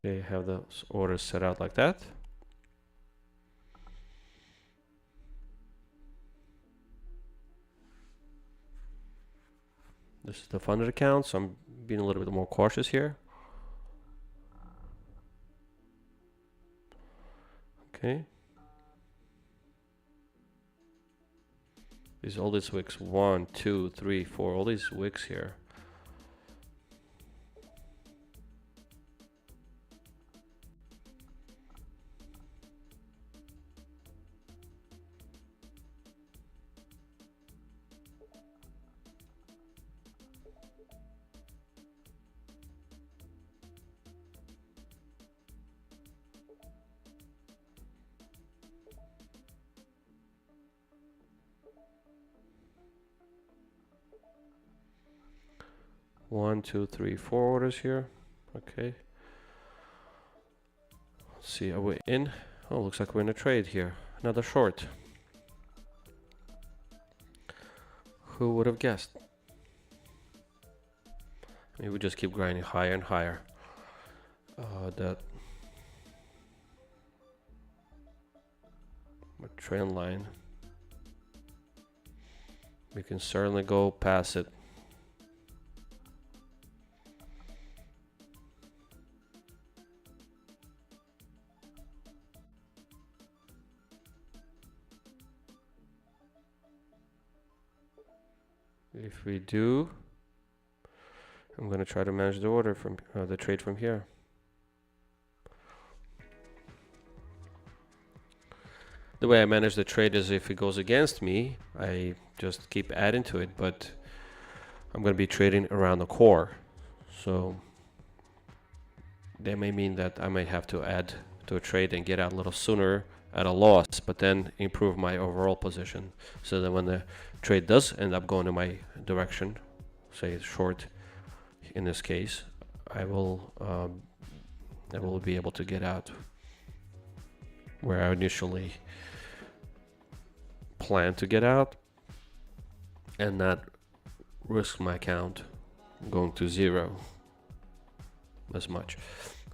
Okay, have those orders set out like that. This is the funded account, so I'm being a little bit more cautious here. Okay. All these wicks, 1, 2, 3, 4, all these wicks here. 1, 2, 3, 4 orders here. Okay. Let's see, are we in? Oh, looks like we're in a trade here. Another short. Who would have guessed? Maybe we just keep grinding higher and higher. That trend line. We can certainly go past it. If we do, I'm gonna try to manage the order from the trade from here. The way I manage the trade is if it goes against me, I just keep adding to it, but I'm gonna be trading around the core. So that may mean that I might have to add to a trade and get out a little sooner at a loss, but then improve my overall position. So that when the trade does end up going in my direction, say it's short in this case, I will be able to get out where I initially planned to get out and not risk my account going to zero as much.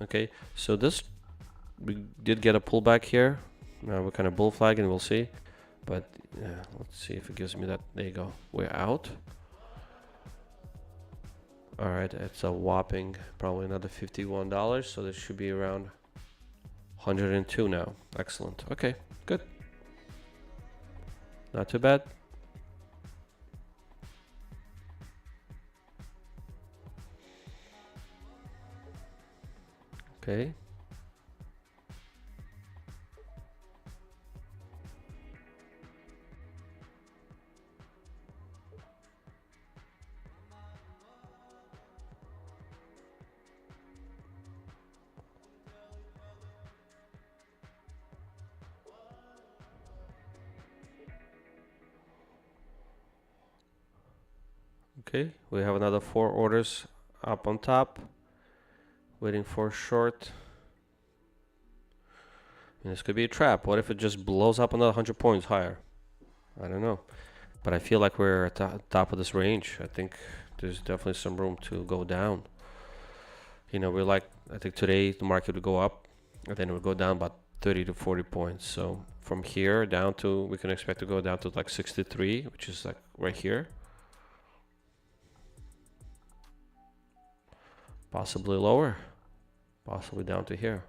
Okay, so this, we did get a pullback here. Now we're kind of bull flagging, we'll see. But let's see if it gives me that. There you go, we're out. All right, it's a whopping probably another $51, so this should be around 102 now. Excellent. Okay, good. Not too bad. Okay. Okay, we have another 4 orders up on top, waiting for a short. And this could be a trap. What if it just blows up another 100 points higher? I don't know. But I feel like we're at the top of this range. I think there's definitely some room to go down. You know, I think today the market would go up, and then it would go down about 30 to 40 points. So from here down to, we can expect to go down to like 63, which is like right here. Possibly lower, possibly down to here.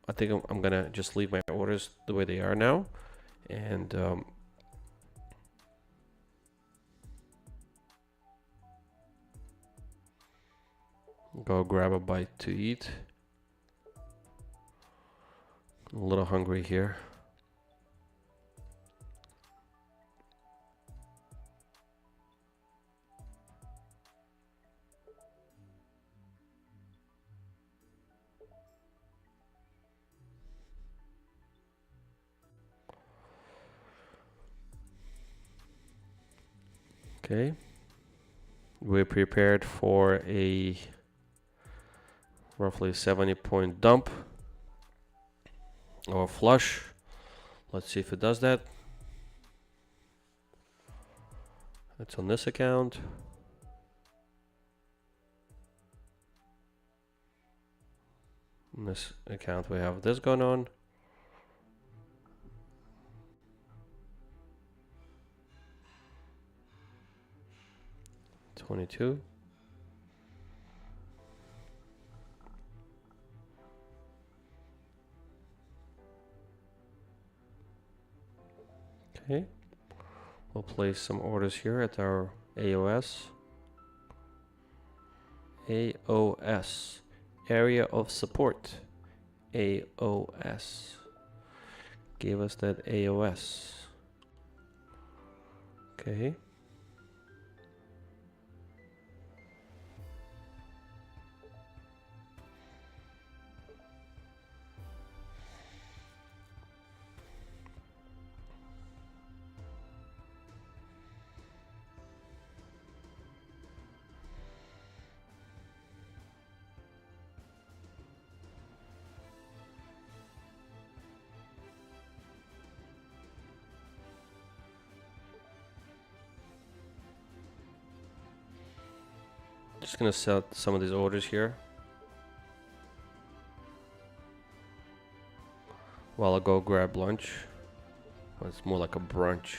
I think I'm gonna just leave my orders the way they are now, and go grab a bite to eat. I'm a little hungry here. Okay, we're prepared for a roughly 70-point dump or flush. Let's see if it does that. It's on this account. On this account we have this going on. $22. Okay, we'll place some orders here at our AOS. AOS, area of support. AOS. Give us that AOS. Okay. Just gonna sell some of these orders here while I go grab lunch. Well, it's more like a brunch.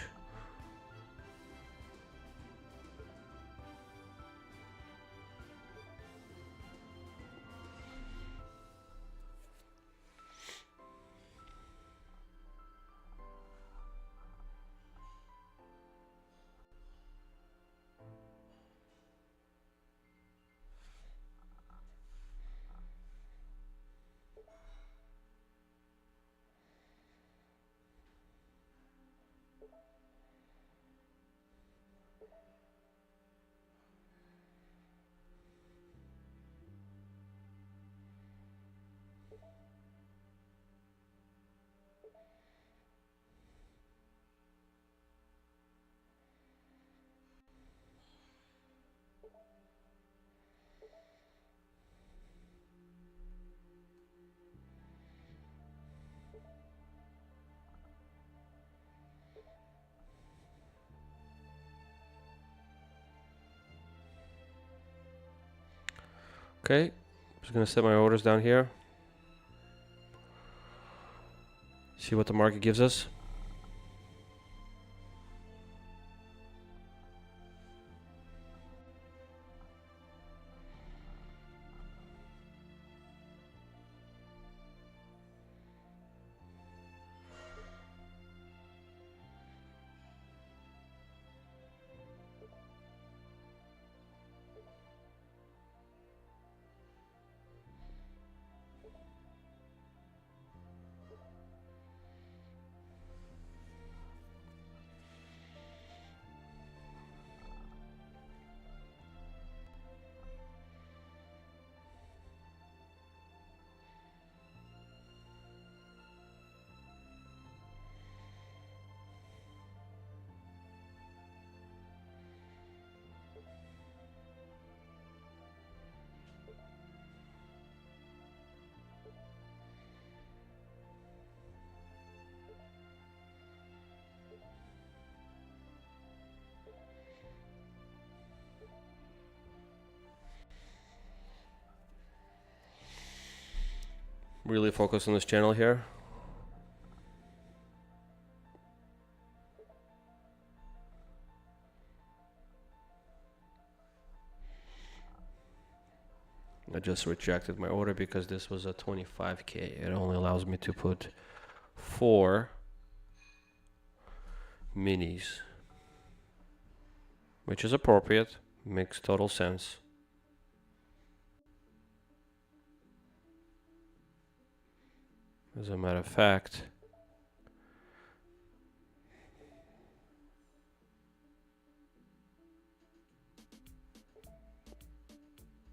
Okay, just gonna set my orders down here. See what the market gives us. Really focus on this channel here. I just rejected my order because this was a 25k. It only allows me to put 4 minis, which is appropriate, makes total sense. As a matter of fact,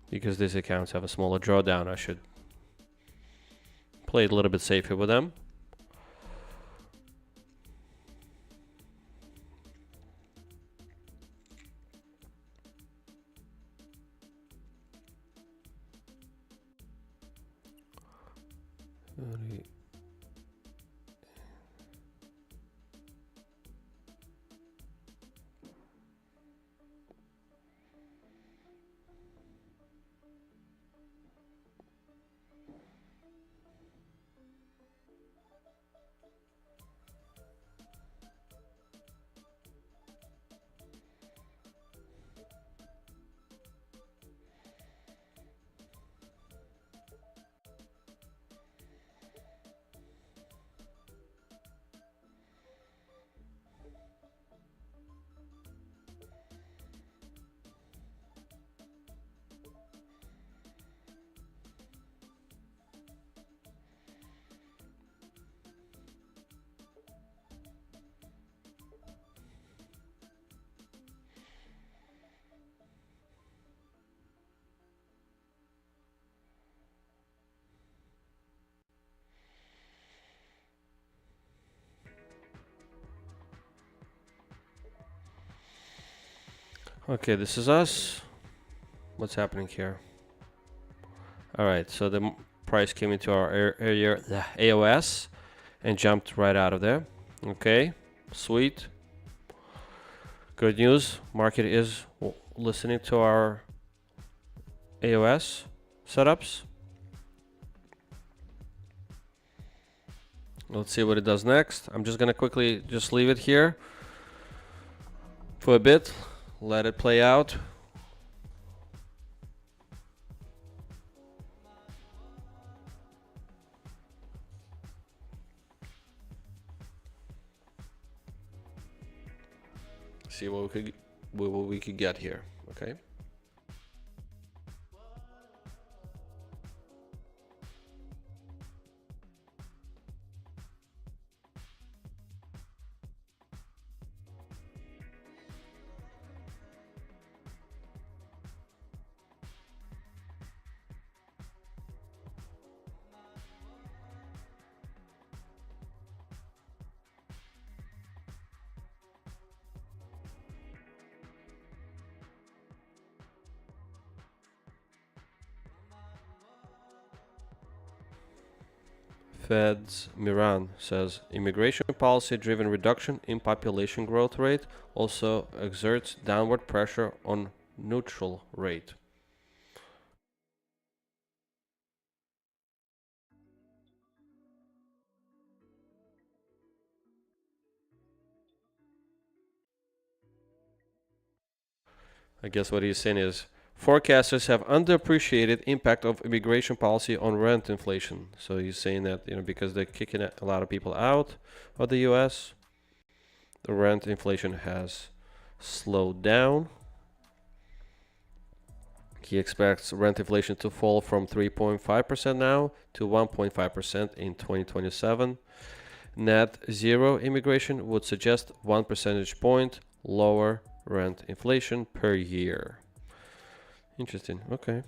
because these accounts have a smaller drawdown, I should play it a little bit safer with them. Okay, this is us. What's happening here? All right, so the price came into our area, the AOS, and jumped right out of there. Okay, sweet. Good news. Market is listening to our AOS setups. Let's see what it does next. I'm just gonna quickly just leave it here for a bit, let it play out. See what we could get here. Okay. Fed's Miran says immigration policy driven reduction in population growth rate also exerts downward pressure on neutral rate. I guess what he's saying is forecasters have underappreciated impact of immigration policy on rent inflation. So he's saying that, you know, because they're kicking a lot of people out of the US, the rent inflation has slowed down. He expects rent inflation to fall from 3.5% now to 1.5% in 2027. Net zero immigration would suggest 1 percentage point lower rent inflation per year. Interesting. Okay.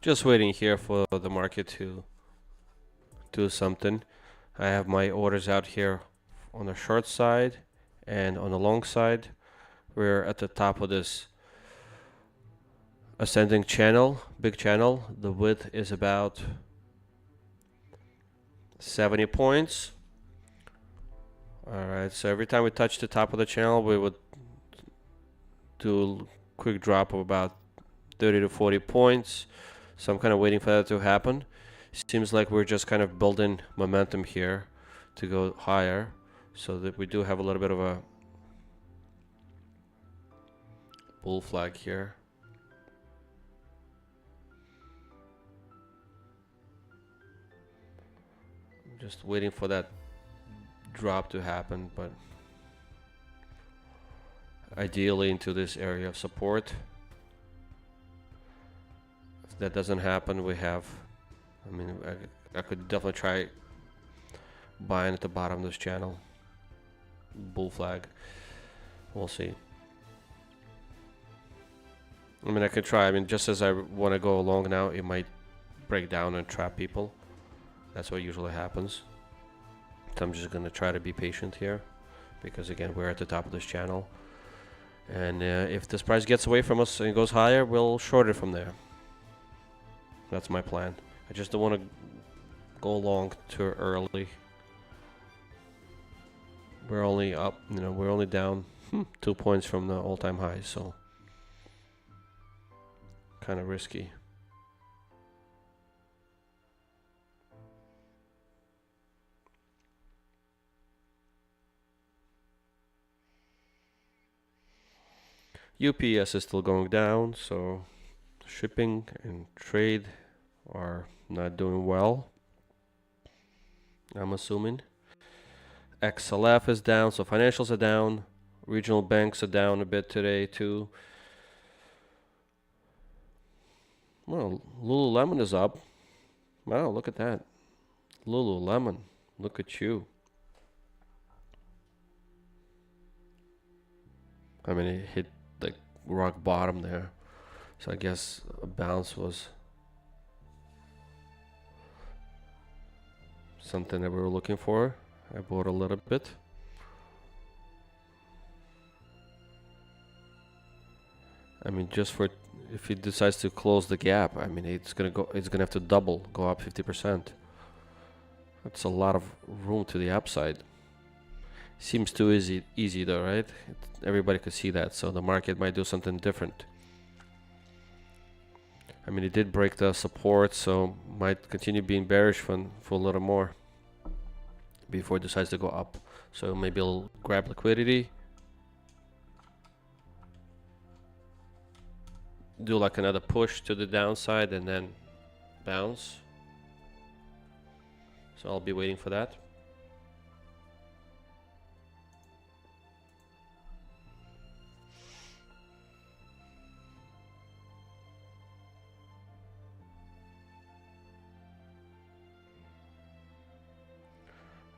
just waiting here for the market to do something. I have my orders out here on the short side and on the long side. We're at the top of this ascending channel, big channel. The width is about 70 points. Alright, so every time we touch the top of the channel, we would do a quick drop of about 30 to 40 points. So I'm kind of waiting for that to happen. Seems like we're just kind of building momentum here to go higher, so that we do have a little bit of a bull flag here. I'm just waiting for that drop to happen, but ideally into this area of support. If that doesn't happen, we have, I mean, I could definitely try buying at the bottom of this channel. Bull flag. We'll see. I mean, I could try. I mean, just as I want to go along now, it might break down and trap people. That's what usually happens. So I'm just going to try to be patient here, because again, we're at the top of this channel. And if this price gets away from us and goes higher, we'll short it from there. That's my plan. I just don't want to go long too early. We're only up, you know, we're only down 2 points from the all-time high, so kind of risky. UPS is still going down, so shipping and trade are not doing well, I'm assuming. XLF is down, so financials are down. Regional banks are down a bit today too. Well, Lululemon is up. Wow, look at that. Lululemon, look at you. I mean, it hit like rock bottom there. So I guess a bounce was something that we were looking for. I bought a little bit. I mean, just for if it decides to close the gap, I mean, it's gonna have to double, go up 50%. That's a lot of room to the upside. Seems too easy though, right? Everybody could see that, so the market might do something different. I mean, it did break the support, so might continue being bearish for a little more before it decides to go up. So maybe it'll grab liquidity, do like another push to the downside, and then bounce. So I'll be waiting for that.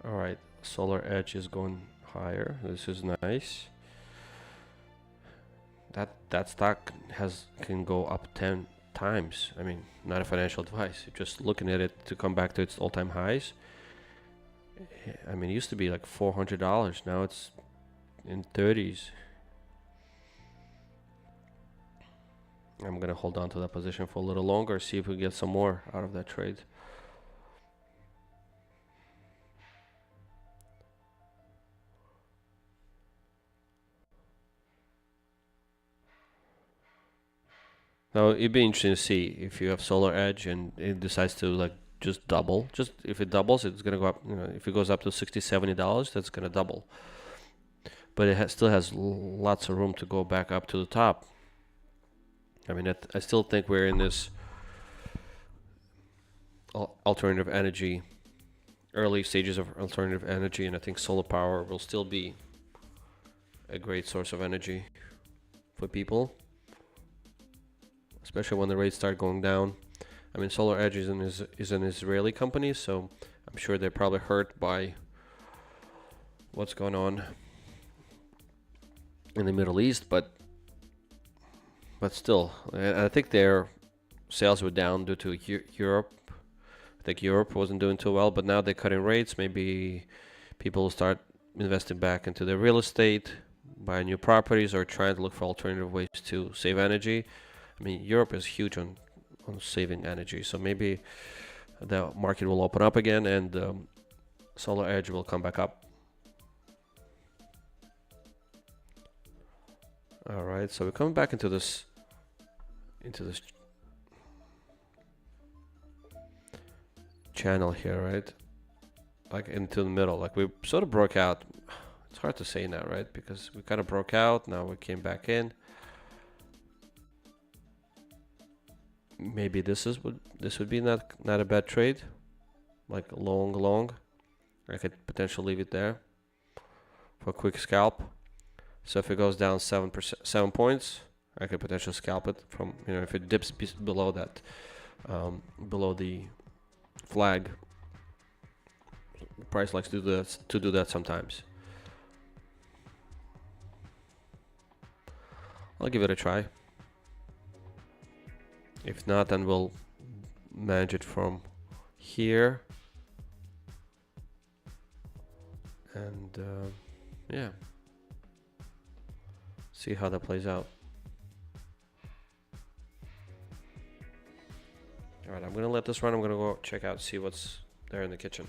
Alright, Solar Edge is going higher. This is nice. That stock can go up 10 times. I mean, not a financial advice. Just looking at it to come back to its all-time highs. I mean, it used to be like $400. Now it's in 30s. I'm gonna hold on to that position for a little longer, see if we get some more out of that trade. Now it'd be interesting to see if you have Solar Edge and it decides to like just double. Just if it doubles, it's gonna go up. You know, if it goes up to $60-70, that's gonna double. But it still has lots of room to go back up to the top. I mean, I still think we're in this alternative energy, early stages of alternative energy, and I think solar power will still be a great source of energy for people, especially when the rates start going down. I mean, Solar Edge is an Israeli company, so I'm sure they're probably hurt by what's going on in the Middle East, but still, I think they're sales were down due to Europe. I think Europe wasn't doing too well, but now they're cutting rates. Maybe people will start investing back into their real estate, buy new properties, or trying to look for alternative ways to save energy. I mean, Europe is huge on saving energy, so maybe the market will open up again and solar edge will come back up. All right, so we're coming back into this channel here, right? Like into the middle, like we sort of broke out. It's hard to say now, right? Because we kind of broke out, now we came back in. Maybe this would be not a bad trade, like long. I could potentially leave it there for a quick scalp. So if it goes down 7 points, I could potentially scalp it from, if it dips below that, below the flag. The price likes to do that sometimes. I'll give it a try. If not, then we'll manage it from here. And yeah, see how that plays out. All right, I'm gonna let this run. I'm gonna go check out, see what's there in the kitchen.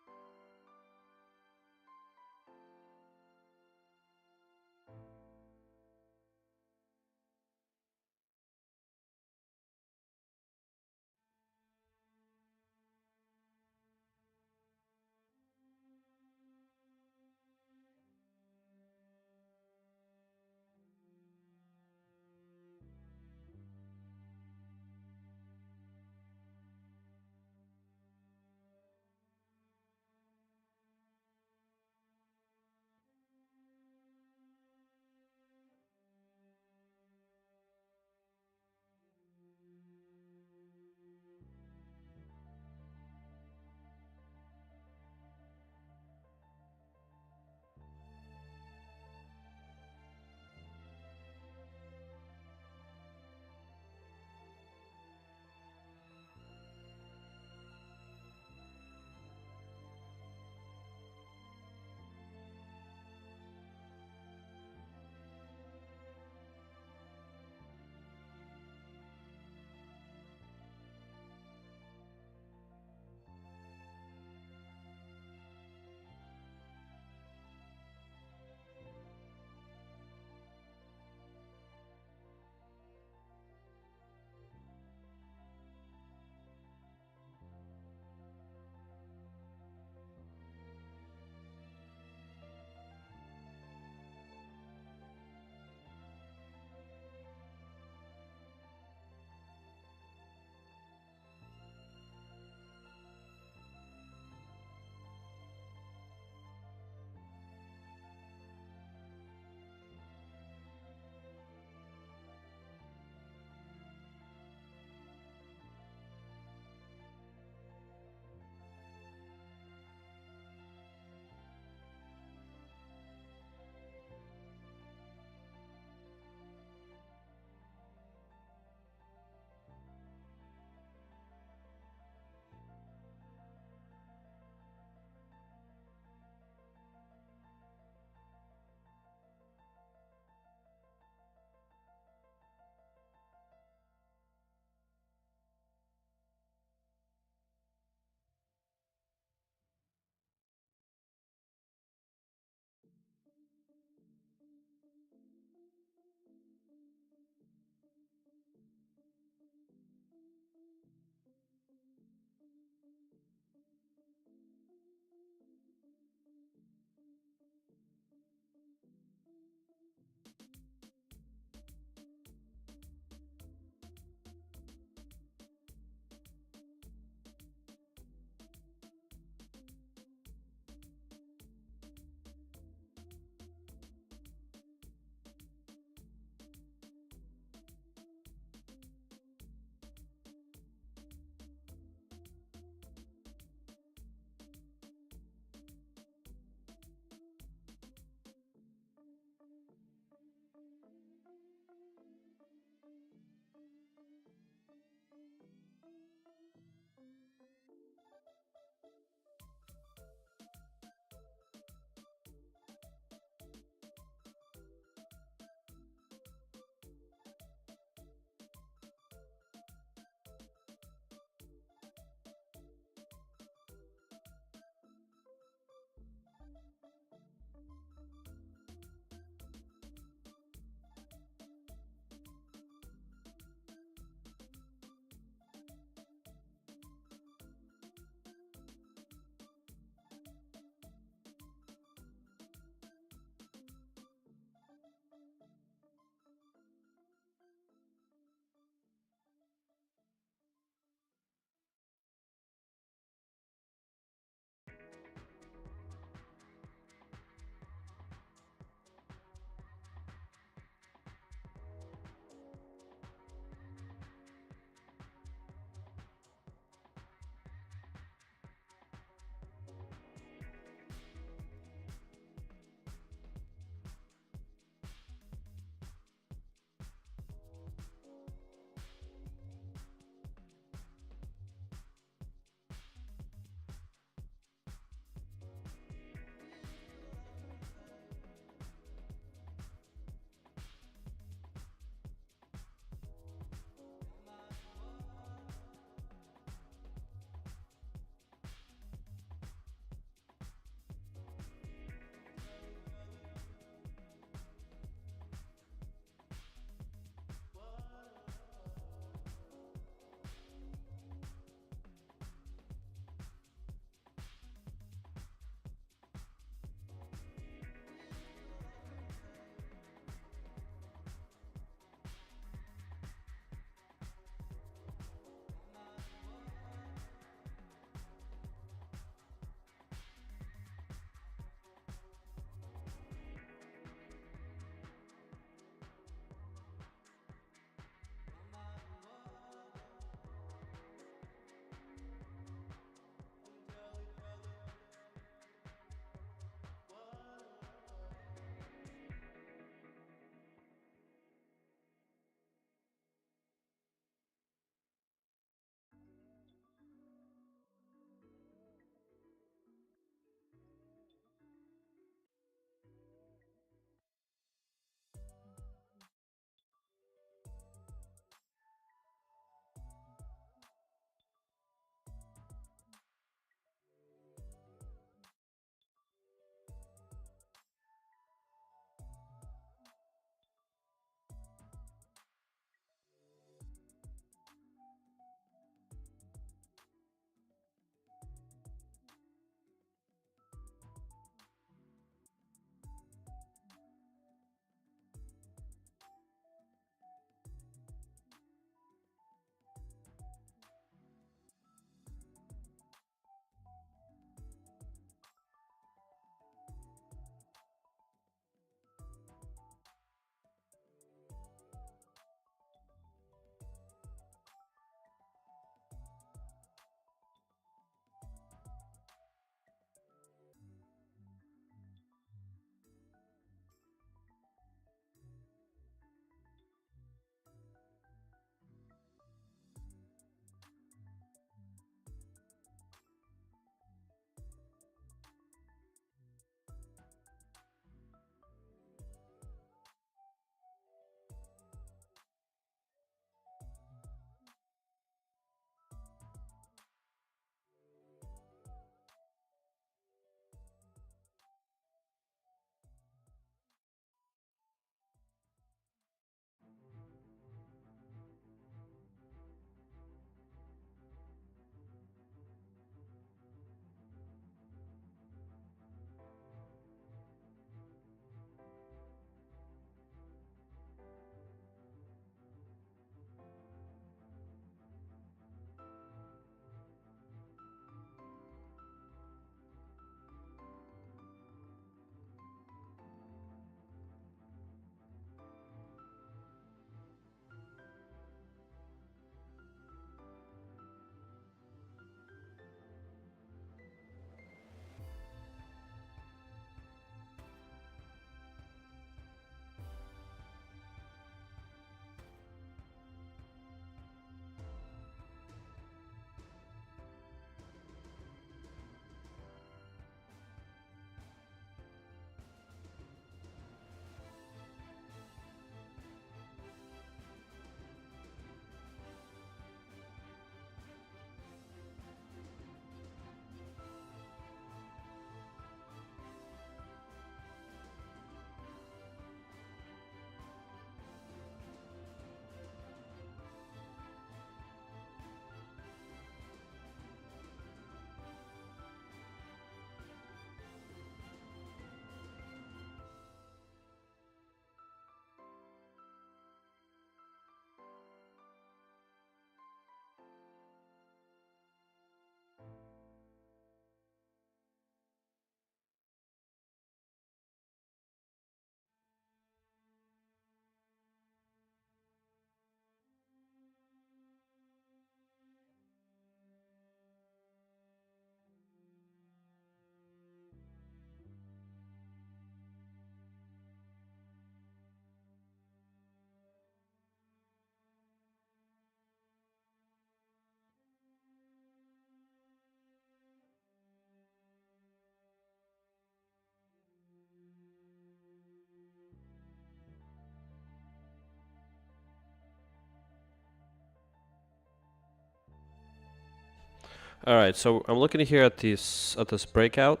All right, so I'm looking here at this breakout.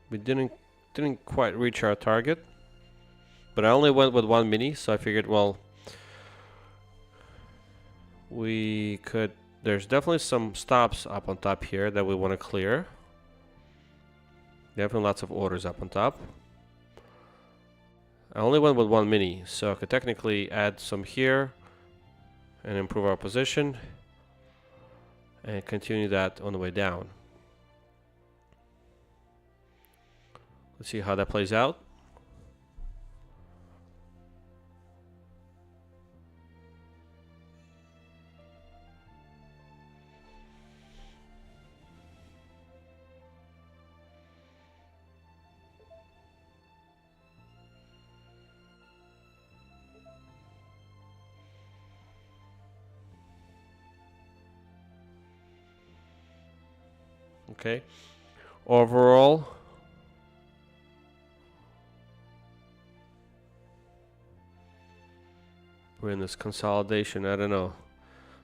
We didn't quite reach our target, but I only went with one mini, so I figured, well, we could. There's definitely some stops up on top here that we want to clear. Definitely lots of orders up on top. I only went with one mini, so I could technically add some here and improve our position and continue that on the way down. Let's see how that plays out. Okay. Overall, we're in this consolidation. I don't know.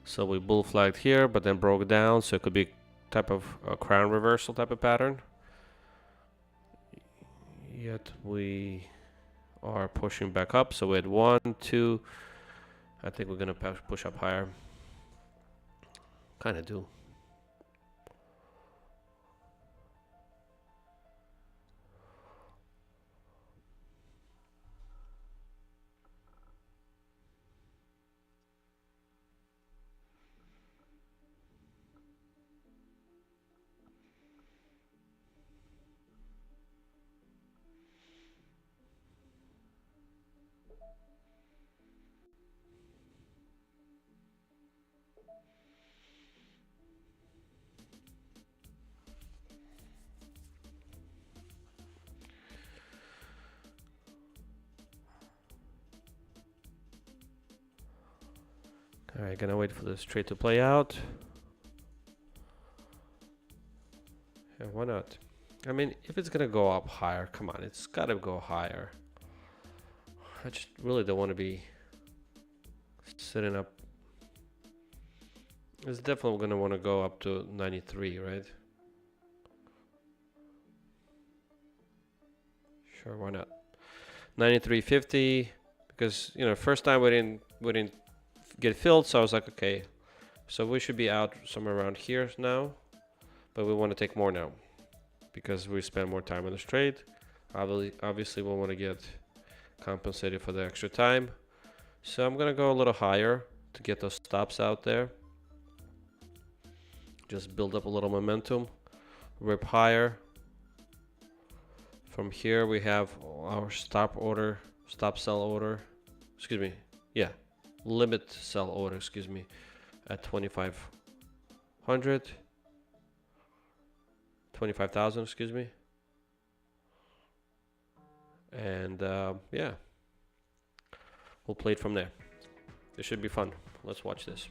So we bull flagged here, but then broke down. So it could be type of a crown reversal type of pattern. Yet we are pushing back up. So we had 1, 2. I think we're gonna push up higher. Kind of do. All right, gonna wait for this trade to play out. Yeah, why not? I mean, if it's gonna go up higher, come on, it's gotta go higher. I just really don't want to be sitting up. It's definitely gonna want to go up to 93, right? Sure, why not? 93.50, because you know, first time we didn't get filled, so I was like, okay, so we should be out somewhere around here now, but we want to take more now because we spend more time on this trade. Obviously, we'll want to get compensated for the extra time, so I'm gonna go a little higher to get those stops out there. Just build up a little momentum, rip higher. From here we have our stop sell order, excuse me, yeah, limit sell order, excuse me, at 25,000, excuse me. And yeah, we'll play it from there. This should be fun. Let's watch this.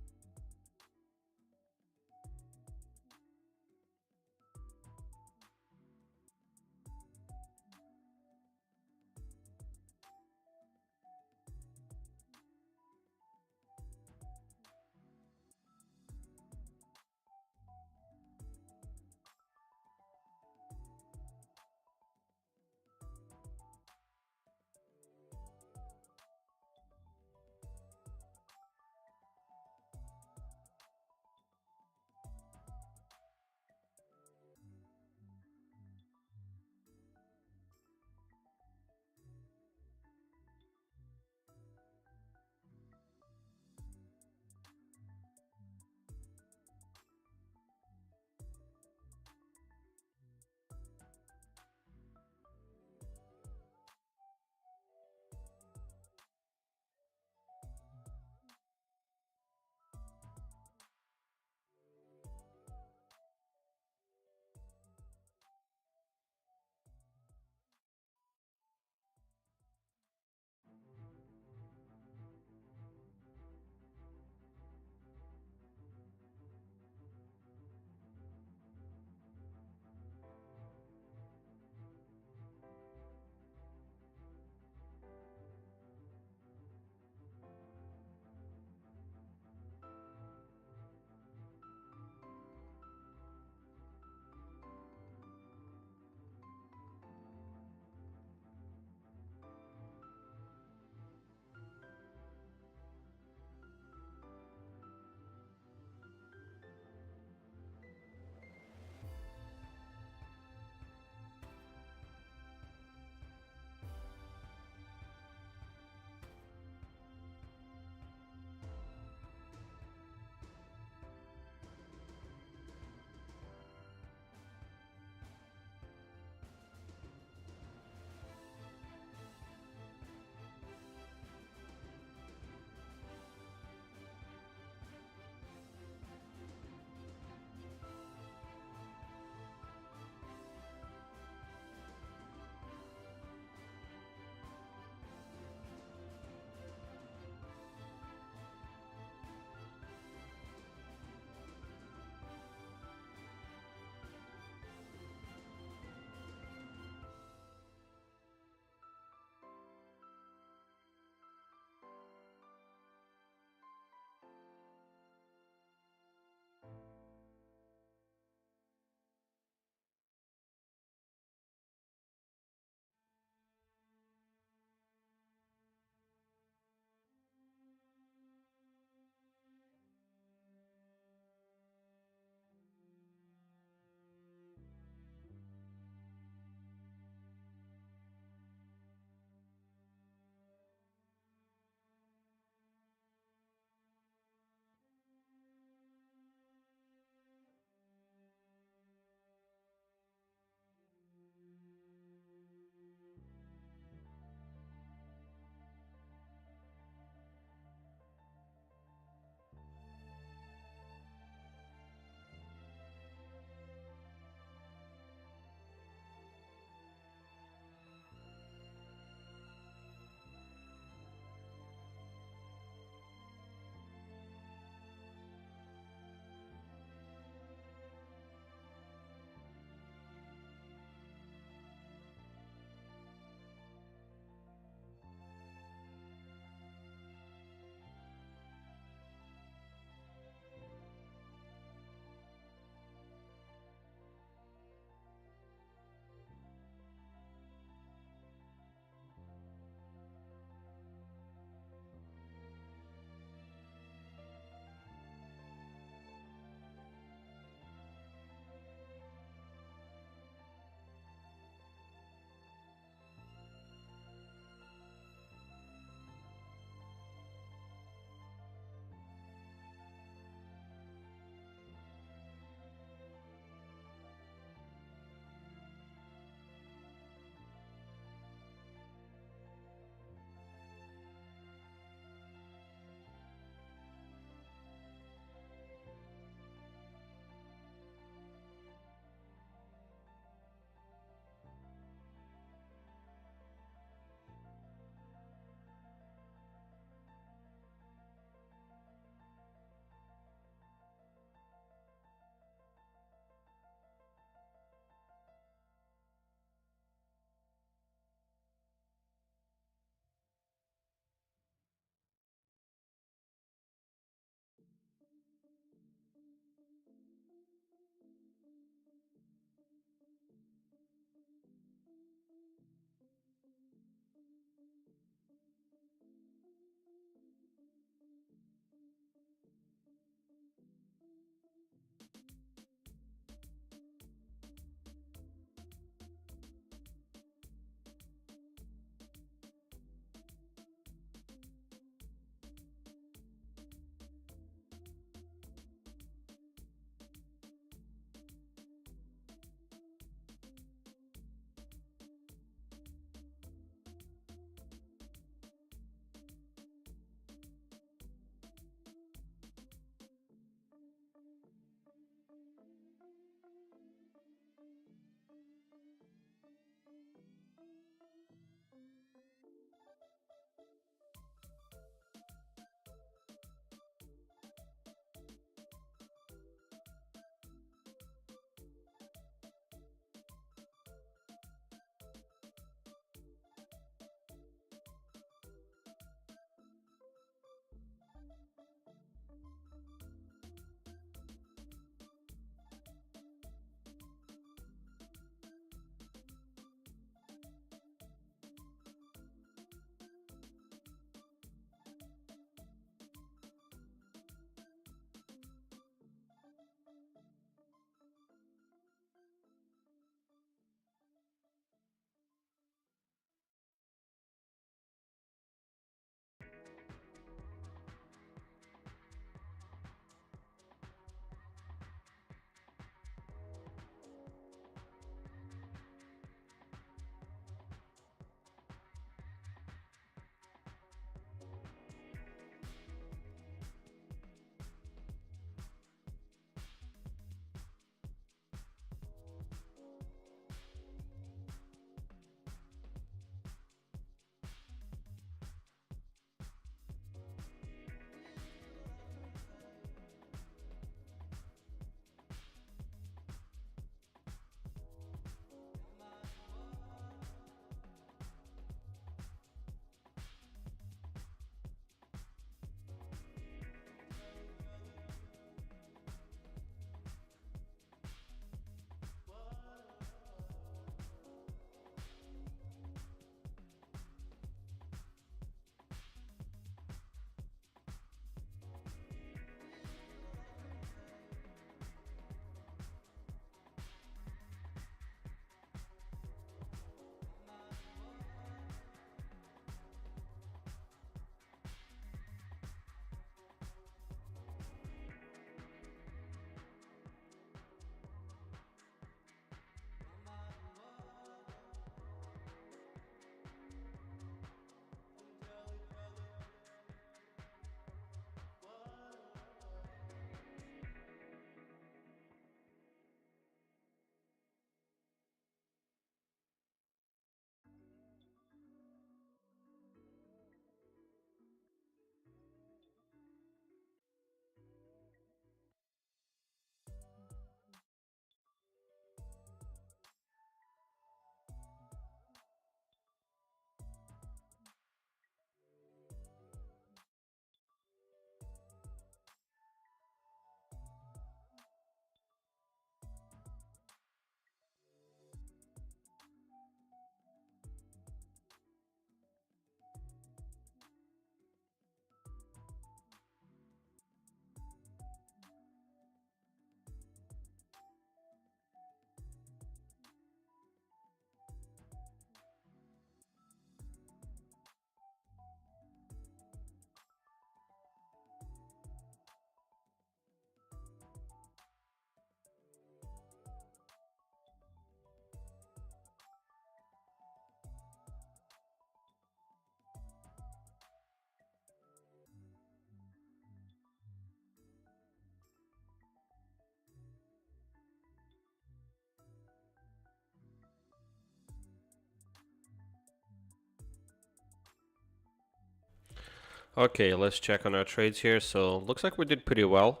Okay, let's check on our trades here. So looks like we did pretty well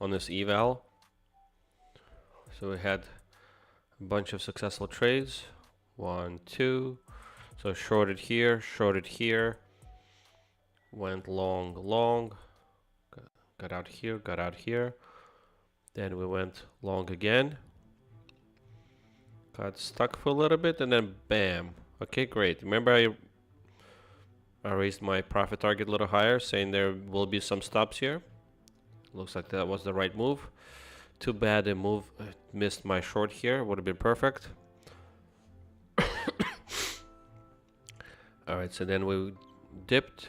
on this eval. So we had a bunch of successful trades. 1, 2. So shorted here, went long, long, got out here, got out here. Then we went long again. Got stuck for a little bit and then bam. Okay, great. Remember I raised my profit target a little higher, saying there will be some stops here. Looks like that was the right move. Too bad the move missed my short here. Would have been perfect. All right, so then we dipped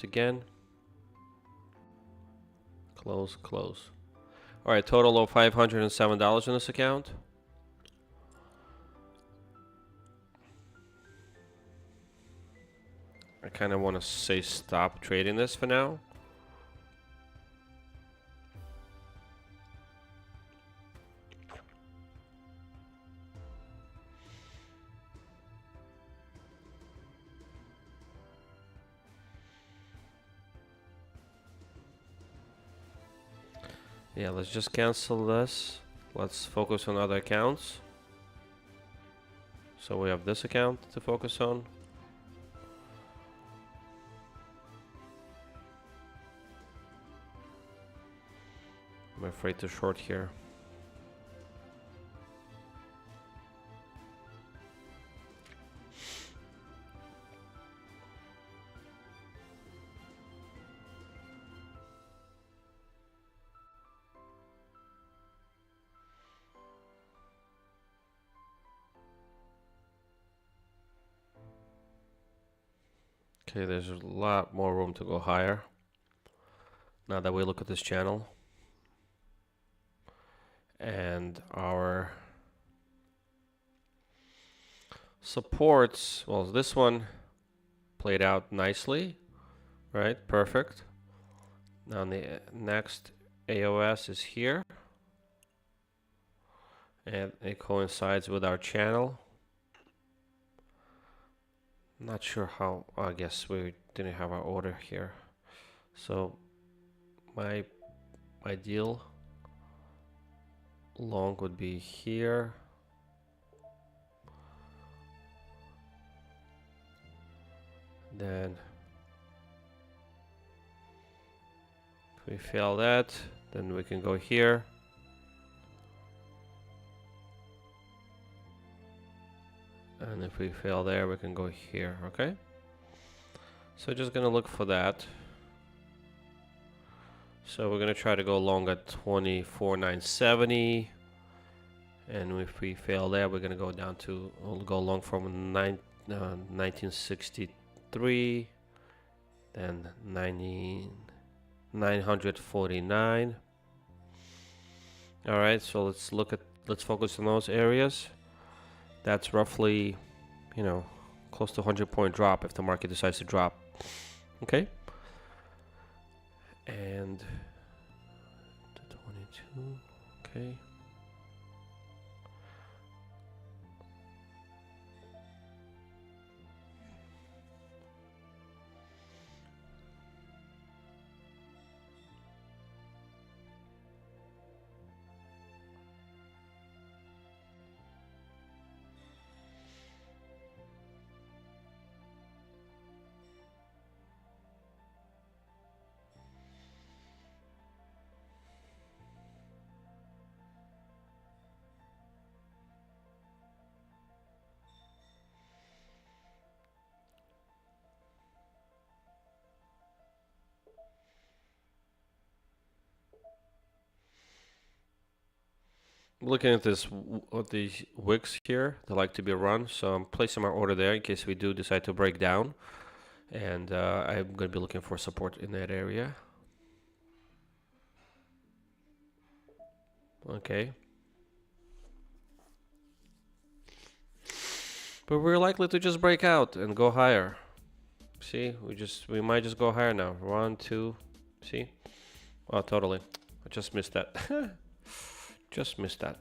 again. Close, close. All right, total of $507 in this account. I kind of want to say stop trading this for now. Yeah, let's just cancel this. Let's focus on other accounts. So we have this account to focus on. I'm afraid to short here. Okay, there's a lot more room to go higher now that we look at this channel. And our supports, well, this one played out nicely, right? Perfect. Now the next AOS is here. And it coincides with our channel. Not sure how, I guess we didn't have our order here. So my ideal long would be here. Then if we fail that, then we can go here. And if we fail there, we can go here, okay? So just gonna look for that. So we're gonna try to go long at 24,970. And if we fail there, we're gonna go down to, we'll go long from 1963, then 949. All right, so let's focus on those areas. That's roughly, you know, close to 100-point drop if the market decides to drop. Okay. And the 22. Okay. Looking at this, at these wicks here, they like to be run, so I'm placing my order there in case we do decide to break down. And I'm going to be looking for support in that area. Okay. But we're likely to just break out and go higher. See, we might just go higher now. 1, 2, see? Oh, totally. I just missed that. Just missed that.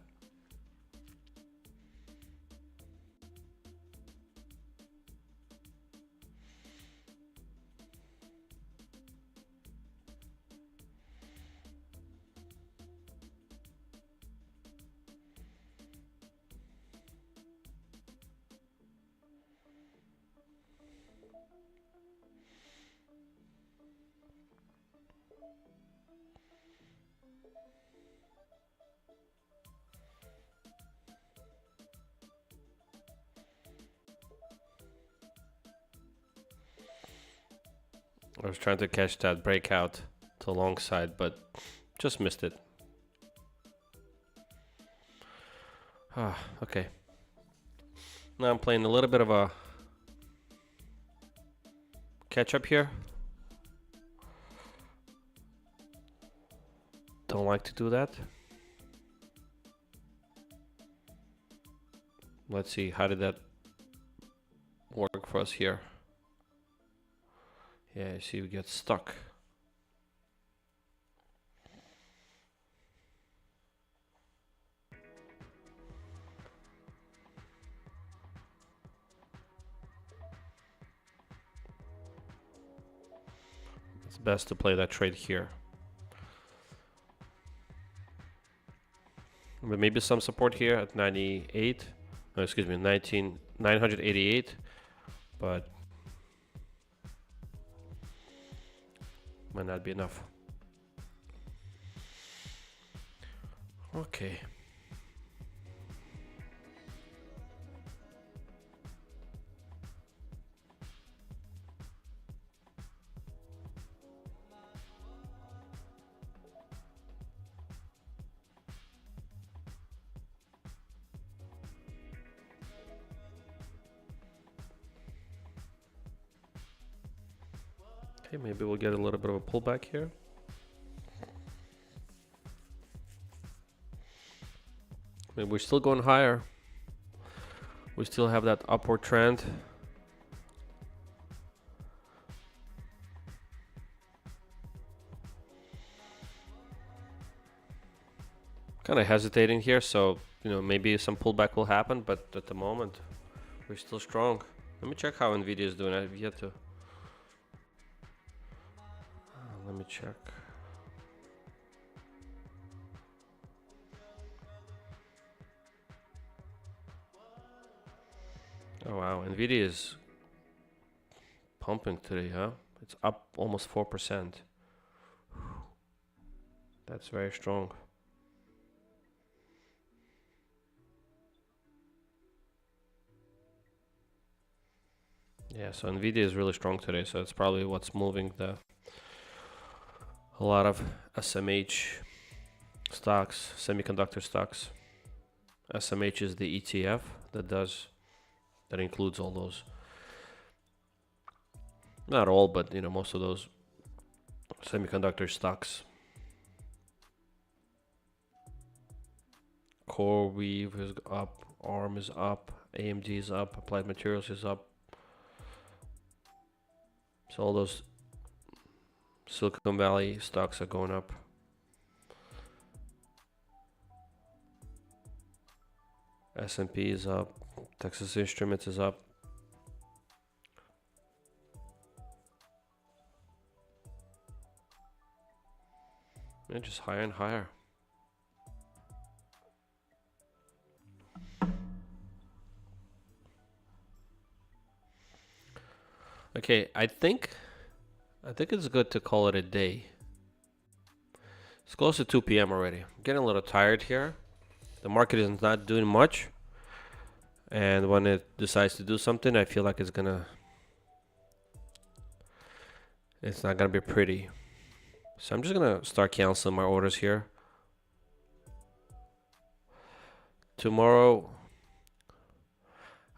I was trying to catch that breakout to the long side, but just missed it. Ah, okay. Now I'm playing a little bit of a catch up here. Don't like to do that. Let's see, how did that work for us here? Yeah, you see we get stuck. It's best to play that trade here. But maybe some support here at 98. No, excuse me, 988. But might not be enough. Okay. Okay, maybe we'll get a little bit of a pullback here. Maybe we're still going higher. We still have that upward trend. Kind of hesitating here, so maybe some pullback will happen, but at the moment we're still strong. Let me check how Nvidia is doing. I've yet to. Let me check. Oh wow, Nvidia is pumping today, huh? It's up almost 4%. That's very strong. Yeah, so Nvidia is really strong today, so it's probably what's moving a lot of SMH stocks, semiconductor stocks. SMH is the ETF that includes all those. Not all, but most of those semiconductor stocks. CoreWeave is up, ARM is up, AMD is up, Applied Materials is up. So all those Silicon Valley stocks are going up. S&P is up, Texas Instruments is up. And just higher and higher. Okay, I think it's good to call it a day. It's close to 2 p.m. already. I'm getting a little tired here. The market is not doing much. And when it decides to do something, I feel like it's not gonna be pretty. So I'm just gonna start canceling my orders here. Tomorrow,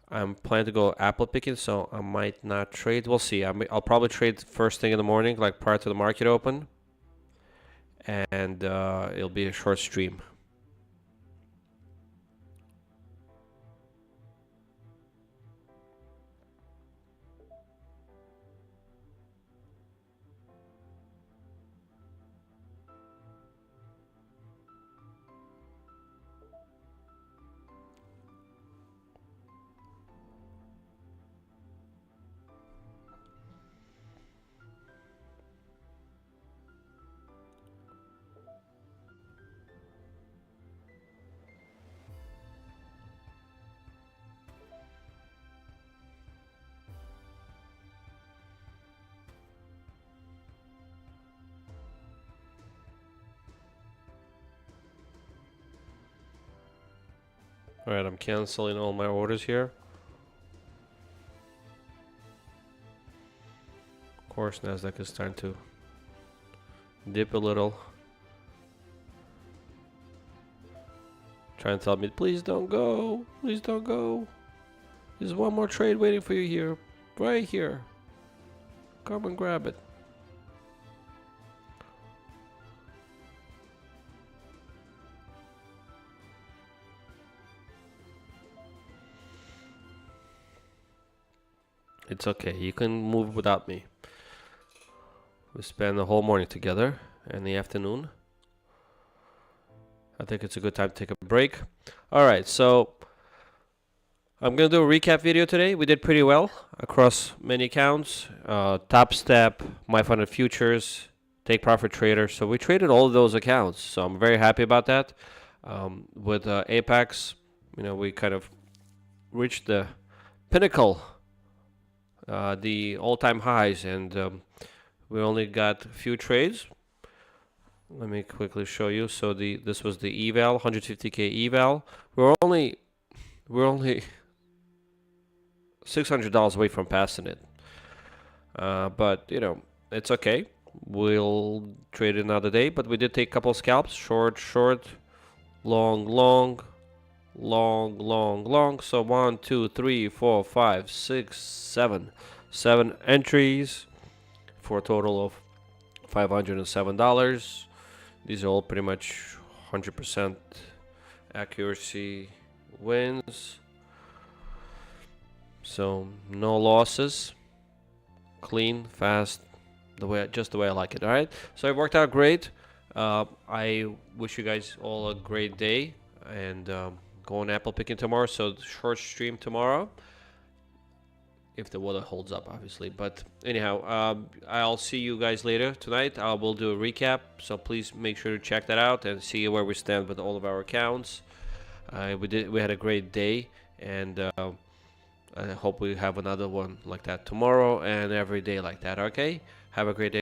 I'm planning to go apple picking, so I might not trade. We'll see. I'll probably trade first thing in the morning, like prior to the market open. And it'll be a short stream. Alright, I'm canceling all my orders here. Of course, Nasdaq is starting to dip a little. Trying to tell me, please don't go. Please don't go. There's one more trade waiting for you here. Right here. Come and grab it. It's okay. You can move without me. We spend the whole morning together and the afternoon. I think it's a good time to take a break. Alright, so I'm going to do a recap video today. We did pretty well across many accounts. Topstep, MFF Futures, Take Profit Trader. So we traded all of those accounts. So I'm very happy about that. With Apex, you know, we kind of reached the pinnacle, the all-time highs, and we only got a few trades. Let me quickly show you. So this was the eval, 150k eval. We're only $600 away from passing it. But you know, it's okay. We'll trade another day. But we did take a couple of scalps: short, short, long, long, long, long, long. So 1, 2, 3, 4, 5, 6, 7 entries for a total of $507. These are all pretty much 100% accuracy wins. So no losses. Clean, fast, just the way I like it. All right. So it worked out great. I wish you guys all a great day, and go on apple picking tomorrow. So short stream tomorrow, if the weather holds up, obviously. But anyhow, I'll see you guys later tonight. I will do a recap, so please make sure to check that out and see where we stand with all of our accounts. We had a great day, and I hope we have another one like that tomorrow and every day like that. Okay, have a great day.